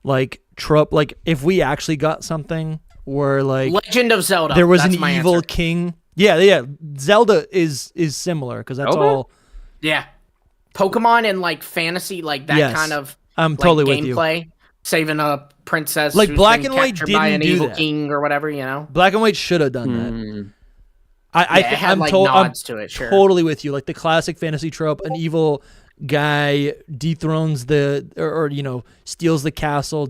like trope. Like if we actually got something where like Legend of Zelda. there was That's an my evil answer. king. Yeah. Zelda is similar because that's Zelda? all. Yeah. Pokemon and like fantasy, like that kind of I'm like, totally with you. gameplay, saving a princess Like who's Black been and White captured by didn't an do evil that. king or whatever, you know. Black and White should have done that. It had I'm like I'm nods to it. Sure. totally with you. Like the classic fantasy trope: an evil guy dethrones or steals the castle,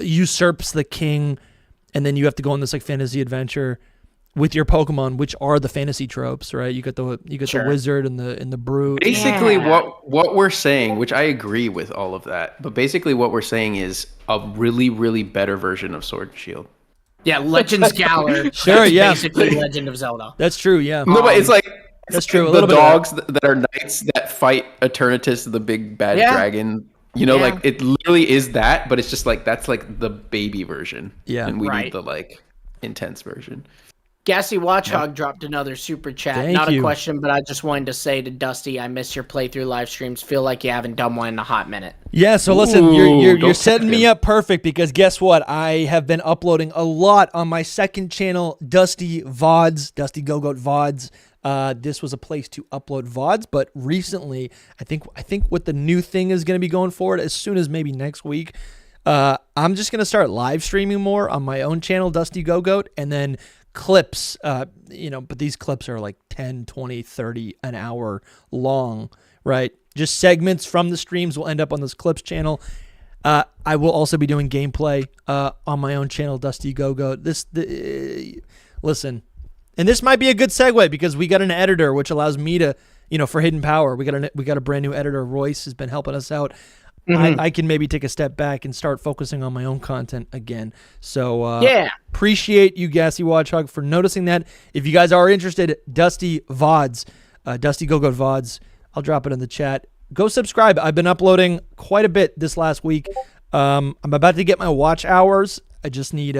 usurps the king, and then you have to go on this like fantasy adventure with your Pokemon, which are the fantasy tropes, right? You get the wizard and the brute. Basically, what we're saying, which I agree with all of that, but basically what we're saying is a really, really better version of Sword and Shield. Yeah, Legends Galar. Sure, yeah. Basically Legend of Zelda. That's true, yeah. No, but it's like that's true. A the little bit dogs that are knights that fight Eternatus, the big bad dragon. Like it literally is that, but it's just like that's like the baby version. Yeah, and we need the like intense version. Gassy Watchhog dropped another super chat. Thank Not you. a question, but I just wanted to say to Dusty, I miss your playthrough live streams. Feel like you haven't done one in a hot minute. Yeah, so listen, you're don't setting me up perfect because guess what? I have been uploading a lot on my second channel, Dusty VODs, DustyGogoat VODs. This was a place to upload VODs, but recently, I think what the new thing is going to be going forward as soon as maybe next week, I'm just going to start live streaming more on my own channel, DustyGogoat, and then clips, but these clips are like 10, 20, 30 an hour long, right? Just segments from the streams will end up on this clips channel. I will also be doing gameplay on my own channel, DustyGogoat. Listen, and this might be a good segue because we got an editor which allows me to, for Hidden Power, we got a brand new editor. Royce has been helping us out. I can maybe take a step back and start focusing on my own content again. So appreciate you, Gassy Watchhog, for noticing that. If you guys are interested, Dusty VODs, DustyGogoat VODs, I'll drop it in the chat. Go subscribe. I've been uploading quite a bit this last week. I'm about to get my watch hours. I just need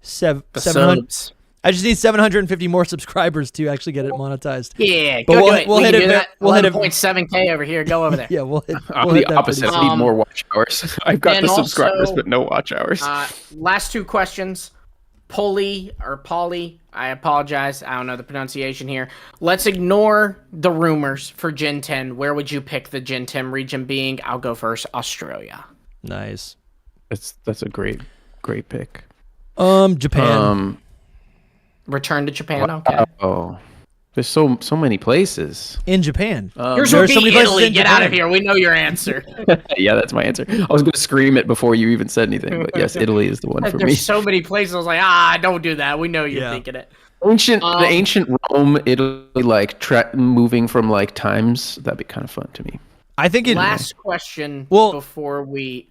700. I just need 750 more subscribers to actually get it monetized. Yeah, but go do it. We'll hit it. We'll hit 1.7K over here. Go over there. Yeah, we'll hit. I'm the opposite. I need more watch hours. I've got the subscribers, but no watch hours. Last two questions. Polly, I apologize. I don't know the pronunciation here. Let's ignore the rumors for Gen 10. Where would you pick the Gen 10 region being? I'll go first. Australia. Nice. That's a great pick. Japan. Return to Japan. Okay. Oh, there's so many places in Japan. Yours would be Italy. Get out of here. We know your answer. Yeah, that's my answer. I was going to scream it before you even said anything, but yes, Italy is the one for me. There's so many places. I was like, don't do that. We know you're thinking it. The ancient Rome, Italy, like moving from like times. That'd be kind of fun to me. I think last question before we.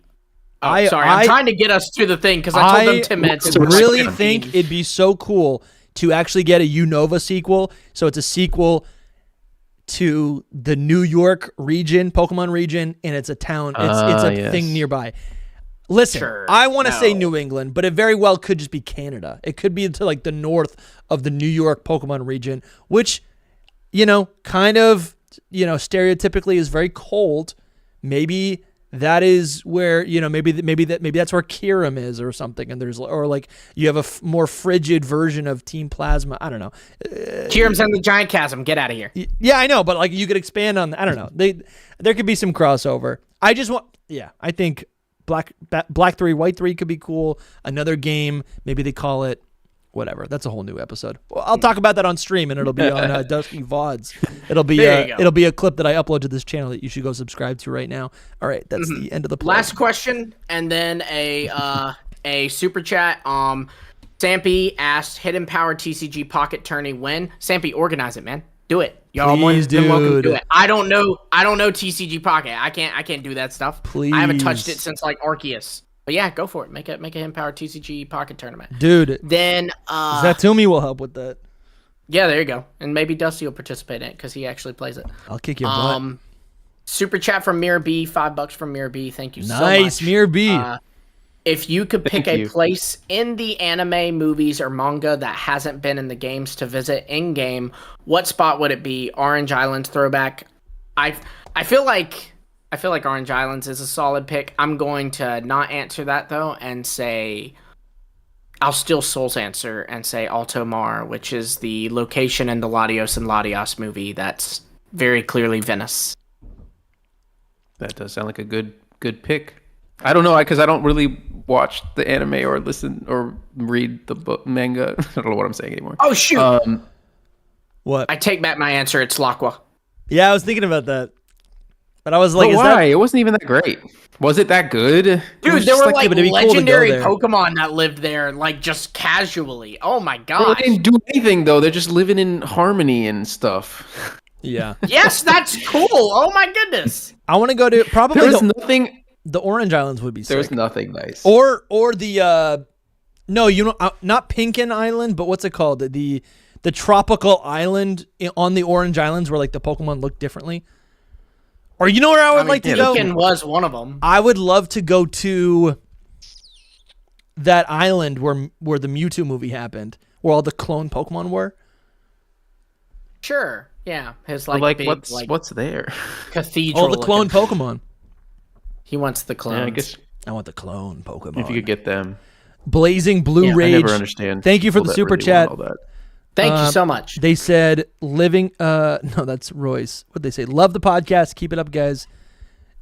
I'm I'm trying to get us to the thing because I told them 10 minutes. I really think it'd be so cool to actually get a Unova sequel. So it's a sequel to the New York region, Pokemon region, and it's a town. It's a thing nearby. Listen, I want to say New England, but it very well could just be Canada. It could be to like the north of the New York Pokemon region, which, kind of, stereotypically is very cold. Maybe that is where, maybe that's where Kyurem is or something. And or like you have a more frigid version of Team Plasma. I don't know. Kyurem's in the giant chasm. Get out of here. Yeah, I know. But like you could expand on, I don't know. There could be some crossover. I think Black 3, White 3 could be cool. Another game. Maybe they call it whatever. That's a whole new episode. Well, I'll talk about that on stream, and it'll be on Dusty VODs. It'll be a clip that I upload to this channel that you should go subscribe to right now. All right, that's the end of the play. Last question, and then a super chat. Sampy asked, "Hidden Power TCG Pocket Tourney when?" Sampy, organize it, man. Do it. Y'all welcome to do it. I don't know TCG Pocket. I can't do that stuff. Please. I haven't touched it since like Arceus. But yeah, go for it. Make a Hidden Power TCG Pocket Tournament. Dude. Then Zatumi will help with that. Yeah, there you go. And maybe Dusty will participate in it because he actually plays it. I'll kick your butt. Super chat from Mirror B, $5 from Mirror B. Thank you so much. Nice, Mirror B. If you could pick a place in the anime, movies, or manga that hasn't been in the games to visit in game, what spot would it be? Orange Island throwback. I feel like Orange Islands is a solid pick. I'm going to not answer that though and say I'll steal Soul's answer and say Alto Mar, which is the location in the Latios and Latios movie that's very clearly Venice. That does sound like a good pick. I don't know, because I don't really watch the anime or listen or read the book manga. I don't know what I'm saying anymore. Oh shoot! What? I take back my answer. It's Laqua. Yeah, I was thinking about that, but I was like, but is why? that... It wasn't even that great. Was it that good? Dude, there were like it'd be cool to go legendary there. Pokemon that lived there, like just casually. Oh my Bro, gosh! they didn't do anything though. They're just living in harmony and stuff. Yeah. Yes, that's cool. Oh my goodness. I want to go to probably There was nothing. the Orange Islands would be sick. There was nothing nice. Or the no, you know, not Pinkin Island, but what's it called? The tropical island on the Orange Islands where like the Pokemon look differently. Or you know where I would like to go? Pinkin was one of them. I would love to go to that island where the Mewtwo movie happened, where all the clone Pokemon were. Sure. Yeah. His But, like, big, what's there? cathedral. All the clone looking- Pokemon. He wants the clones. Yeah, I guess I want the clone Pokemon. if you could get them. Blazing Blue Yeah, Rage. I never understand. Thank you for people the that super really chat. want all that. Thank you so much. They said living no, that's Royce. What'd they say? Love the podcast. Keep it up, guys.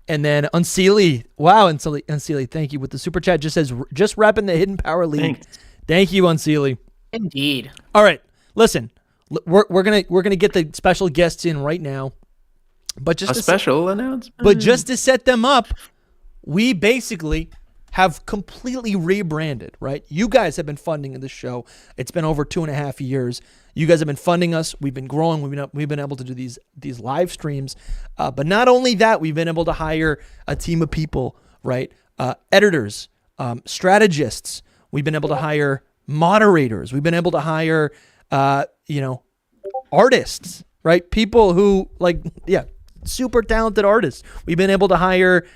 And then Unseelie. Wow, Unseelie, thank you. With the super chat just says just repping the Hidden Power League. Thanks. Thank you, Unseelie. Indeed. All right. Listen. We're gonna get the special guests in right now. But just A special announcement. But just to set them up, we basically have completely rebranded, right? You guys have been funding the show. It's been over 2.5 years. You guys have been funding us. We've been growing. We've been able to do these live streams. But not only that, we've been able to hire a team of people, right? Editors, strategists. We've been able to hire moderators. We've been able to hire, artists, right? People who super talented artists. We've been able to hire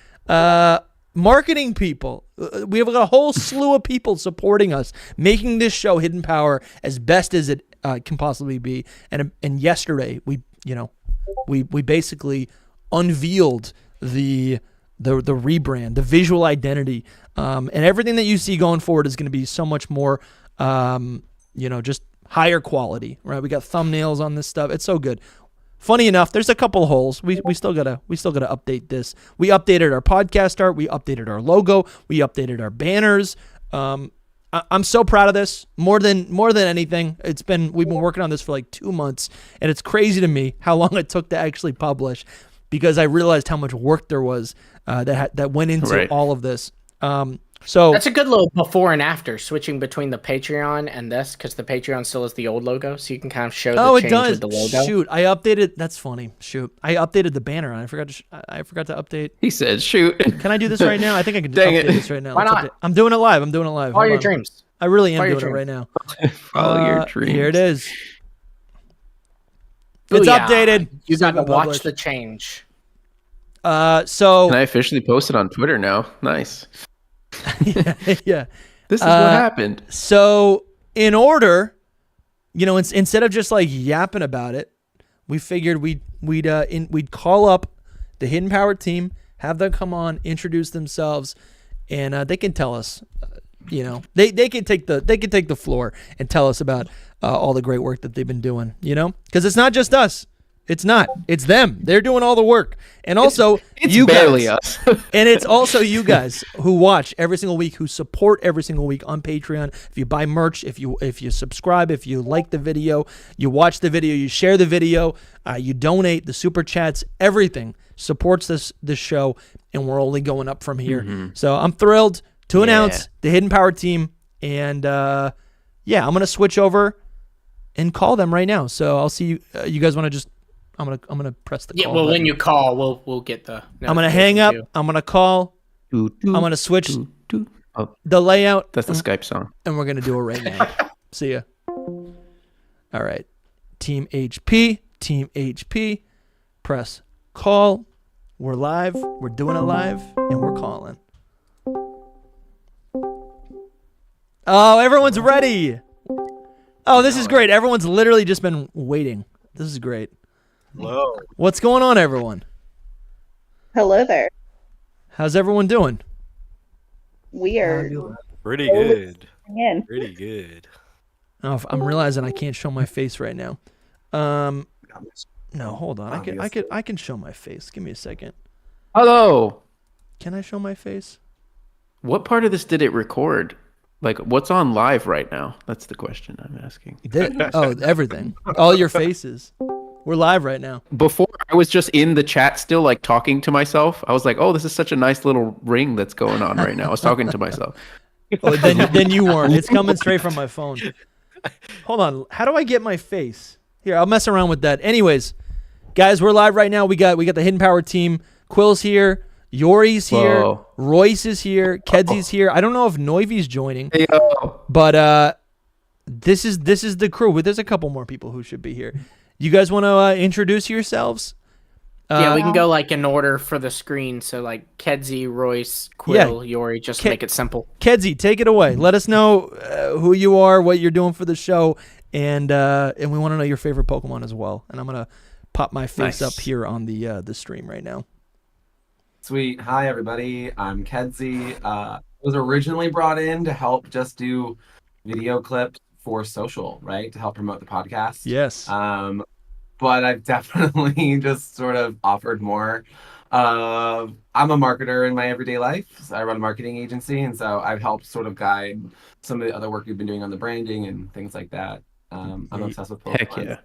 marketing people. We have got a whole slew of people supporting us, making this show Hidden Power as best as it can possibly be. And yesterday we basically unveiled the rebrand, the visual identity, and everything that you see going forward is going to be so much more, just higher quality, right? We got thumbnails on this stuff. It's so good. Funny enough, there's a couple holes. We still gotta update this. We updated our podcast art. We updated our logo. We updated our banners. I'm so proud of this. More than anything, we've been working on this for like 2 months, and it's crazy to me how long it took to actually publish, because I realized how much work there was that went into all of this. So that's a good little before and after, switching between the Patreon and this, because the Patreon still has the old logo, so you can kind of show the change with the logo. Shoot, I updated. That's funny. Shoot, I updated the banner. I forgot to update. He said, "Shoot." Can I do this right now? I think I can update this right now. Why Let's not? update. I'm doing it live. Follow your dreams. I really am Follow your doing it dreams. right now. Follow your dreams. Here it is. Ooh, It's yeah. updated. You got to Save and watch publish. the change. So Can I officially post it on Twitter now? Nice. yeah. This is what happened. So in order, instead of just like yapping about it, we figured we'd call up the Hidden Power team, have them come on, introduce themselves, and they can tell us, they can take the floor and tell us about all the great work that they've been doing, because it's not just us. It's them. They're doing all the work. And also It's you barely guys. us. And it's also you guys who watch every single week, who support every single week on Patreon. If you buy merch, if you subscribe, if you like the video, you watch the video, you share the video, you donate, the super chats, everything supports this show, and we're only going up from here. Mm-hmm. So I'm thrilled to announce the Hidden Power team, and I'm gonna switch over and call them right now. So I'll see you. You guys want to just? I'm gonna press the call. Yeah, well, button. when you call, we'll get the. I'm gonna hang up. I'm gonna call. I'm gonna switch Oh, the layout. that's the Skype song. And we're gonna do it right now. See ya. All right, Team HP. Press call. We're live. We're doing it live, and we're calling. Oh, everyone's ready. Oh, this is great. Everyone's literally just been waiting. This is great. Hello. What's going on, everyone? Hello there. How's everyone doing? We are Pretty good. in. Pretty good. Oh, I'm realizing I can't show my face right now. No, hold on. I can show my face. Give me a second. Hello. Can I show my face? What part of this did it record? Like, what's on live right now? That's the question I'm asking. Everything. All your faces. We're live right now. Before, I was just in the chat still, like, talking to myself. I was like, oh, this is such a nice little ring that's going on right now. I was talking to myself. Oh, then you weren't. It's coming straight from my phone. Hold on. How do I get my face? Here, I'll mess around with that. Anyways, guys, we're live right now. We got the Hidden Power team. Quill's here. Yori's here. Whoa. Royce is here. Kedzy's here. I don't know if Noivy's joining. Hey, yo. But this is the crew. There's a couple more people who should be here. You guys want to introduce yourselves? Yeah, we can go like in order for the screen. So like Kedsy, Royce, Quill, Yori, just to make it simple. Kedsy, take it away. Let us know who you are, what you're doing for the show, and we want to know your favorite Pokemon as well. And I'm gonna pop my face up here on the stream right now. Sweet. Hi, everybody. I'm Kedsy. I was originally brought in to help just do video clips for social, right? To help promote the podcast. Yes. But I've definitely just sort of offered more. I'm a marketer in my everyday life. So I run a marketing agency, and so I've helped sort of guide some of the other work we've been doing on the branding and things like that. I'm obsessed with Pokemon. Heck yeah.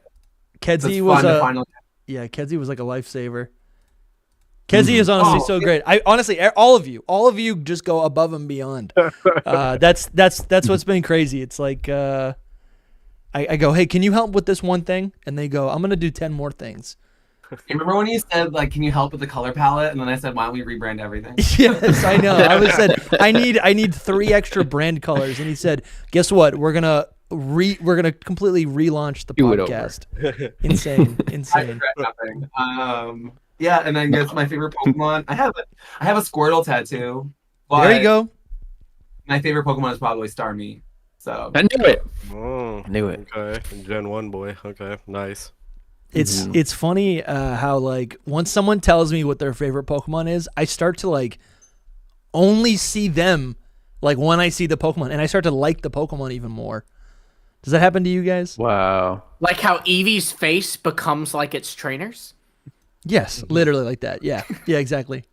Kedsy Kedsy was like a lifesaver. Kedsy is honestly so great. I honestly, all of you just go above and beyond. That's what's been crazy. It's like I go, hey, can you help with this one thing? And they go, I'm gonna do 10 more things. You remember when you said like, can you help with the color palette? And then I said, why don't we rebrand everything? Yes, I know. I said I need 3 extra brand colors, and he said, guess what? We're gonna completely relaunch the podcast. Insane. I regret nothing. Yeah, and I guess my favorite Pokemon. I have a Squirtle tattoo. There you go. My favorite Pokemon is probably Starmie. So I knew it. Oh, Knew it. Okay, Gen 1 boy. Okay, nice. It's funny how like once someone tells me what their favorite Pokemon is, I start to like only see them like when I see the Pokemon, and I start to like the Pokemon even more. Does that happen to you guys? Wow. Like how Eevee's face becomes like its trainers. Yes, literally like that. Yeah, exactly.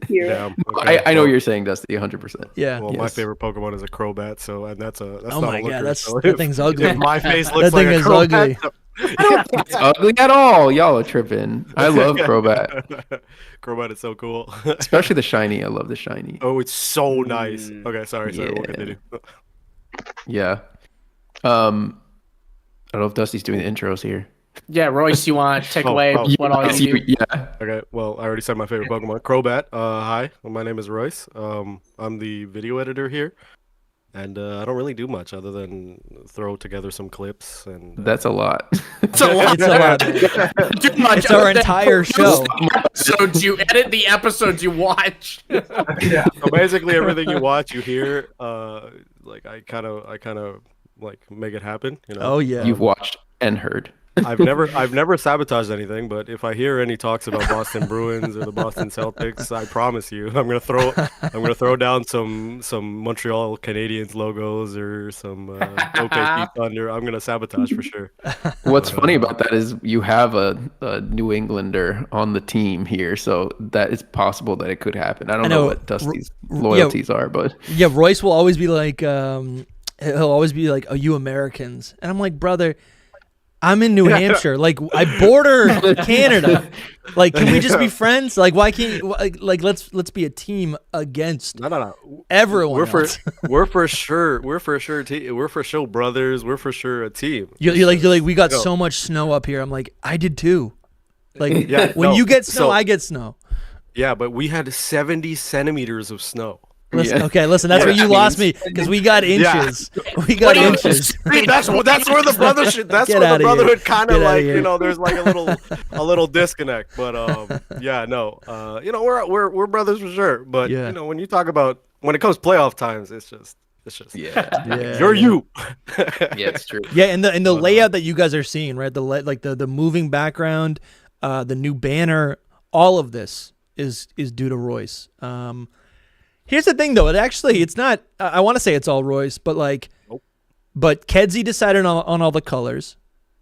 Yeah. Okay, I know what you're saying, Dusty, 100%. Yeah. Well, my favorite Pokemon is a Crobat, so that's oh not my a looker, god, so that thing's ugly. if my face That looks thing like a is Crobat, ugly. I don't think it's ugly at all. Y'all are tripping. I love Crobat. Crobat is so cool. Especially the shiny. I love the shiny. Oh, it's so nice. Okay, sorry, we'll continue. Yeah. I don't know if Dusty's doing the intros here. Yeah, Royce, you want to take away what all you do? Yeah. Okay, well, I already said my favorite Pokemon, Crobat. Hi, my name is Royce. I'm the video editor here, and I don't really do much other than throw together some clips. And That's a lot. It's a lot. It's a lot. Too much. It's our entire show. Episodes you edit, the episodes you watch. yeah. So basically, everything you watch, you hear. Like I kind of like make it happen. You know. Oh yeah. You've watched and heard. I've never sabotaged anything, but if I hear any talks about Boston Bruins or the Boston Celtics, I promise you, I'm gonna throw down some Montreal Canadiens logos or some OKC Thunder. I'm gonna sabotage for sure. What's funny about that is you have a New Englander on the team here, so that is possible that it could happen. I don't know what Dusty's loyalties are, but yeah, Royce will always be like, he'll always be like, "Oh, you Americans," and I'm like, brother. I'm in New Hampshire. Like, I border Canada. Like, can we just be friends? Like, why can't like let's be a team against everyone else. We're for sure brothers. We're for sure a team. You're like we got so much snow up here. I'm like, I did too. Like when you get snow, I get snow. Yeah, but we had 70 centimeters of snow. Listen, okay, listen. That's where you lost me because we got inches. We got inches. That's where the brotherhood. That's where the brotherhood kind of like there's like a little disconnect. But we're brothers for sure. But when you talk about when it comes playoff times, it's just you're you. Yeah, it's true. Yeah, and the layout that you guys are seeing, right? The moving background, the new banner, all of this is due to Royce. Here's the thing, though. It's not. I want to say it's all Royce, but but Kedsy decided on all the colors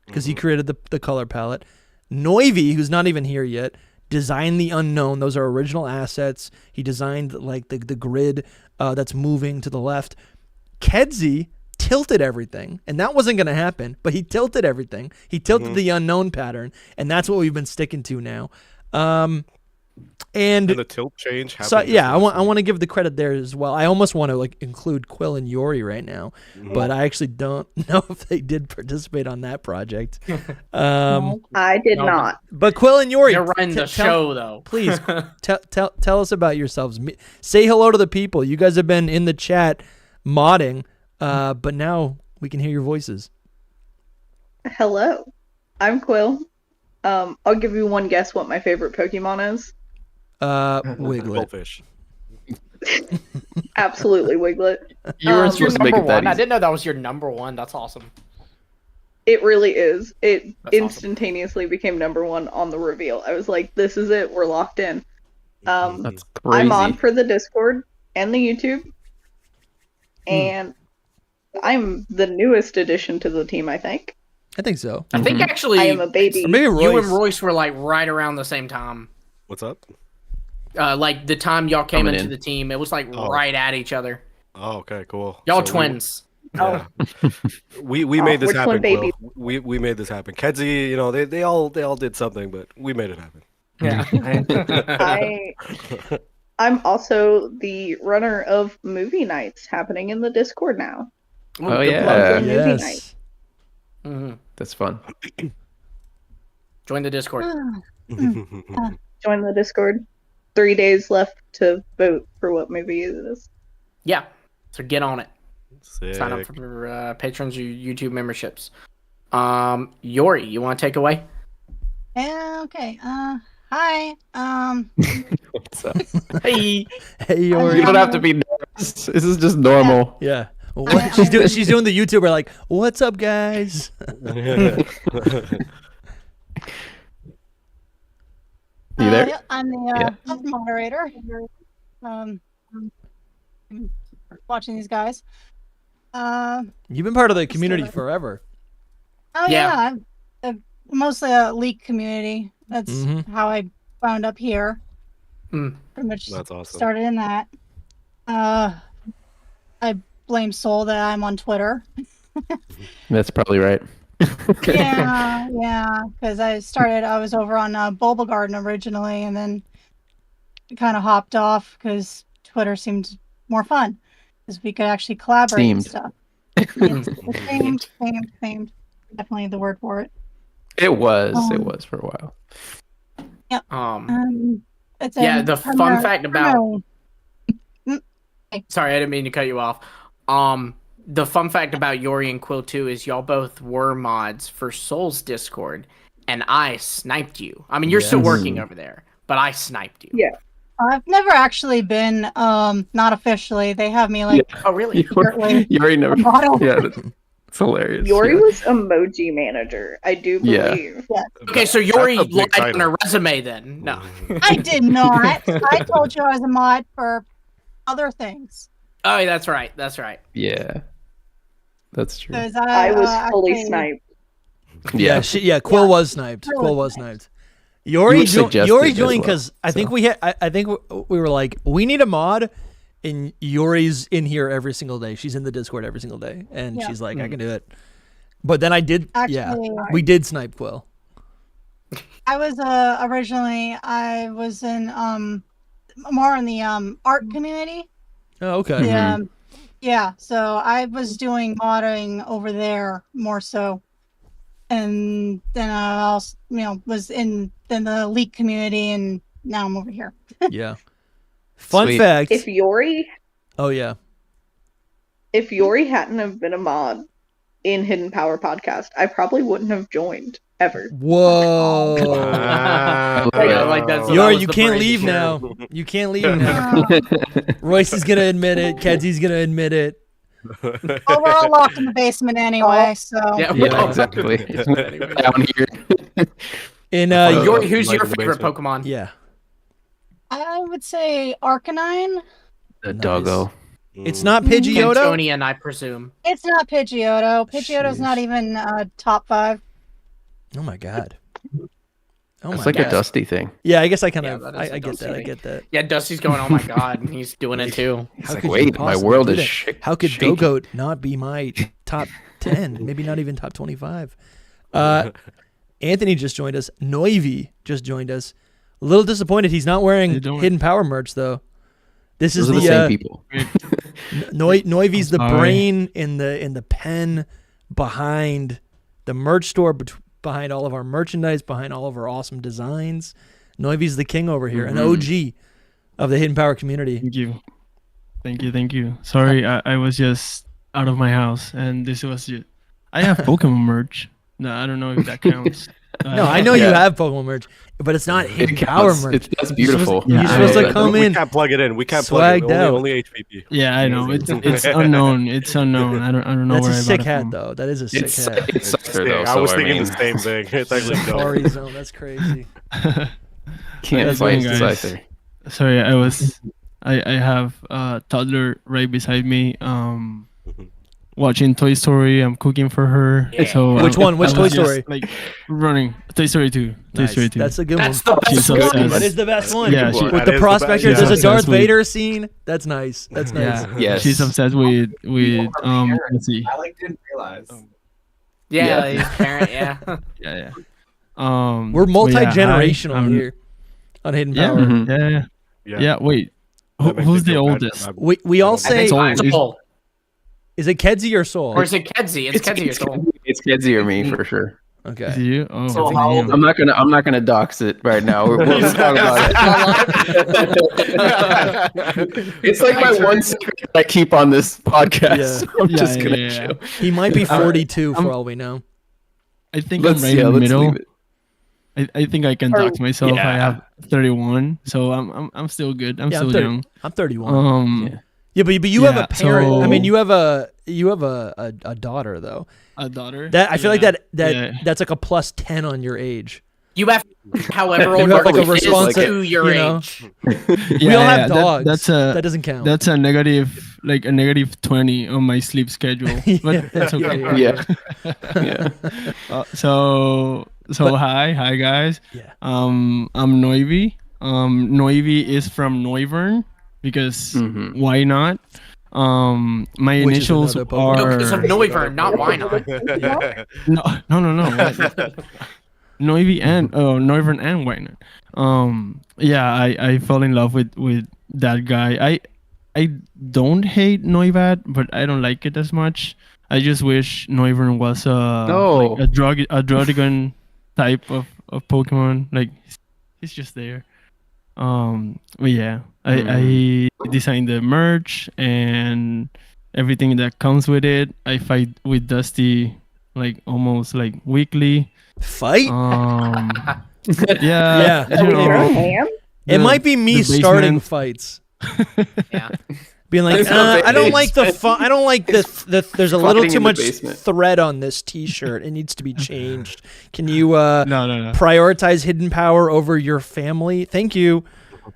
because he created the color palette. Noivy, who's not even here yet, designed the unknown. Those are original assets. He designed like the grid that's moving to the left. Kedzie tilted everything, and that wasn't going to happen, but he tilted everything. He tilted the unknown pattern, and that's what we've been sticking to now. And the tilt change happened. So yeah, I want to give the credit there as well. I almost want to like include Quill and Yori right now, but I actually don't know if they did participate on that project. I did not. But Quill and Yori, They're running the show though. Please tell us about yourselves. Say hello to the people. You guys have been in the chat modding, but now we can hear your voices. Hello, I'm Quill. I'll give you one guess what my favorite Pokemon is. Wiglet. Goldfish. Absolutely Wiglet. You were Your supposed to make number it that one. I easy. didn't know that was your number one. That's awesome. It really is. It That's instantaneously became number one on the reveal. I was like, this is it. We're locked in. That's crazy. I'm on for the Discord and the YouTube. And I'm the newest addition to the team, I think. I think so. I think actually I am a baby. Or maybe Royce. you and Royce were like right around the same time. What's up? Like the time y'all came Coming into in. the team, it was like Oh. right at each other. Oh, okay, cool. Y'all So twins. Yeah. we made this which happen. one, baby? Quill. We made this happen. Kedzie, you know, they all did something, but we made it happen. Yeah. I'm also the runner of movie nights happening in the Discord now. Oh Lovely yeah, movie night. Yes. Mhm. that's fun. Join the Discord. Join the Discord. 3 days left to vote for what movie it is. Yeah. So get on it. Sick. Sign up for patrons or YouTube memberships. Yori, you want to take away? Yeah, okay. Hi. What's up? Hey. Hey Yori. You don't have to be nervous. This is just normal. Yeah. What, she's doing the YouTuber like, what's up, guys? You there? Yeah, I'm the moderator. Watching these guys. You've been part of the community forever. Oh Yeah. yeah, I'm mostly a leak community. That's how I wound up here. Mm. Pretty much That's awesome. started in that. I blame Soul that I'm on Twitter. That's probably right. yeah, because I was over on Bulba Garden originally, and then kind of hopped off because Twitter seemed more fun because we could actually collaborate and Seemed. stuff. Yes, seemed. Definitely the word for it. It was for a while. It's Yeah, in the fun primary- fact about- primary- Sorry, I didn't mean to cut you off. The fun fact about Yori and Quill 2 is y'all both were mods for Soul's Discord, and I sniped you. I mean, you're still Yes. working over there, but I sniped you. Yeah. I've never actually been, not officially. They have me like Oh, really? You already never. model. Yeah, it's hilarious. Yori yeah. was emoji manager, I do Yeah. believe. Okay, so Yori That's a big lied on title. her resume then. No. I did not. I told you I was a mod for other things. Oh, yeah, that's right. That's right. Yeah, that's true. Because I was fully actually- sniped. Yeah, Quill was sniped. Quill Quill was was sniped. sniped. Yori, You suggested Yori as joined well, because I think so. we had. I think we were like, we need a mod, and Yori's in here every single day. She's in the Discord every single day, and Yeah. she's like, I can do it. But then I did. Yeah, Actually, we did snipe Quill. I was originally I was in more in the art community. Oh, okay. Yeah. Yeah, so I was doing modding over there more so. And then I also, was in the leak community, and now I'm over here. Yeah. Fun Sweet. fact. If Yori If Yori hadn't have been a mod in Hidden Power Podcast, I probably wouldn't have joined ever. Whoa. Wow. like that's- Yori, that was you the can't brand leave share. now. You can't leave now. Royce is gonna admit it. Kedzie's gonna admit it. Oh, we're all locked in the basement anyway, so. Yeah, Yeah, exactly. Down here. In Yori, who's Like your the favorite basement. Pokemon? yeah. I would say Arcanine. The doggo. It's not Pidgeotto. Cantonian, I presume. It's not Pidgeotto. Pidgeotto's Sheesh. not even top 5. Oh my god. Oh It's my like God. a Dusty thing. Yeah, I guess I kind Yeah, of that is I a get Dusty that. I thing. get that. Yeah, Dusty's going, oh my God, and he's doing it too. He's How like, could you wait, my possibly world do is that? How could shaking. Gogoat not be my top 10? Maybe not even top 25. Anthony just joined us. Noivy just joined us. A little disappointed he's not wearing Hidden Power merch though. This is Those are the same people. Noivy's the Sorry. brain in the pen behind the merch store, behind all of our merchandise, behind all of our awesome designs. Noivy's the king over here, an OG of the Hidden Power community. Thank you. Sorry, I was just out of my house, and this was just. I have Pokemon merch. No, I don't know if that counts. No, I know you have Pokemon merch, but it's not Hidden Power merch. That's beautiful. You're supposed to come in. We can't plug it in. We can't plug it swagged in. out. Only HPP. Yeah, I know. It's unknown. It's unknown. I don't know That's where a I sick bought it hat, from. though. That is a sick hat. It's Sucker, though. I was so, thinking mean, the same thing. It's actually dope. Safari Zone. That's crazy. Can't How's it fight going, guys? Scyther. Sorry, I have a toddler right beside me. Watching Toy Story. I'm cooking for her. Yeah. So Which one? Which I Toy was just, Story? like running Toy Story 2. Toy Story 2. That's a good That's one. the best She's one. obsessed. That is the best one. Yeah, With she- the That is the prospector, best. there's a Yeah. Darth Obsessed with- Vader scene. That's nice. That's nice. Yeah, Yes. she's obsessed with let's see. I didn't realize. Yeah, his parent, yeah. Yeah. We're but yeah, multi-generational I'm- here on Hidden Yeah, Power. Mhm. yeah. Wait, That makes who's me the feel bad oldest? 'cause We all I say, think Soul. it's Soul. is it Kedzie or Soul? Or is it Kedzie? It's Kedzie or Soul. It's Kedzie or me for sure. Is it Okay. you? Oh, So how old damn. I'm not gonna dox it right now. We'll talk about it. It's like my one secret that I keep on this podcast. Yeah. So I'm Yeah, just yeah, gonna yeah. chill. He might be 42 for all we know. I think I'm right in the let's middle. leave it. I think I can dox myself. I Yeah. have 31, so I'm still good. I'm Yeah, still 30 young. I'm 31. Yeah. Yeah, but you have a Yeah, parent. I so- mean, you have a daughter though. A daughter. That I feel like Yeah, that yeah. that's like a plus 10 on your age. You have, however You old have, like, a your kid is responsi- to your you know? age. We all have that- dogs. that's that a doesn't count. that's a negative, like a negative 20 on my sleep schedule. But that's okay. Yeah. Yeah. So hi guys. Yeah. I'm Noivy. Noivy is from Noivern because Mhm. why not? My Which is initials another Pokemon. No, are because of Noivern, not why not. no. Noivy and Noivern and why not? Yeah, I fell in love with that guy. I don't hate Noivad, but I don't like it as much. I just wish Noivern was No. like a Draudigan type of Pokemon. Like he's just there. But yeah, I designed the merch and everything that comes with it. I fight with Dusty like almost like weekly. Fight? Yeah, Yeah. you know, Ham? It might be me the starting basement. fights. Yeah. Being like, There's no I don't base. like I don't like the there's a little Fighting too in the much basement. thread on this t-shirt. It needs to be changed. Can you no. prioritize Hidden Power over your family? Thank you.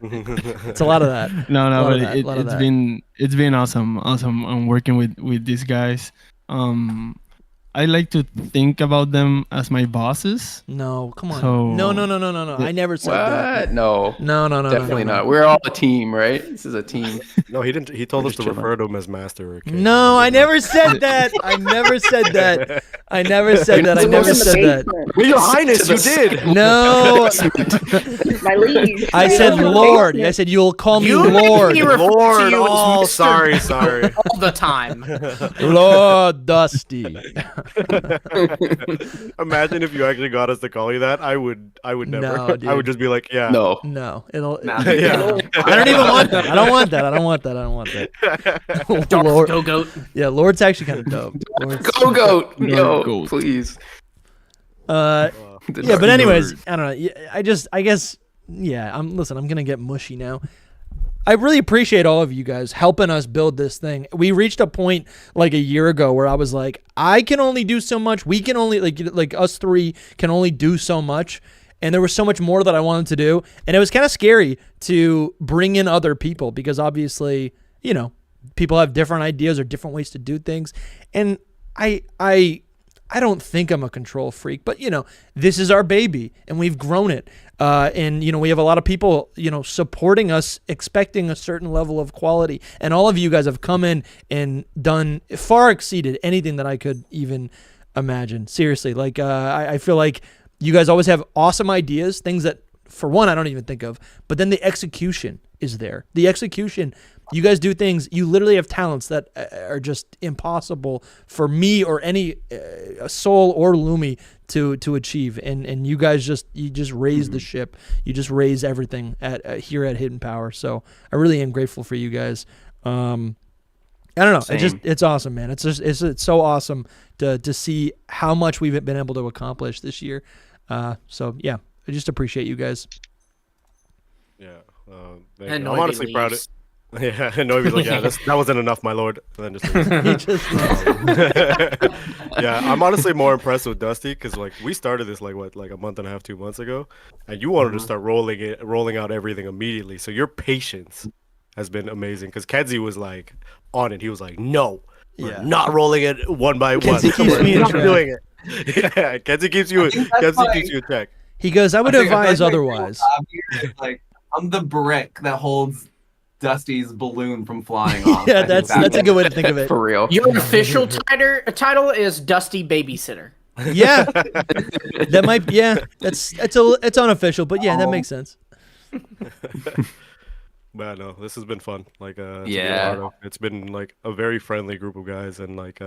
It's a lot of that. No, lot of but that, lot of that. it's been awesome. I'm working with these guys. I like to think about them as my bosses. No, come on. So- No. I never said that. What? No. No. Definitely not. We're all a team, right? This is a team. No, he didn't. He told us just to chilling. refer to him as Master. Okay? No, I never said that. I never said that. I never said that. I You're never not said that. Well, Your Highness, you did. No, My liege. I said Lord. I said you'll call me You Lord. make me refer Lord, to you oh, as Mr. sorry. all the time. Lord Dusty. Imagine if you actually got us to call you that. I would never. No, I dude. would just be like, yeah. No. No, it'll. Nah. Yeah. I don't even want that. I don't want that. I don't want that. I don't want that. Darth Lord, Gogoat. yeah, Lord's actually kind of dope. Lord's, Go goat. Yo, Goat. please. yeah, The but anyways, Nerd. I don't know. Yeah, I guess, yeah. I'm gonna get mushy now. I really appreciate all of you guys helping us build this thing. We reached a point like a year ago where I was like, I can only do so much. We can only like us three can only do so much. And there was so much more that I wanted to do. And it was kind of scary to bring in other people because obviously, people have different ideas or different ways to do things. And I I don't think I'm a control freak, but this is our baby and we've grown it. And we have a lot of people, supporting us, expecting a certain level of quality. And all of you guys have come in and far exceeded anything that I could even imagine. Seriously. Like, I feel like you guys always have awesome ideas, things that for one, I don't even think of, but then the execution is there. The execution, you guys do things, you literally have talents that are just impossible for me or any Soul or Lumi to achieve. And you guys just raise the ship. You just raise everything here at Hidden Power. So I really am grateful for you guys. I don't know. It's awesome, man. It's so awesome to see how much we've been able to accomplish this year. So yeah, I just appreciate you guys. Yeah. And I'm honestly proud of. Yeah, and Noivy's like, yeah, that wasn't enough, my lord. And then yeah, I'm honestly more impressed with Dusty because like we started this like a month and a half, 2 months ago, and you wanted to start rolling out everything immediately. So your patience has been amazing because Kenzie was like on it. He was like, no, we're not rolling it one by Kenzie one. keeps me in not track. doing it. Yeah, Kenzie keeps you in check. He goes, I would advise like, otherwise. Like I'm the brick that holds Dusty's balloon from flying off. Yeah, that's a good way to think of it. For real. Your official title is Dusty Babysitter. Yeah, that might. Yeah, it's unofficial, but yeah, that makes sense. But no, this has been fun. Like, to be a Yeah. part of. It's been like a very friendly group of guys, and like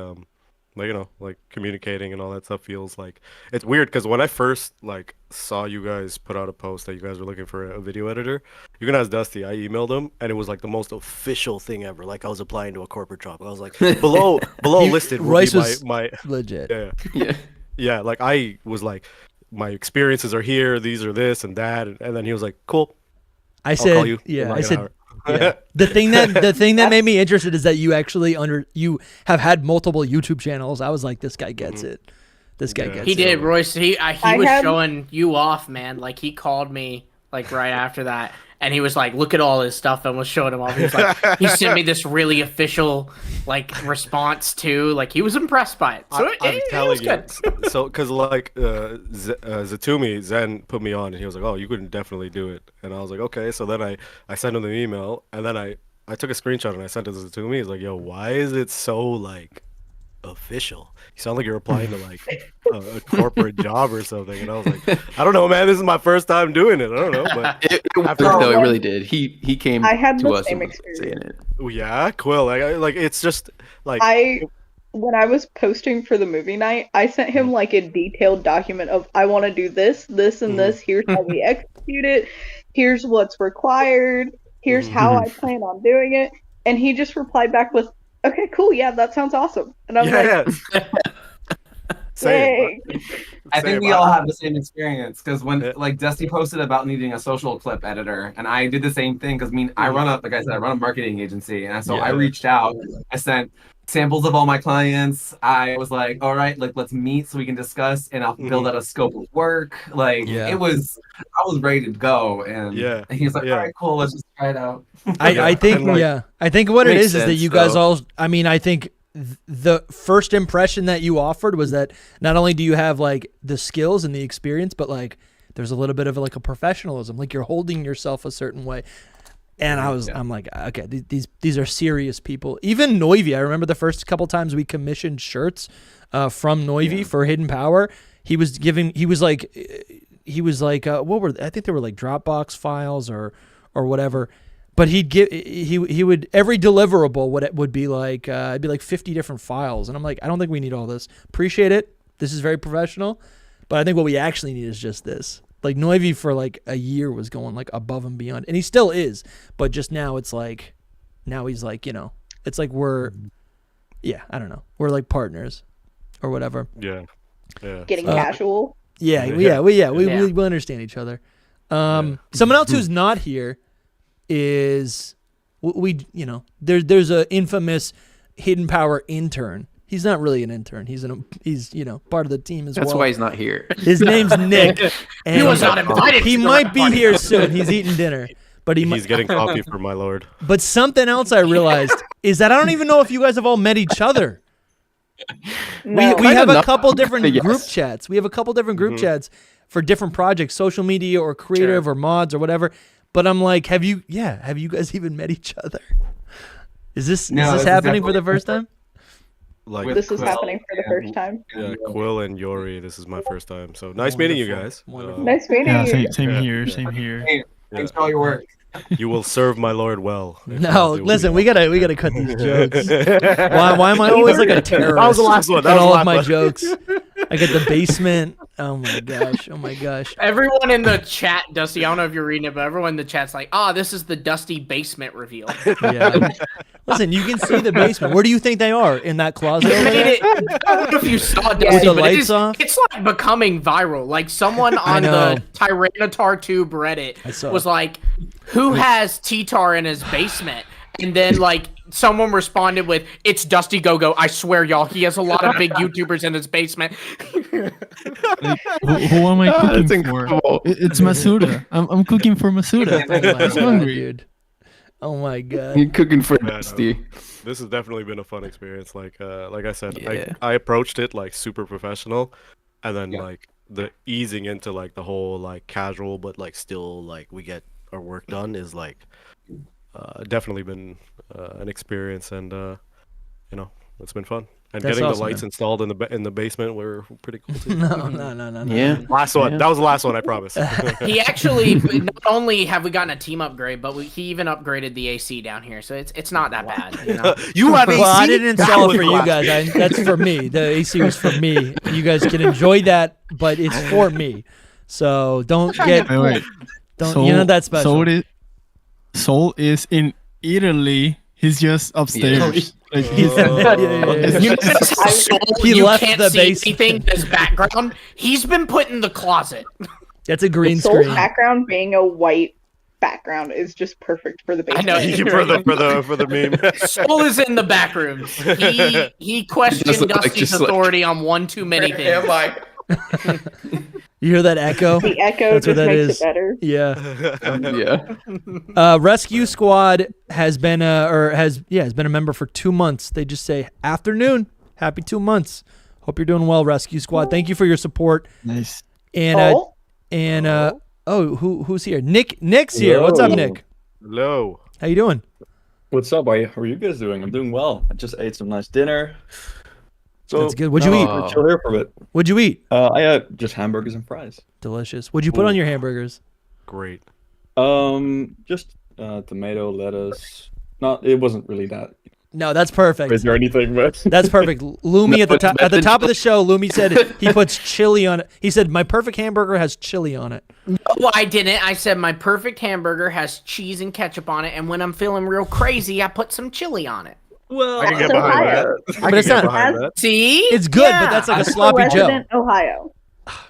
communicating and all that stuff feels like it's weird because when I first like saw you guys put out a post that you guys were looking for a video editor, you can ask Dusty. I emailed him and it was like the most official thing ever. Like I was applying to a corporate job. I was like below listed. Royce will be was my legit. Yeah. Like I was like, my experiences are here. These are this and that, and then he was like, cool. I I'll said, call you in yeah, like I an said. hour. Yeah. The thing that made me interested is that you actually you have had multiple YouTube channels. I was like, this guy gets it. This guy gets He it. did, Royce. He was had- showing you off, man. Like he called me like right after that, and he was like, "Look at all his stuff," and was showing him off. He was like, he sent me this really official like response too. Like he was impressed by it. So I'm it telling was you. good. So, because like Zatumi Zen put me on, and he was like, "Oh, you could definitely do it," and I was like, "Okay." So then I sent him the email, and then I took a screenshot and I sent it to Zatumi. He's like, "Yo, why is it so like official? You sound like you're applying to like a corporate job or something." And I was like, "I don't know, man. This is my first time doing it. I don't know." But It worked, though. It really did. He came I had to the us same and was experience. saying it. oh, yeah, cool. Like it's just like When I was posting for the movie night, I sent him like a detailed document of I want to do this, this, and this. Here's how we execute it. Here's what's required. Here's how I plan on doing it. And he just replied back with, "Okay, cool. Yeah, that sounds awesome." And I'm like, Same. "Yay!" I think Same. we all have the same experience because when like Dusty posted about needing a social clip editor, and I did the same thing because I run a marketing agency, and so I reached out. I sent samples of all my clients. I was like, all right, like let's meet so we can discuss, and I'll build out a scope of work. Like I was ready to go, and he was like, all right, cool, let's just try it out. I think I think what it Makes is that sense, you guys though. all. I mean, I think the first impression that you offered was that not only do you have like the skills and the experience, but like there's a little bit of like a professionalism. Like you're holding yourself a certain way. And I'm like, okay, these are serious people. Even Noivy, I remember the first couple times we commissioned shirts from Noivy for Hidden Power. He was like, what were I think they were like Dropbox files or whatever. But he would every deliverable would be like it'd be like 50 different files, and I'm like, I don't think we need all this. Appreciate it. This is very professional, but I think what we actually need is just this. Like Noivy for like a year was going like above and beyond, and he still is. But just now it's like, now he's like, it's like we're like partners or whatever. Yeah. Getting casual. We understand each other. Someone else who's not here is there's a infamous Hidden Power intern. He's not really an intern. He's part of the team as well. That's why he's not here. His name's Nick. And He was not invited. He to the might be party. here soon. He's eating dinner, but He's getting coffee for my lord. But something else I realized is that I don't even know if you guys have all met each other. No. We have a not. couple different Yes. group chats. We have a couple different group chats for different projects, social media or creative or mods or whatever. But I'm like, have you guys even met each other? Is this happening for the first time? Like This is Quill happening for the first time. yeah, Quill and Yori. This is my first time. So nice meeting you guys. Wonderful. Nice meeting Yeah, you. same Yeah. here, same here. Hey, thanks for all your work. You will serve my lord well. if No, you do listen, what we gotta cut these jokes. Why am I always like a terrorist? That was the last one. That Cut was the all of last my one. jokes. I get the basement. Oh my gosh. Oh my gosh. Everyone in the chat, Dusty, I don't know if you're reading it, but everyone in the chat's like, this is the Dusty basement reveal. Yeah. Listen, you can see the basement. Where do you think they are? In that closet over Made there? it, I don't know if you saw With Dusty, the but lights off? it's like becoming viral. Like someone on know. the Tyranitar Tube Reddit I saw. was like, "Who has T-Tar in his basement?" And then like someone responded with, "It's DustyGogoat. I swear, y'all, he has a lot of big YouTubers in his basement." Like, who am I That's cooking for? incredible. It's Masuda. I'm cooking for Masuda. Oh my He's God, hungry. dude. Oh my god. You're cooking for Yeah, no. Dusty. This has definitely been a fun experience. Like I said, Yeah. I approached it like super professional, and then Yeah. like the easing into like the whole like casual, but like still like we get our work done is like definitely been an experience, and you know it's been fun. And That's getting awesome, the lights man. installed in the basement were pretty cool too. No. Yeah. Last one. Yeah. That was the last one. I promise. He actually not only have we gotten a team upgrade, but he even upgraded the AC down here, so it's not that bad. You know? You had Well, I AC? didn't That install it was for you last- guys. That's for me. The AC was for me. You guys can enjoy that, but it's for me. So don't get Wait. don't you're not that special. Soul is in Italy. He's just upstairs. Like, he's yeah. You notice how Soul, He you left can't the see basement. anything in his background. He's been put in the closet. That's a green Soul's screen. background being a white background is just perfect for the I basement. know. for the meme. Soul is in the back rooms. He questioned Just like- Dusty's just like- authority on one too many things. You hear that echo? The echo That's what just that makes is. it better. Yeah. Yeah. Rescue Squad has been has been a member for 2 months. They just say afternoon. Happy 2 months. Hope you're doing well, Rescue Squad. Thank you for your support. nice. And who's here? Nick's here. What's up, Hello. Nick? Hello. How you doing? What's up? How are you guys doing? I'm doing well. I just ate some nice dinner. So That's good. What'd you eat? Oh. chill here for a bit. What'd you eat? I had just hamburgers and fries. Delicious. What'd you put on your hamburgers? Great. Just tomato, lettuce. Not. It wasn't really that No, that's perfect. crazy or anything, but That's perfect. Lumi No, at the it's top better at the than top of the show. Lumi said he puts chili on it. He said my perfect hamburger has chili on it. No, I didn't. I said my perfect hamburger has cheese and ketchup on it, and when I'm feeling real crazy, I put some chili on it. Well, I can get So behind Ohio. that. I But can it's get not- behind that. See? it's good, but that's like a As sloppy the Joe. resident Ohio.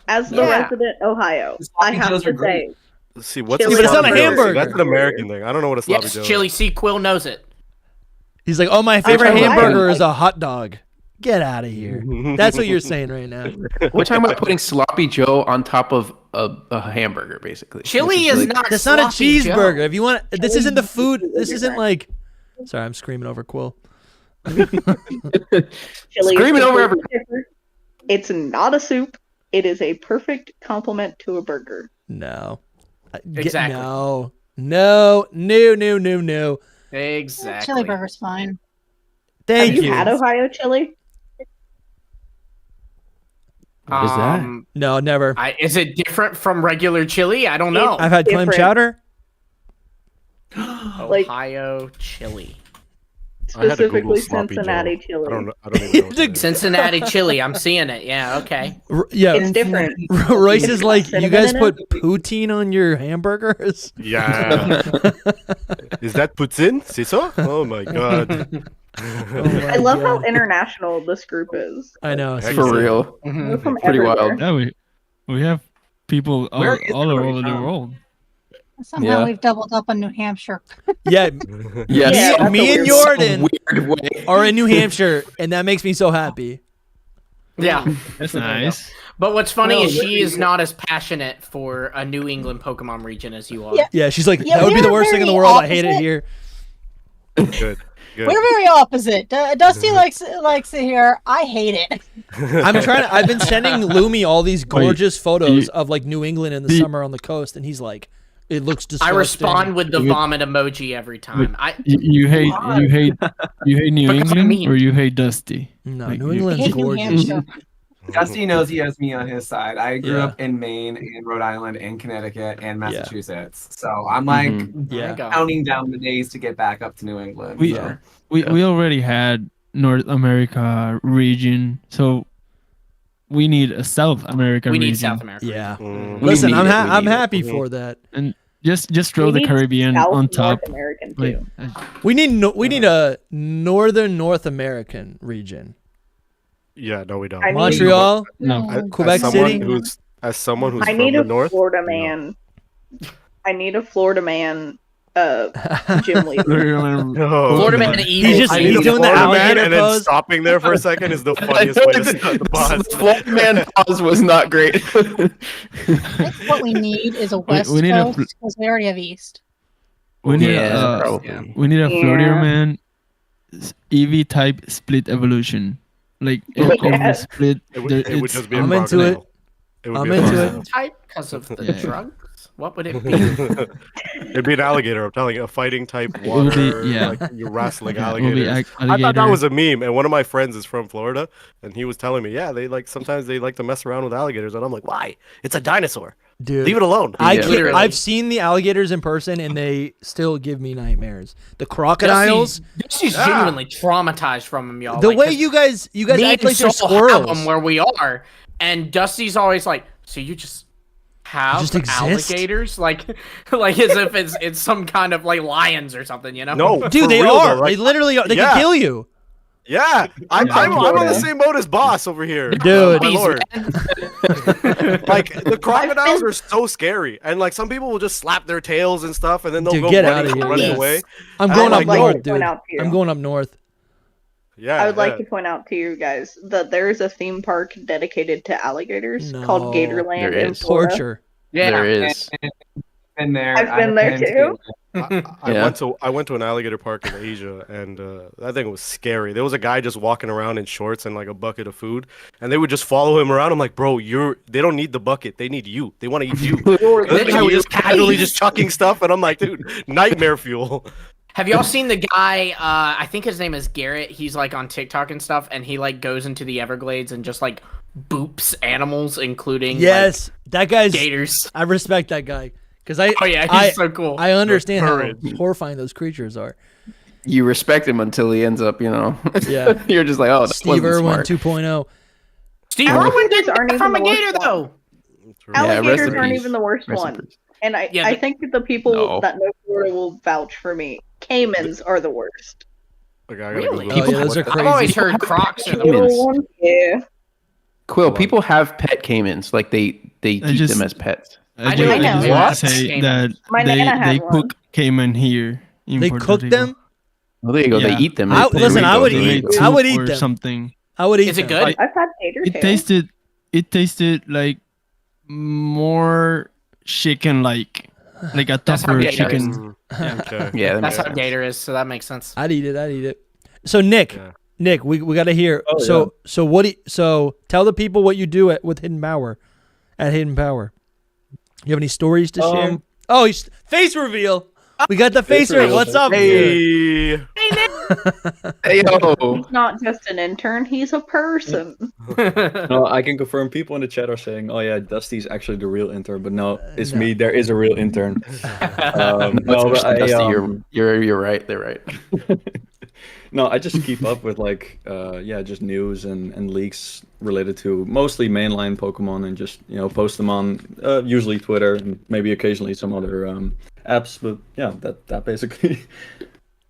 As the Yeah. resident Ohio, I Sloppy have Joes to are great. say, Let's see, what's Chili a but it's not a sloppy Joe? hamburger. That's an American thing. I don't know what a sloppy Yes, Joe chili. is. See, Quill knows it. He's like, oh, my favorite Ohio. hamburger is a hot dog. Get out of here. That's what you're saying right now. We're talking about putting sloppy Joe on top of a hamburger, basically. Chili Which is like- not. That's not a sloppy Joe. cheeseburger. If you want, this isn't the food. This Chili isn't is like. Sorry, I'm screaming over Quill. chili Screaming is over completely different. It's not a soup. It is a perfect complement to a burger. No. Exactly. No. Exactly. Chili burger's fine. Thank Have you had Ohio chili? What is that? No, never. Is it different from regular chili? I don't know. I've had clam different. chowder. like- Ohio chili. I had to Google Specifically sloppy Cincinnati Joe. chili. I don't even know what that is. Cincinnati chili. I'm seeing it. Yeah. Okay. Yeah. It's different. Royce It's is got like, you cinnamon guys in put poutine on your hamburgers? Yeah. Is that poutine? C'est ça? Oh my god. I love how international this group is. I know. Heck For seriously. real. We're from Pretty everywhere. wild. Yeah, we have people all Where is over Rory the from? world. Somehow Yeah. we've doubled up on New Hampshire. Yeah. Yes. Yeah, that's me a and weird- Jordan Weird way. are in New Hampshire, and that makes me so happy. Yeah. That's nice. But what's funny Well, is there she you is go. not as passionate for a New England Pokemon region as you are. Yeah. Yeah, she's like, Yeah, that would be we're the worst thing in the very world. I hate it opposite. here. Good. Good. We're very opposite. Dusty likes it here. I hate it. I've been sending Lumi all these gorgeous photos of like New England in the summer on the coast, and he's like, "It looks disgusting." I respond with the vomit emoji every time. You hate New England or you hate Dusty? No, Like, New you- England's hate New gorgeous. Hampshire. Dusty knows he has me on his side. I grew Yeah. up in Maine and Rhode Island and Connecticut and Massachusetts. So I'm like Yeah. counting down the days to get back up to New England. We so. we already had North America region, so we need a South America We region. need South America. Yeah. We Listen, need I'm it, we I'm need it. happy for that. And just throw We the need Caribbean South on North top. American Like, too. We need a northern North American region. Yeah, no, we don't. I need- Montreal, no. Quebec City. As someone who's I from need the a north. Florida no. man. I need a Florida man. Gym leader. No. Florida man and He's just I he's need a doing the Florida man, alligator and then pose. stopping there for a second is the I funniest know way to the- start the boss. the Florida man pause was not great. I think what we need is a West we need a Coast because we already have East. We need Yeah, a probably. we need a Florida Yeah. man EV type split evolution. Like every split, It would, there- it would it's- just be a I'm into it. crocodile. It would I'm be a into crocodile. Type because of the Yeah. drugs. What would it be? It'd be an alligator. I'm telling you, a fighting type It would be- water. yeah. Like you're wrestling Yeah, it will be alligators. I alligator. thought that was a meme, and one of my friends is from Florida, and he was telling me, yeah, they like sometimes they like to mess around with alligators, and I'm like, why? It's a dinosaur. Dude, Leave it alone. I Yeah. can't, Literally. I've seen the alligators in person, and they still give me nightmares. The crocodiles, She's genuinely traumatized from them, y'all. the Like, way 'cause you guys me act and like they're Saul have squirrels. them where we are, and Dusty's always like, "So you just have Just exist? alligators, like as if it's some kind of like lions or something, you know?" No, Dude, for they real, are. though, like, They literally are. They Yeah. can kill you. yeah, I'm on the same boat as Boss over here, Dude. my Please, lord. man. Like the crocodiles are so scary, and like some people will just slap their tails and stuff, and then they'll Dude, go get running, outta here, running yes. away. I'm I going would up like north, to dude. point out to you. I'm going up north. Yeah, I would like yeah. to point out to you guys that there is a theme park dedicated to alligators No. called Gatorland There in is. Florida. Torture. Yeah, There is. Been there. I've been there too. I Yeah. went to an alligator park in Asia, and I think it was scary. There was a guy just walking around in shorts and like a bucket of food, and they would just follow him around. I'm like, bro, they don't need the bucket. They need you. They want to eat you. This guy was just casually just chucking stuff, and I'm like, dude, nightmare fuel. Have y'all seen the guy? I think his name is Garrett. He's like on TikTok and stuff, and he like goes into the Everglades and just like boops animals, including Yes, that guy's. like, gators. I respect that guy because I. Oh yeah, he's I, so cool. I understand how courage. horrifying those creatures are. You respect him until he ends up, Yeah. You're just like, oh, that Steve wasn't Irwin smart. 2.0. Steve Alligators Irwin didn't aren't die from a even the worst gator one. though. Yeah, rest Alligators in aren't peace. even the worst Rest in one. peace. And Yeah, I but- think that the people No. that know Florida will vouch for me. Caimans are the worst. Okay, I gotta Really? Google Oh, this. yeah, those are What the- crazy. I've always heard crocs are the Caimans. worst. Little ones, yeah. Quill, people have pet caimans. Like they keep just- them as pets. I just know want to what? say that My they Nana had one. cook caiman here. In They Puerto cook Rico. them. Well, there you go. Yeah. They eat them. I- They listen, I would There you eat- go. I would eat or them. something. I would eat Is it them. good? I've had gator It tail. tasted like more chicken like a That's how tougher gator is. chicken. Okay. Yeah, that That's makes how sense. gator is, so that makes sense. I'd eat it. So Nick, Yeah. we got to hear. Oh, So tell the people what you do with Hidden Power, at Hidden Power. You have any stories to share? Oh, face reveal. We got the face reveal. reveal. What's up? Hey, Hey yo. He's not just an intern, he's a person. No, I can confirm. People in the chat are saying, "Oh yeah, Dusty's actually the real intern," but no, it's No. me. There is a real intern. No, but Dusty, I, you're right. They're right. no, I just keep up with just news and leaks related to mostly mainline Pokemon, and just post them on usually Twitter and maybe occasionally some other apps. But yeah, that basically.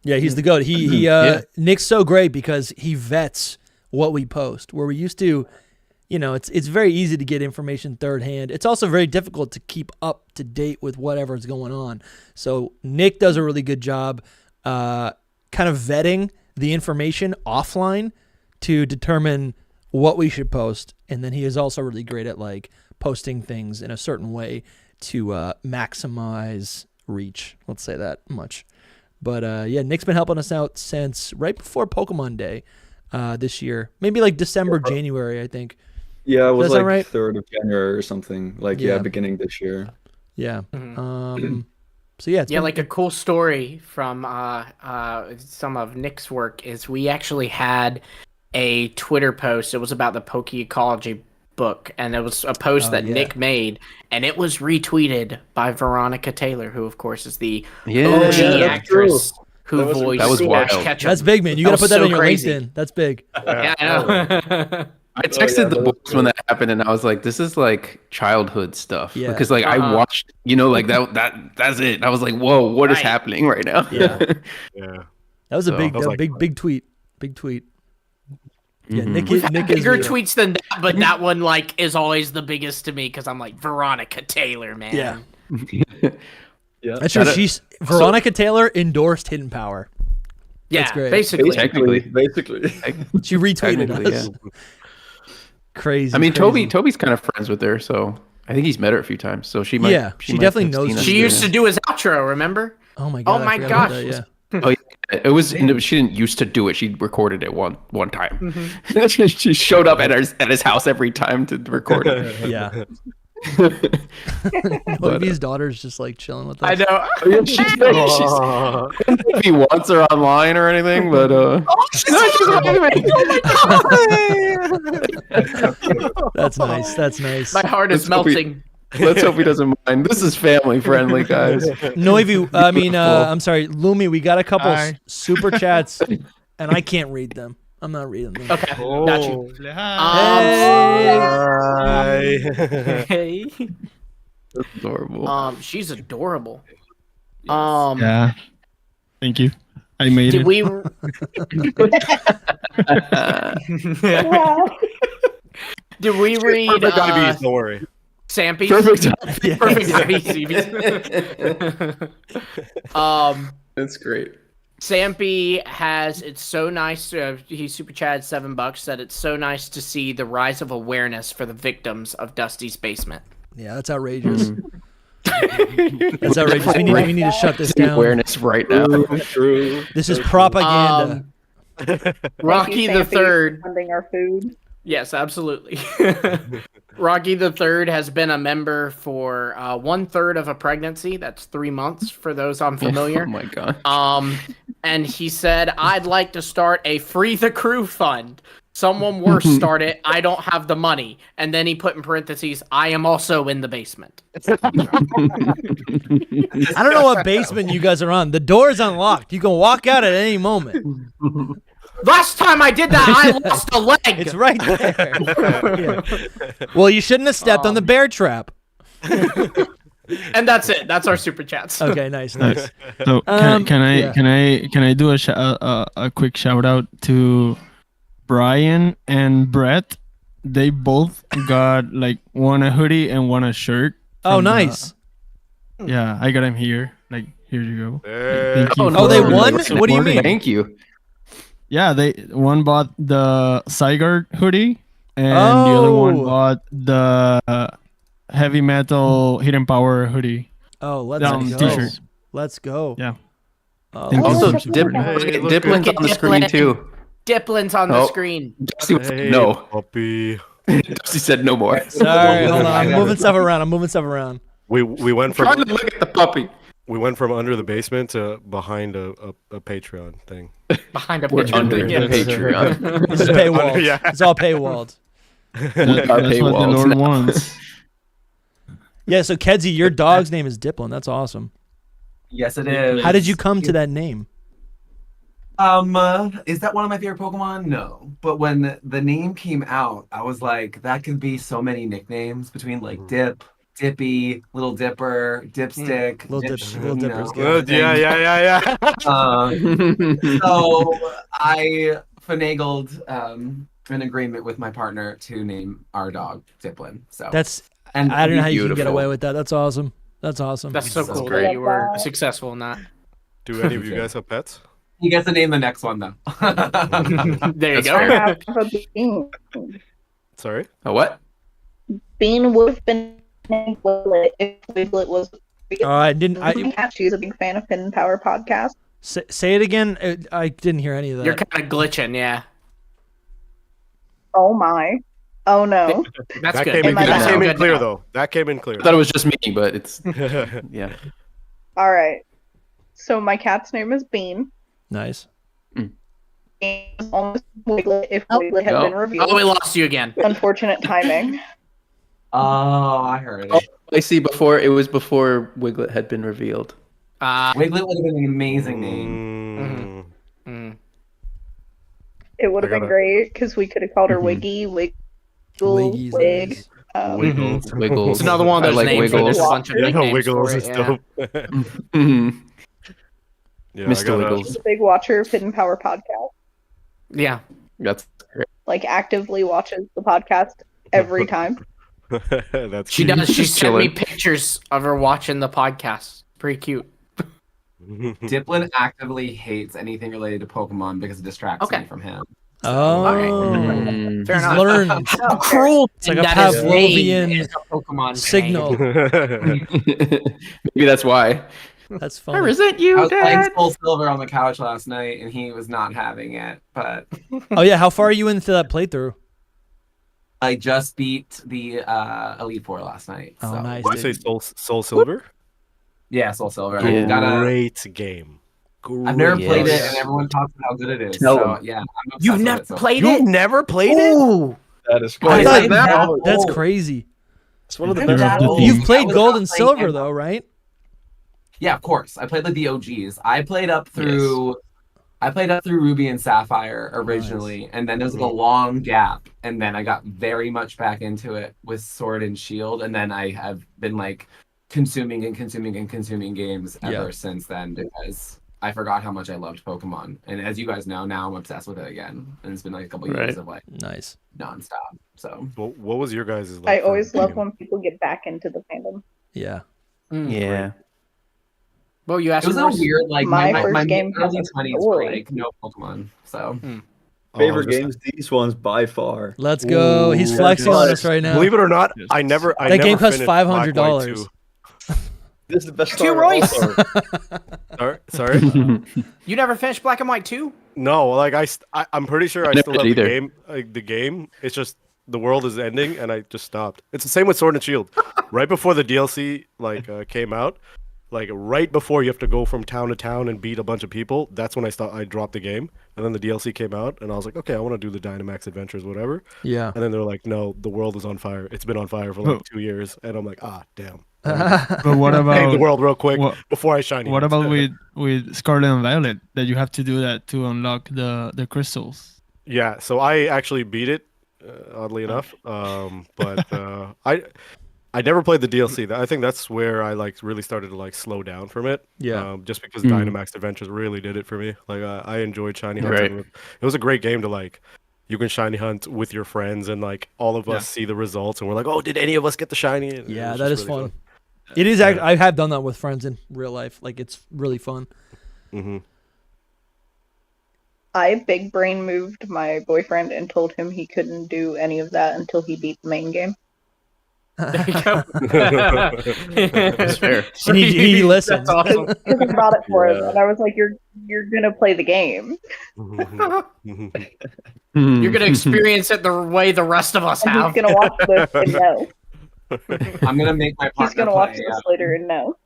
Yeah, he's the goat. He Yeah. Nick's so great because he vets what we post. Where we used to, it's very easy to get information third hand. It's also very difficult to keep up to date with whatever's going on. So Nick does a really good job, kind of vetting the information offline to determine what we should post, and then he is also really great at like posting things in a certain way to maximize reach. Let's say that much. But yeah, Nick's been helping us out since right before Pokemon Day this year. Maybe like December, January, I think. Yeah, it was Does that like right? 3rd of January or something. Like, Yeah. beginning this year. Yeah. So yeah, it's been, like a cool story from some of Nick's work is we actually had a Twitter post. It was about the Poke Ecology book, and it was a post that Nick made, and it was retweeted by Veronica Taylor, who of course is the OG actress who voiced that was wild. Ash Ketchum. That's big, man. You gotta put that so on your crazy. LinkedIn. That's big. Yeah, I know. I texted the boys when that happened, and I was like, "This is like childhood stuff." Yeah. Because like I watched, like that's it. I was like, "Whoa, what is happening right now?" Yeah. Yeah. That was a So- big, I was like- big tweet. Big tweet. Yeah, Mhm. Nick We've is had bigger real. tweets than that, but that one like is always the biggest to me because I'm like Veronica Taylor, man. Yeah. Yeah. That's true. Shout out- Veronica Taylor endorsed Hidden Power. Yeah, That's great. basically. Basically. She retweeted Technically, us. yeah. Crazy. I mean, crazy. Toby's kind of friends with her, so I think he's met her a few times. So she might. Yeah, she might definitely have knows seen her. us She doing used to it. do his outro, remember? Oh my god. Oh I my forgot about gosh. that, yeah. Oh yeah, it was. No, she didn't used to do it. She recorded it one time. She showed up at his house every time to record it. Yeah. Olivia's daughter's just like chilling with us. I know. If he wants her online or anything, but That's nice. That's nice. My heart is Let's hope he- melting. let's hope he doesn't mind. This is family friendly, guys. Noivu, I'm sorry, Lumi, we got a couple super chats, and I can't read them. I'm not reading them. Okay, got you. Hey. Hey. That's adorable. She's adorable. Yeah. Thank you. I made Did it. we? Did we read Perfect IVs, don't worry. Sampy? Perfect. Perfect IVs. That's great. Sampy has, it's so nice, he super chatted $7, said it's so nice to see the rise of awareness for the victims of Dusty's basement. Yeah, that's outrageous. That's outrageous. We need to shut this down. Awareness right now. True. This is propaganda. Rocky the Third. Funding our food. Yes, absolutely. Rocky the Third has been a member for 1/3 of a pregnancy. That's 3 months for those unfamiliar. Oh my god. And he said, "I'd like to start a Free the Crew fund. Someone worse start it. I don't have the money." And then he put in parentheses, "I am also in the basement." I don't know what basement you guys are on. The door's unlocked. You can walk out at any moment. Last time I did that, I lost a leg. It's right there. Yeah. Well, you shouldn't have stepped on the bear trap. And that's it. That's our super chats. Okay, nice. So can yeah. I do a quick shout out to Brian and Brett? They both got like one a hoodie and one a shirt. Oh, from nice. Yeah, I got him here. Like, here you go. Hey. Thank you Oh, they for won? What do you supporting. mean? Thank you. Yeah, one bought the Sigurd hoodie, and the other one Oh. bought the Heavy Metal Hidden Power hoodie. Oh, let's Down go. t-shirt. Let's go. Yeah. Oh, Thank you. Also, for supporting. Diplin's on the screen too. Diplin's on the Oh. screen. Dusty was Hey, no. puppy. Dusty said no more. sorry, hold on. I'm moving stuff around. We went from Trying to look at the puppy. under the basement to behind a Patreon thing. Behind a We're picture. under Yeah. Patreon. This is paywalled. Yeah. It's all paywalled. That's Our what the paywalls Lord now. wants. Yeah, so Kedzie, your dog's name is Diplin. That's awesome. Yes, it is. How did you come to that name? Is that one of my favorite Pokemon? No. But when the name came out, I was like, that could be so many nicknames between like Dip, Dippy, Little Dipper, Dipstick. Little you Dipper's know, good. Yeah. So I finagled an agreement with my partner to name our dog Diplin. So That's and I don't know how you can get beautiful. away with that. That's awesome. That's awesome. That's so That's cool great. that you were successful in that. Do any of you guys have pets? he gets to name the next one though. There you That's go. fair. I have a bean. Sorry. A what? Bean would have been named Wiglet if Wiglet was. I didn't. She's a big fan of Hidden Power podcast. Say it again. I didn't hear any of that. You're kind of glitching, yeah. Oh my. Oh no. That's That good. came in, Am I that back? came in Good clear now. though. That came in clear. I thought it was just me, but it's yeah. All right. So my cat's name is Bean. Nice. Bean is almost Wiglet if Wiglet had been revealed. Oh, we lost you again. Unfortunate timing. Oh, I heard it. Oh, I see. Before Wiglet had been revealed. Wiglet would have been an amazing name. Mm. It would have been great because we could have called her Wiggy, Wiggle, Wiggy's Wig. nice. Wiggles. It's another one of I those like names where Wiggles. there's a bunch of Yeah, nicknames Wiggles for is it. Yeah. dope. Mhm. Yeah, Mr. Wiggles. She's a big watcher of Hidden Power podcast. Yeah. That's great. Like actively watches the podcast every time. That's She cute. does. She Just sent me chilling. pictures of her watching the podcast. Pretty cute. Diplin actively hates anything related to Pokemon because it distracts me from him. Oh, Mm. Fair he's enough. learned. How cruel! It's like a that is Pavlovian named a Pokemon signal. Maybe that's why. That's I funny. resent I you, was playing Dad. Soul Silver on the couch last night, and he was not having it. But Oh yeah, how far are you into that playthrough? I just beat the Elite Four last night. Oh, So. nice. Did you say Soul Silver? Yeah, Soul Silver. Yeah. I gotta, Great game. I've never Yes. played it, and everyone talks about how good it is. Tell so them. yeah, I'm obsessed You've with never it, so. played You've it? never played it? Ooh. That is I crazy. thought It's that old. that's crazy. It's one of the It's best. that old. You've I played was Gold not and playing Silver it. though, right? Yeah, of course. I played like the OGs. I played up through Ruby and Sapphire originally, and then there was like a long gap, and then I got very much back into it with Sword and Shield, and then I have been like consuming games ever since then because I forgot how much I loved Pokemon. And as you guys know, now I'm obsessed with it again, and it's been like a couple years of like Nice. nonstop. So What was your guys' like? I always favorite love game? when people get back into the fandom. Yeah. Yeah. Well, you asked it was me a weird like My my first game early was 20s were story. like no Pokemon. So Favorite just- games? These ones by far. Let's go. He's Ooh, flexing on us yes. right now. Believe it or not, I never. That game costs finished Black, White $500. 2. This is the best Two start Royce. Sorry. You never finished Black and White 2? No, like I'm pretty sure I never still have did the either. game. Like the game, it's just the world is ending, and I just stopped. It's the same with Sword and Shield. Right before the DLC came out, like right before you have to go from town to town and beat a bunch of people, that's when I dropped the game. And then the DLC came out, and I was like, okay, I want to do the Dynamax adventures, whatever. Yeah. And then they're like, no, the world is on fire. It's been on fire for like 2 years, and I'm like, damn. But what Save the about world real quick what- before I shine. what about with Scarlet and Violet that you have to do that to unlock the crystals? Yeah, so I actually beat it, oddly enough. But I never played the DLC. I think that's where I like really started to like slow down from it. Yeah. Just because Dynamax Adventures really did it for me. Like I enjoyed Shiny Hunt. Right. It was a great game to like. You can Shiny Hunt with your friends, and like all of us see the results, and we're like, "Oh, did any of us get the shiny?" And it Yeah, was that just is really fun. It is. I have done that with friends in real life. Like it's really fun. Mm-hmm. I big brain moved my boyfriend and told him he couldn't do any of that until he beat the main game. There you go. That's fair. He listens. That's awesome. Because I bought it for him, and I was like, "You're gonna play the game." You're going to experience it the way the rest of us And have. he's gonna watch this and know. I'm gonna make my partner He's gonna watch play. this later and know.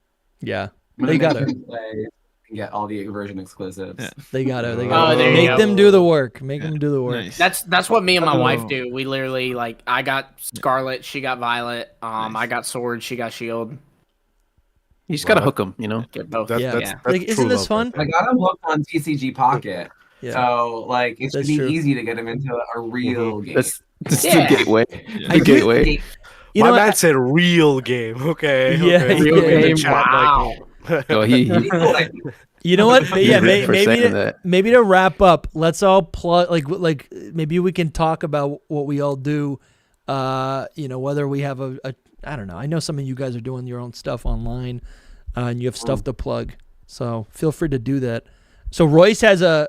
Yeah. I'm They gonna got make it. him play and get all the version exclusives. Yeah. They got it. They Oh, got it. there you Make go. them do the work. Make them do the work. Nice. That's what me and my wife Oh. do. We literally like I got Scarlet, she got Violet. I got Sword, she got Shield. You just gotta hook them, you know. Get both. Yeah. That's Like, true isn't this love fun? I got him hooked on TCG Pocket, Yeah. so like it should That's be true. easy to get him into a real game. That's Yeah. the gateway. I The do- gateway. You My know man what? said real game. Okay. Yeah, okay. real In the game. chat, Wow. Oh, he You know what? Yeah, ripped for saying that. maybe to wrap up, let's all plug like maybe we can talk about what we all do. Whether we have a I don't know. I know some of you guys are doing your own stuff online, and you have stuff to plug. So feel free to do that. So Royce has a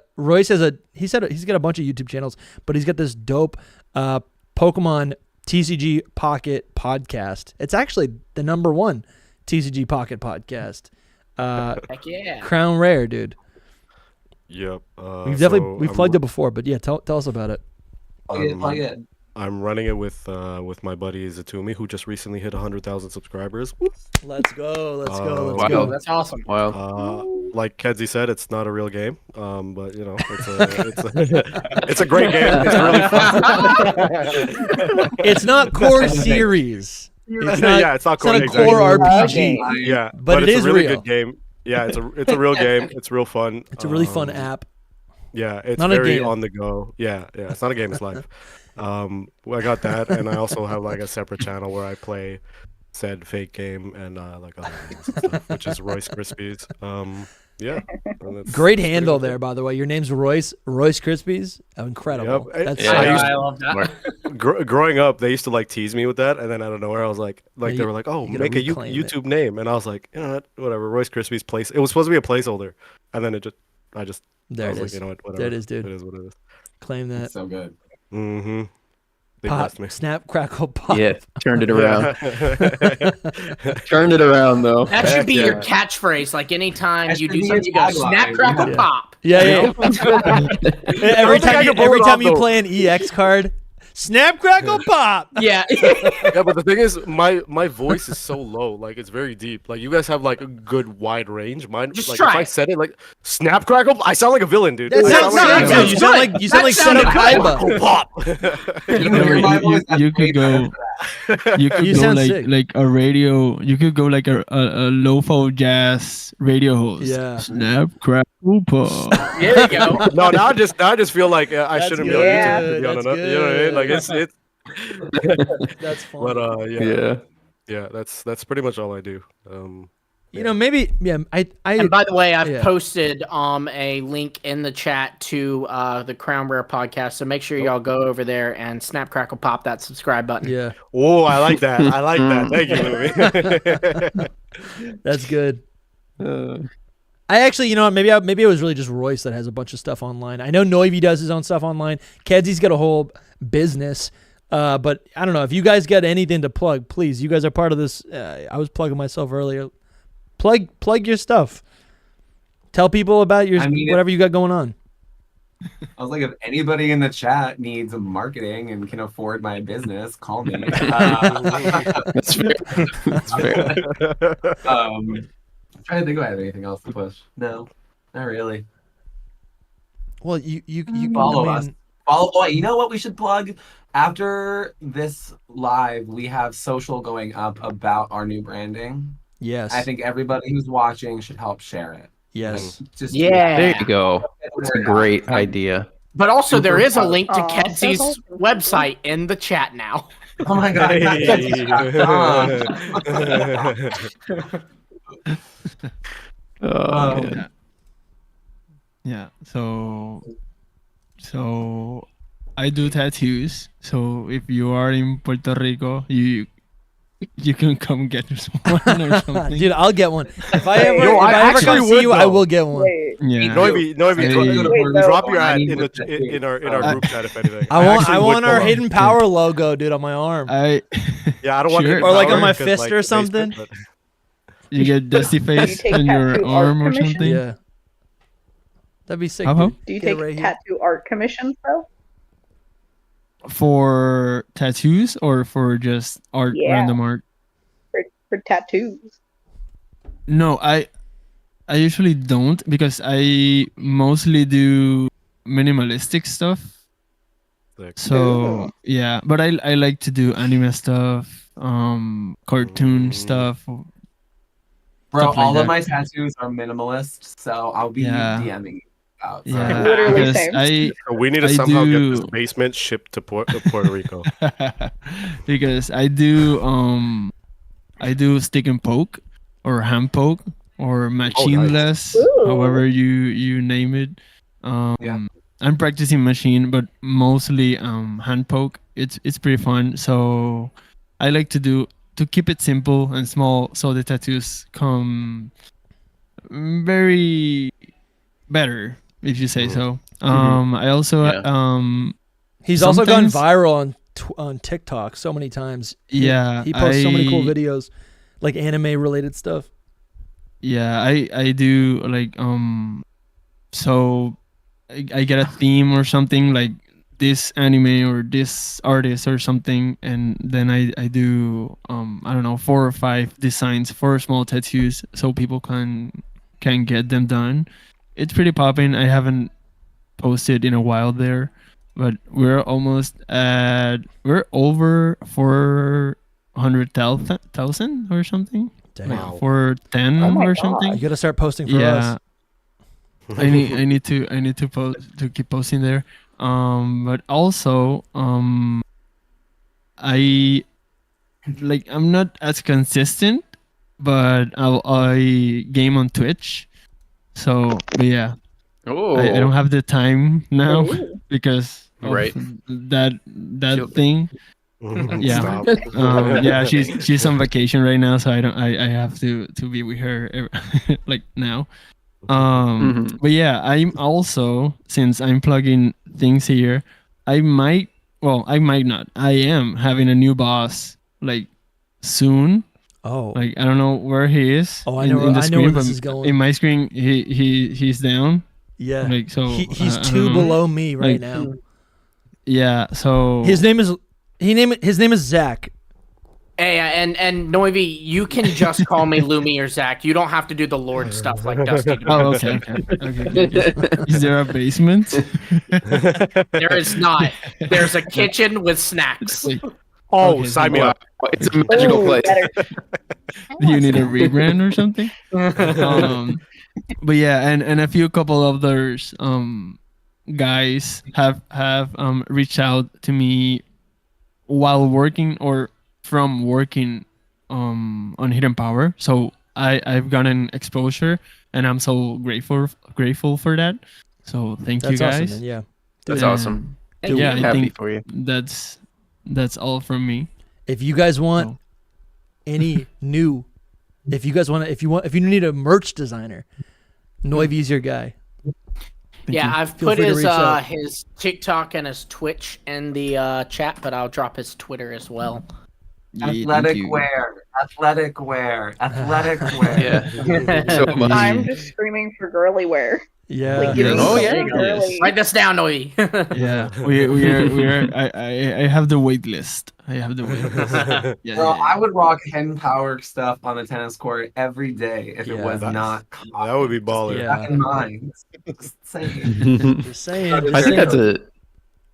he said he's got a bunch of YouTube channels, but he's got this dope Pokemon TCG Pocket podcast. It's actually the #1 TCG Pocket podcast. Heck yeah. Crown Rare, dude. Yep. We've plugged it before, but yeah, tell us about it. Plug it. I'm running it with my buddy Zatumi, who just recently hit 100,000 subscribers. Let's go. Let's Wow. go. That's awesome. Wow. Like Kedzie said, it's not a real game, but you know, it's a great game. It's really fun. It's not core series. It's not, it's not core, a exactly. core RPG. Yeah, but it it's is a really real. good game. Yeah, it's a real game. It's real fun. It's a really fun app. Yeah, it's Not a very game. on the go. Yeah, it's not a game. It's live. I got that, and I also have like a separate channel where I play said fake game and like other games and stuff, which is Royce Krispies. Yeah. Great handle there, by the way. Your name's Royce Krispies. Incredible. Yep. That's I love that. Growing up, they used to like tease me with that, and then out of nowhere, I was like Yeah, they were like, "Oh, you gotta make a reclaim it. YouTube name," and I was like, "You know what? Whatever." Royce Krispies place. It was supposed to be a placeholder, and then I just there. I It was like, is. you know what? Whatever. There it is, dude. It is what it is. Claim that. It's so good. Mm-hmm. They Pop, blessed me. snap, crackle, pop. Yeah, turned it around. Yeah. Turned it around though. That should be Yeah. your catchphrase. Like anytime That you should do be something, you go your snap, tagline. crackle, Yeah. pop. Yeah. Every think I time can pull it off, you though. play an EX card, snap, crackle, pop. Yeah. Yeah, but the thing is, my voice is so low. Like it's very deep. Like you guys have like a good wide range. Mine, Just like try if I it. said it like snap crackle, I sound like a villain, dude. That I sounds sound like sick, a dude. villain. You sound like That Senator sounded Kaiba. Pop. You could go. You could You go sound like sick. like a radio. You could go like a lo-fi jazz radio host. Yeah. Snap, crackle, pop. There you go. No, now I just feel like I That's shouldn't good. be on Yeah, YouTube to be on that's another. You know what I mean? Like it's. That's fun. But Yeah. yeah, that's pretty much all I do. You know, maybe I And by the way, I've Yeah. posted a link in the chat to the Crown Rare podcast. So make sure y'all go over there and snap, crackle, pop that subscribe button. yeah, Oh, I like that. I like that. Thank you, Louis. that's good. Uh, I actually, you know, what, maybe it was really just Royce that has a bunch of stuff online. I know Noivy does his own stuff online. Kedzie's got a whole business. But I don't know if you guys got anything to plug. Please, you guys are part of this. I was plugging myself earlier. Plug your stuff. Tell people about your whatever you got going on. I was like, if anybody in the chat needs marketing and can afford my business, call me. That's fair. That's fair. I'm trying to think about anything else to push. No, not really. Well, you Follow I us. mean, Follow. You know what we should plug? After this live, we have social going up about our new branding. Yes. I think everybody who's watching should help share it. Yes. Just Yeah. There you go. That's a great idea. But also, there is a link to Aw, Kedzie's so website in the chat now. Oh my god. Oh, Um, man. Yeah. So I do tattoos. So if you are in Puerto Rico, you can come get one or something. Dude, I'll get one. If I ever, Yo, if I I ever actually come see would, you, I though. will get one. Wait, Yeah. Noiby, Wait, drop though, your ad I need in to- in our group chat if anything. I want actually would our go. hidden power logo, dude, on my arm. Yeah, I don't want Sure. hidden Or like on power my 'cause, fist like, or Facebook, something. but- You get dusty face take on your tattoo arm art or commission? something. Yeah. That'd be sick. How? dude. do you Get it take right here. tattoo art commissions though? For tattoos or for just art, Yeah. random art? For tattoos? No, I usually don't because I mostly do minimalistic stuff. Sick. So Ooh. yeah, but I like to do anime stuff, cartoon Mm. stuff. Bro, Stuff like all that. of my tattoos are minimalist, so I'll be Yeah. DMing you about. Yeah, Literally because same. We need to I somehow get this do- basement shipped to Puerto Rico. because I do stick and poke or hand poke or machineless, Ooh. however you name it. Yeah. I'm practicing machine, but mostly hand poke. It's pretty fun. So I like to keep it simple and small, so the tattoos come very better, if you say so. I also Yeah. He's also gone sometimes- viral on TikTok so many times. Yeah, He posts so many cool I- videos, like anime related stuff. Yeah, I do like so I get a theme or something like this anime or this artist or something, and then I do I don't know, 4 or 5 designs for small tattoos so people can get them done. It's pretty popping. I haven't posted in a while there, but we're almost at we're over 400,000 or something. Damn. Like 410 Oh my or God. something. You gotta start posting for us. I need to post to keep posting there. But also I'm not as consistent, but I game on Twitch. So but yeah, Oh, I don't have the time now because of Right. that thing. Yeah. Yeah, she's on vacation right now, so I have to be with her like now. But yeah, I'm also, since I'm plugging things here, I might not. I am having a new boss like soon. Oh. Like I don't know where he is. Oh, I in know. the I know screen, where but this is going. in my screen he's down. Yeah. Like so He's I 2 don't know. below me right Like, now. Yeah, so His name is Zach. Hey, and Noivy, you can just call me Lumi or Zach. You don't have to do the Lord stuff like Dusty. Oh, okay. Is there a basement? There is not. There's a kitchen with snacks. Wait, Oh, Okay, sign me wow. up. It's a magical Ooh, place. better. do you need a rebrand or something? But yeah, and a couple of others guys have reached out to me while working or from working on Hidden Power. So I've gotten exposure, and I'm so grateful for that. So thank you That's guys. awesome, man. Yeah. That's And awesome. Yeah, I Happy think for you. that's all from me. If you guys want So, any new, if you need a merch designer, Noivy's your guy. Yeah, I've Feel put free to reach out. his TikTok and his Twitch in the chat, but I'll drop his Twitter as well. yeah, thank Athletic you. wear. Yeah. So much. I'm just screaming for girly wear. Yeah. Like, give me Oh, something yeah. girly. Write this down, Noivy. Yeah, we are. I have the wait list. Yeah. Bro, I would rock Hen Power stuff on the tennis court every day if it Yeah. was That's- not. That would be baller. Yeah. Back in mind. It's insane. Just saying. I think that's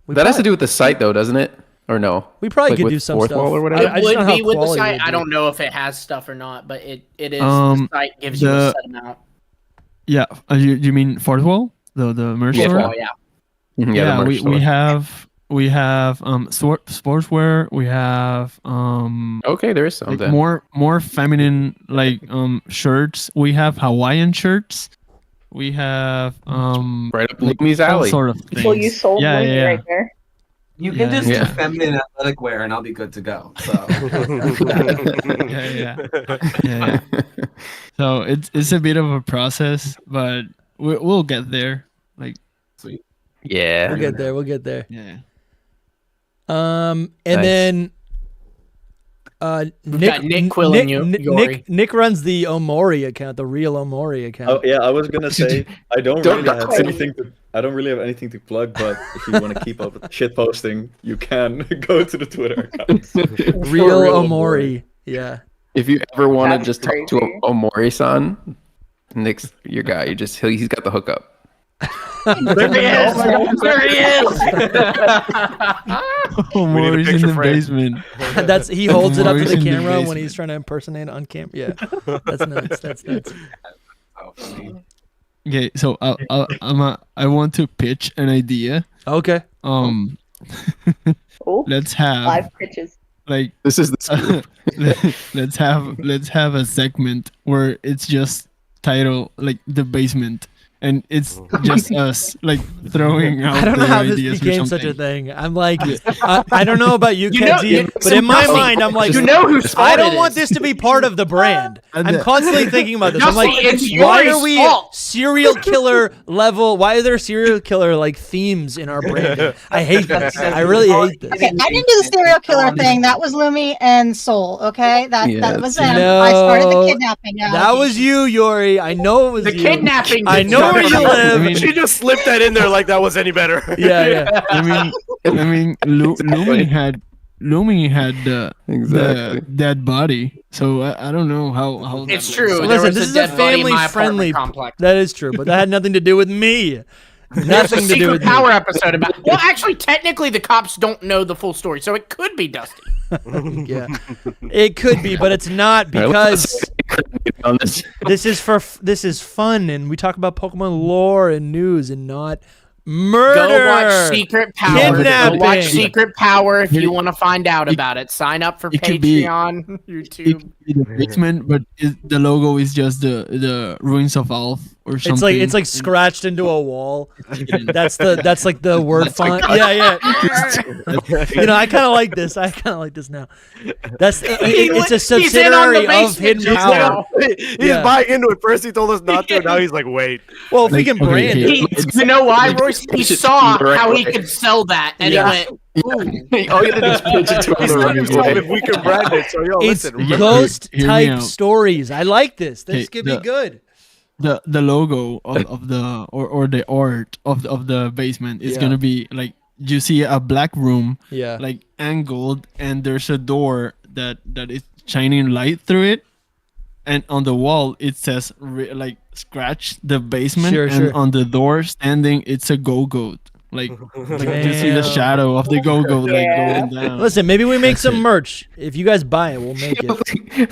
We that has to probably- do with the site though, doesn't it? Or no? We probably like could with do some fourth stuff. wall or whatever? It I just would don't know how be with the quality site. would I be. don't know if it has stuff or not, but it is. The Um, site gives you a the- set amount. Yeah, you mean fourth wall? The merch Yeah, store? Oh, yeah. Mhm, Yeah, the merch we store. have sportswear. We have Okay, there is some like then. more feminine like shirts. We have Hawaiian shirts. We have Right up like Lumi's all alley. sort of things. Well, you sold yeah, me yeah. right there. You can Yeah. just Yeah. do feminine athletic wear and I'll be good to go. So yeah. So it's a bit of a process, but we'll get there. Like sweet. Yeah. We'll get there. yeah. And Nice. then got Nick Quill and Yori. Nick runs the Omori account, the real Omori account. Oh yeah, I was gonna say I don't Don't really have dox it. anything to. I don't really have anything to plug, but if you want to keep up with shit posting, you can go to the Twitter account. Real Real Omori. Yeah. If you ever want to That's just talk to crazy. Omori-san, Nick's your guy. He's got the hookup. There he is. There he is. Oh, We need a Maury's in picture the frame. basement. He holds it up to Maury's the in the camera when basement. he's trying to impersonate on camera. Yeah. That's nuts. That's nuts. Oh, funny. Okay, so I want to pitch an idea. Okay. Oh, Let's have 5 pitches. like This is the scoop. let's have a segment where it's just title like the basement, and it's just us like throwing out I don't know their how this ideas or became such a something. thing. I'm like, I don't know about you, You know- Kenzie, but so in my Dusty, mind, I'm like, you know who I started don't want it. this to be part of the brand. And I'm the- constantly thinking about this. I'm Dusty, like, it's why Yori's are we fault. serial killer level? Why are there serial killer like themes in our branding? I hate this. I really hate this. Okay, I didn't do the serial killer thing. That was Lumi and Soul. Okay, that was them. No, I started the kidnapping. That was you, Yori. I know it was The you. kidnapping. I know know where you live. She just slipped that in there like that was any better. Yeah. Lumi had the dead body, so I don't know how It's that true. works. There Listen, was this a is a dead body in my family-friendly. apartment complex. That is true, but that had nothing to do with me. There's a Nothing to do secret with power me. episode about. Well, actually, technically, the cops don't know the full story, so it could be Dusty. Yeah, it could be, but it's not because On this. this is fun, and we talk about Pokemon lore and news, and not murder. Go watch Secret Power. Go Kidnapping. watch Secret Power if you want to find out about it. Sign up for it could be- Patreon, It YouTube. could be the basement, but the logo is just the ruins of Alf or something. It's like scratched into a wall. That's like the word font. Yeah. You know, I kind of like this. Now. That's it's a He's in on the subsidiary of basement Hidden just Power. now. He's Yeah. buying into it. First he told us not to, now he's like, wait. Well, if we Like, can okay, brand okay. it. You know why, Royce? He saw the right how he way. could sell that, and Yeah. he went, All you have to do is pitch it to He's him not the himself right if way. we can brand it. So yo, It's listen. Remember, ghost hear me type out. stories. I like this. This Okay, could be good. the logo of the or the art of the basement is Yeah. gonna be like you see a black room Yeah. like angled, and there's a door that is shining light through it, and on the wall it says like scratch the basement, Sure, and sure. on the door standing it's a go-goat. Like you see the Damn. shadow of the go-goat like going down. Listen, maybe we make That's some it. merch. If you guys buy it, we'll make it.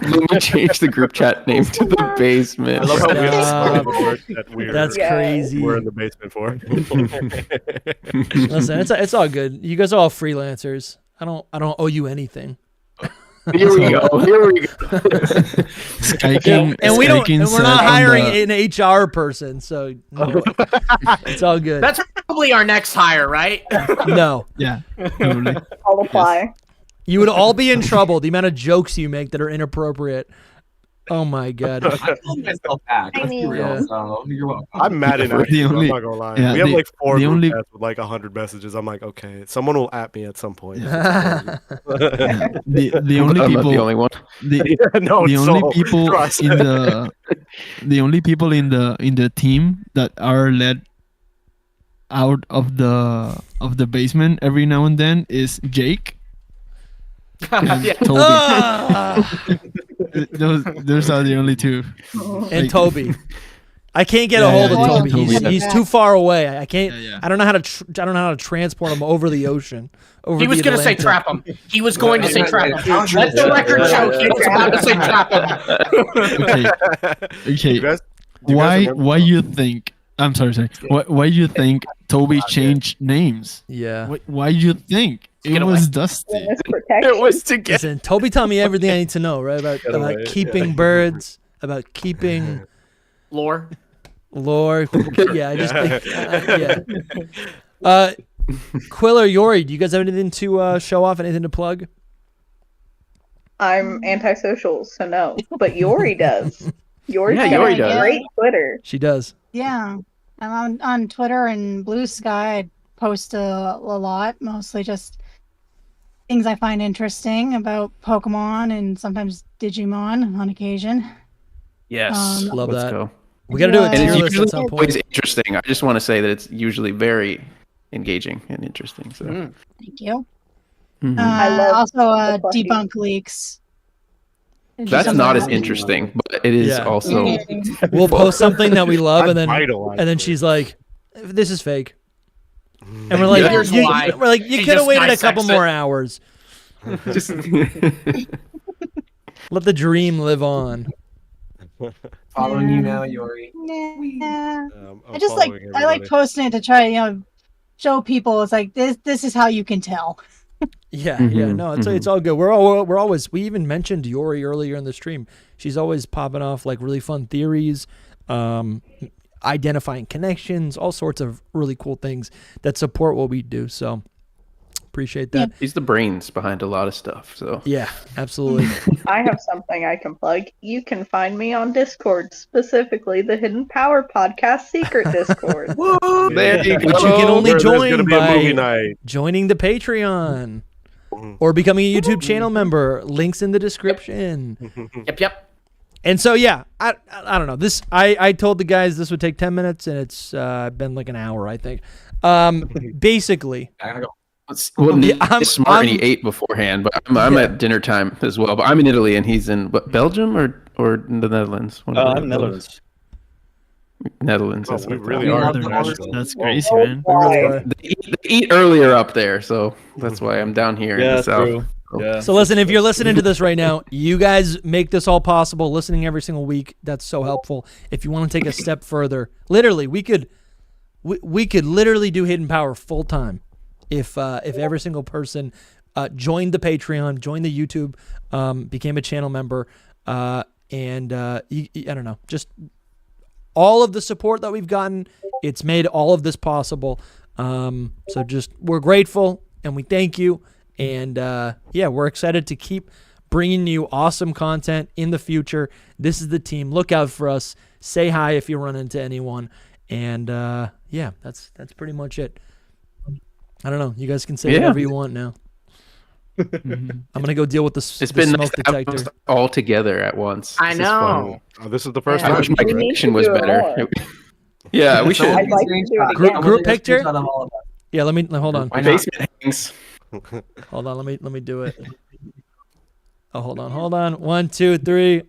Let me change the group chat name to the basement. I love how we Stop. explain the word that That's Yeah. crazy. we're in the basement for. Listen, it's all good. You guys are all freelancers. I don't owe you anything. Here we go. Sky King, And Sky King we're said not on hiring the- an HR person, so no. It's all good. "That's probably our next hire, right?" No, Yeah, totally. I'll apply. you would all be in trouble. The amount of jokes you make that are inappropriate. Oh my god. I pulled myself back. Let's be real. Yeah. So you're welcome. I'm mad enough. The I'm only- not gonna lie. yeah, we have the- like 4 the group only- chats with like 100 messages. I'm like, okay, someone will at me at some point. The only I'm not people the only one. No, the only so, people trust. in the team that are let out of the basement every now and then is Jake and Yeah. Toby. Ah! Those are the only two. And Toby. I can't get a Yeah, hold of yeah, Toby. Toby. He's too far away. I can't. Yeah, yeah. I don't know how to. I don't know how to transport him over the ocean. Over He was the going to say Atlantic. trap him. He was going to say trap him. Yeah. Let the record show he was about to say trap him. Okay. You guys Why remember- you think? I'm sorry. Why you think Toby changed names? Yeah. Why you think Get it away. was Dusty? Witness protection. It was to get. Listen, Toby taught me everything I need to know, right? About away, keeping birds, about keeping Lore. lore. Yeah, I just yeah. Quill or Yori, do you guys have anything to show off? Anything to plug? I'm antisocial, so no. But Yori does. Yori's Yeah, got Yori a does. great Twitter. She does. Yeah, I'm on Twitter and Blue Sky. I post a lot, mostly just things I find interesting about Pokemon and sometimes Digimon on occasion. Yes. Love Let's that. go. We got to do a Yeah. And tier it's list usually at some always point. interesting. I just want to say that it's usually very engaging and interesting. So Thank you. Mhm. I love Also, the plushie. debunk leaks. It's That's just not as something- interesting, but it is Yeah. also. We'll post something that we love, and That's then vital, and then actually. she's like, "This is fake," and we're like, Yeah. Here's you, why. "We're like, you She could have just waited a dissects couple it. more hours. Just Let the dream live on." Following you now, Yori. Yeah. I'm I just like following I like everybody. posting it to try to show people it's like this is how you can tell. Yeah, yeah, Mhm, no, it's all good. We're always. We even mentioned Yori earlier in the stream. She's always popping off like really fun theories, identifying connections, all sorts of really cool things that support what we do. So appreciate that. he's the brains behind a lot of stuff. So Yeah, absolutely. I have something I can plug. You can find me on Discord, specifically the Hidden Power Podcast secret Discord. there you Which you can go. only There's join gonna be a movie by night. joining the Patreon or becoming a YouTube channel member. Links in the description. Yep. And so yeah, I don't know. This I told the guys this would take 10 minutes, and it's been like an hour, I think. Basically, I gotta go. Well, Nick I'm- is smart and he I'm- ate beforehand, but I'm Yeah. at dinner time as well. But I'm in Italy and he's in Belgium or the Netherlands. One of the- I'm Netherlands. Netherlands. Oh, That's we what I really thought. are. That's crazy, man. we really are. They eat earlier up there, so that's why I'm down here in Yeah, the south. true. Yeah. So listen, if you're listening to this right now, you guys make this all possible. Listening every single week, that's so helpful. If you want to take a step further, literally, we could literally do Hidden Power full time if every single person joined the Patreon, joined the YouTube, became a channel member, and I don't know, just all of the support that we've gotten. It's made all of this possible. So just we're grateful and we thank you. And we're excited to keep bringing you awesome content in the future. This is the team. Look out for us. Say hi if you run into anyone. And that's pretty much it. I don't know. You guys can say whatever you want now. I'm gonna go deal with It's the been smoke nice to have detector. us all together at once. I This is fun. know. Oh, this is the first I Yeah. wish time. my We need connection to was do it better. more. Yeah, we should. I'd like to do it Group- again. group picture? Screenshot of all of us. Yeah, let me hold on. Why My not? basement hangs. Hold on, let me do it. Oh, hold on. 1, 2, 3.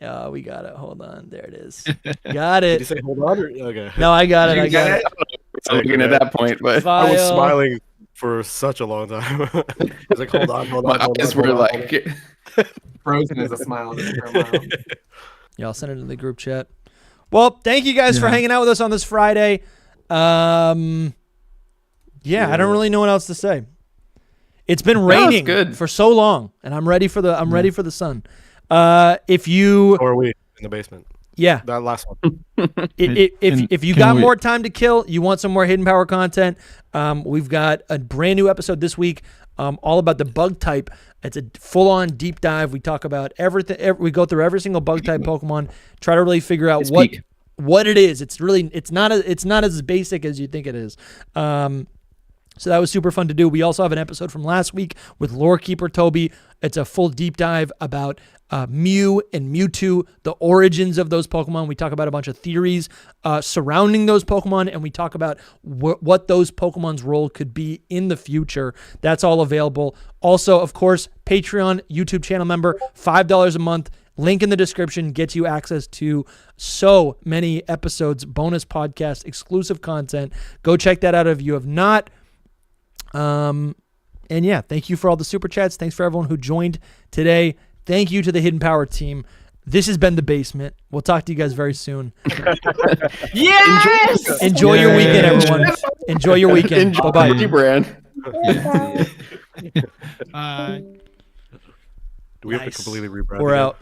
Yeah, we got it. Hold on. There it is. Got Did you it. say hold on? Or, okay. No, I got it. I You got get it. I'm looking at that point, but I was File. smiling for such a long time. I was like, hold on. my eyes were like, Frozen is a smile. Yeah, I'll send it in the group chat. Well, thank you guys for hanging out with us on this Friday. I don't really know what else to say. It's been raining good. for so long, and I'm ready for the sun. If you Or are we in the basement? yeah, That last one. if you Can got we- more time to kill, you want some more Hidden Power content, we've got a brand new episode this week, all about the bug type. It's a full-on deep dive. We talk about everything. We go through every single bug type Pokemon, try to really figure out what it is. It's not as basic as you think it is. So that was super fun to do. We also have an episode from last week with Lore Keeper Toby. It's a full deep dive about Mew and Mewtwo, the origins of those Pokemon. We talk about a bunch of theories surrounding those Pokemon, and we talk about what those Pokemon's role could be in the future. That's all available. Also, of course, Patreon, YouTube channel member, $5 a month. Link in the description gets you access to so many episodes, bonus podcast, exclusive content. Go check that out if you have not. And yeah, thank you for all the super chats. Thanks for everyone who joined today. Thank you to the Hidden Power team. This has been The Basement. We'll talk to you guys very soon. Yes! Enjoy your weekend, everyone. Enjoy your weekend. enjoy Bye-bye. the brand. Bye. Do we have to Nice. completely rebrand? We're again? out.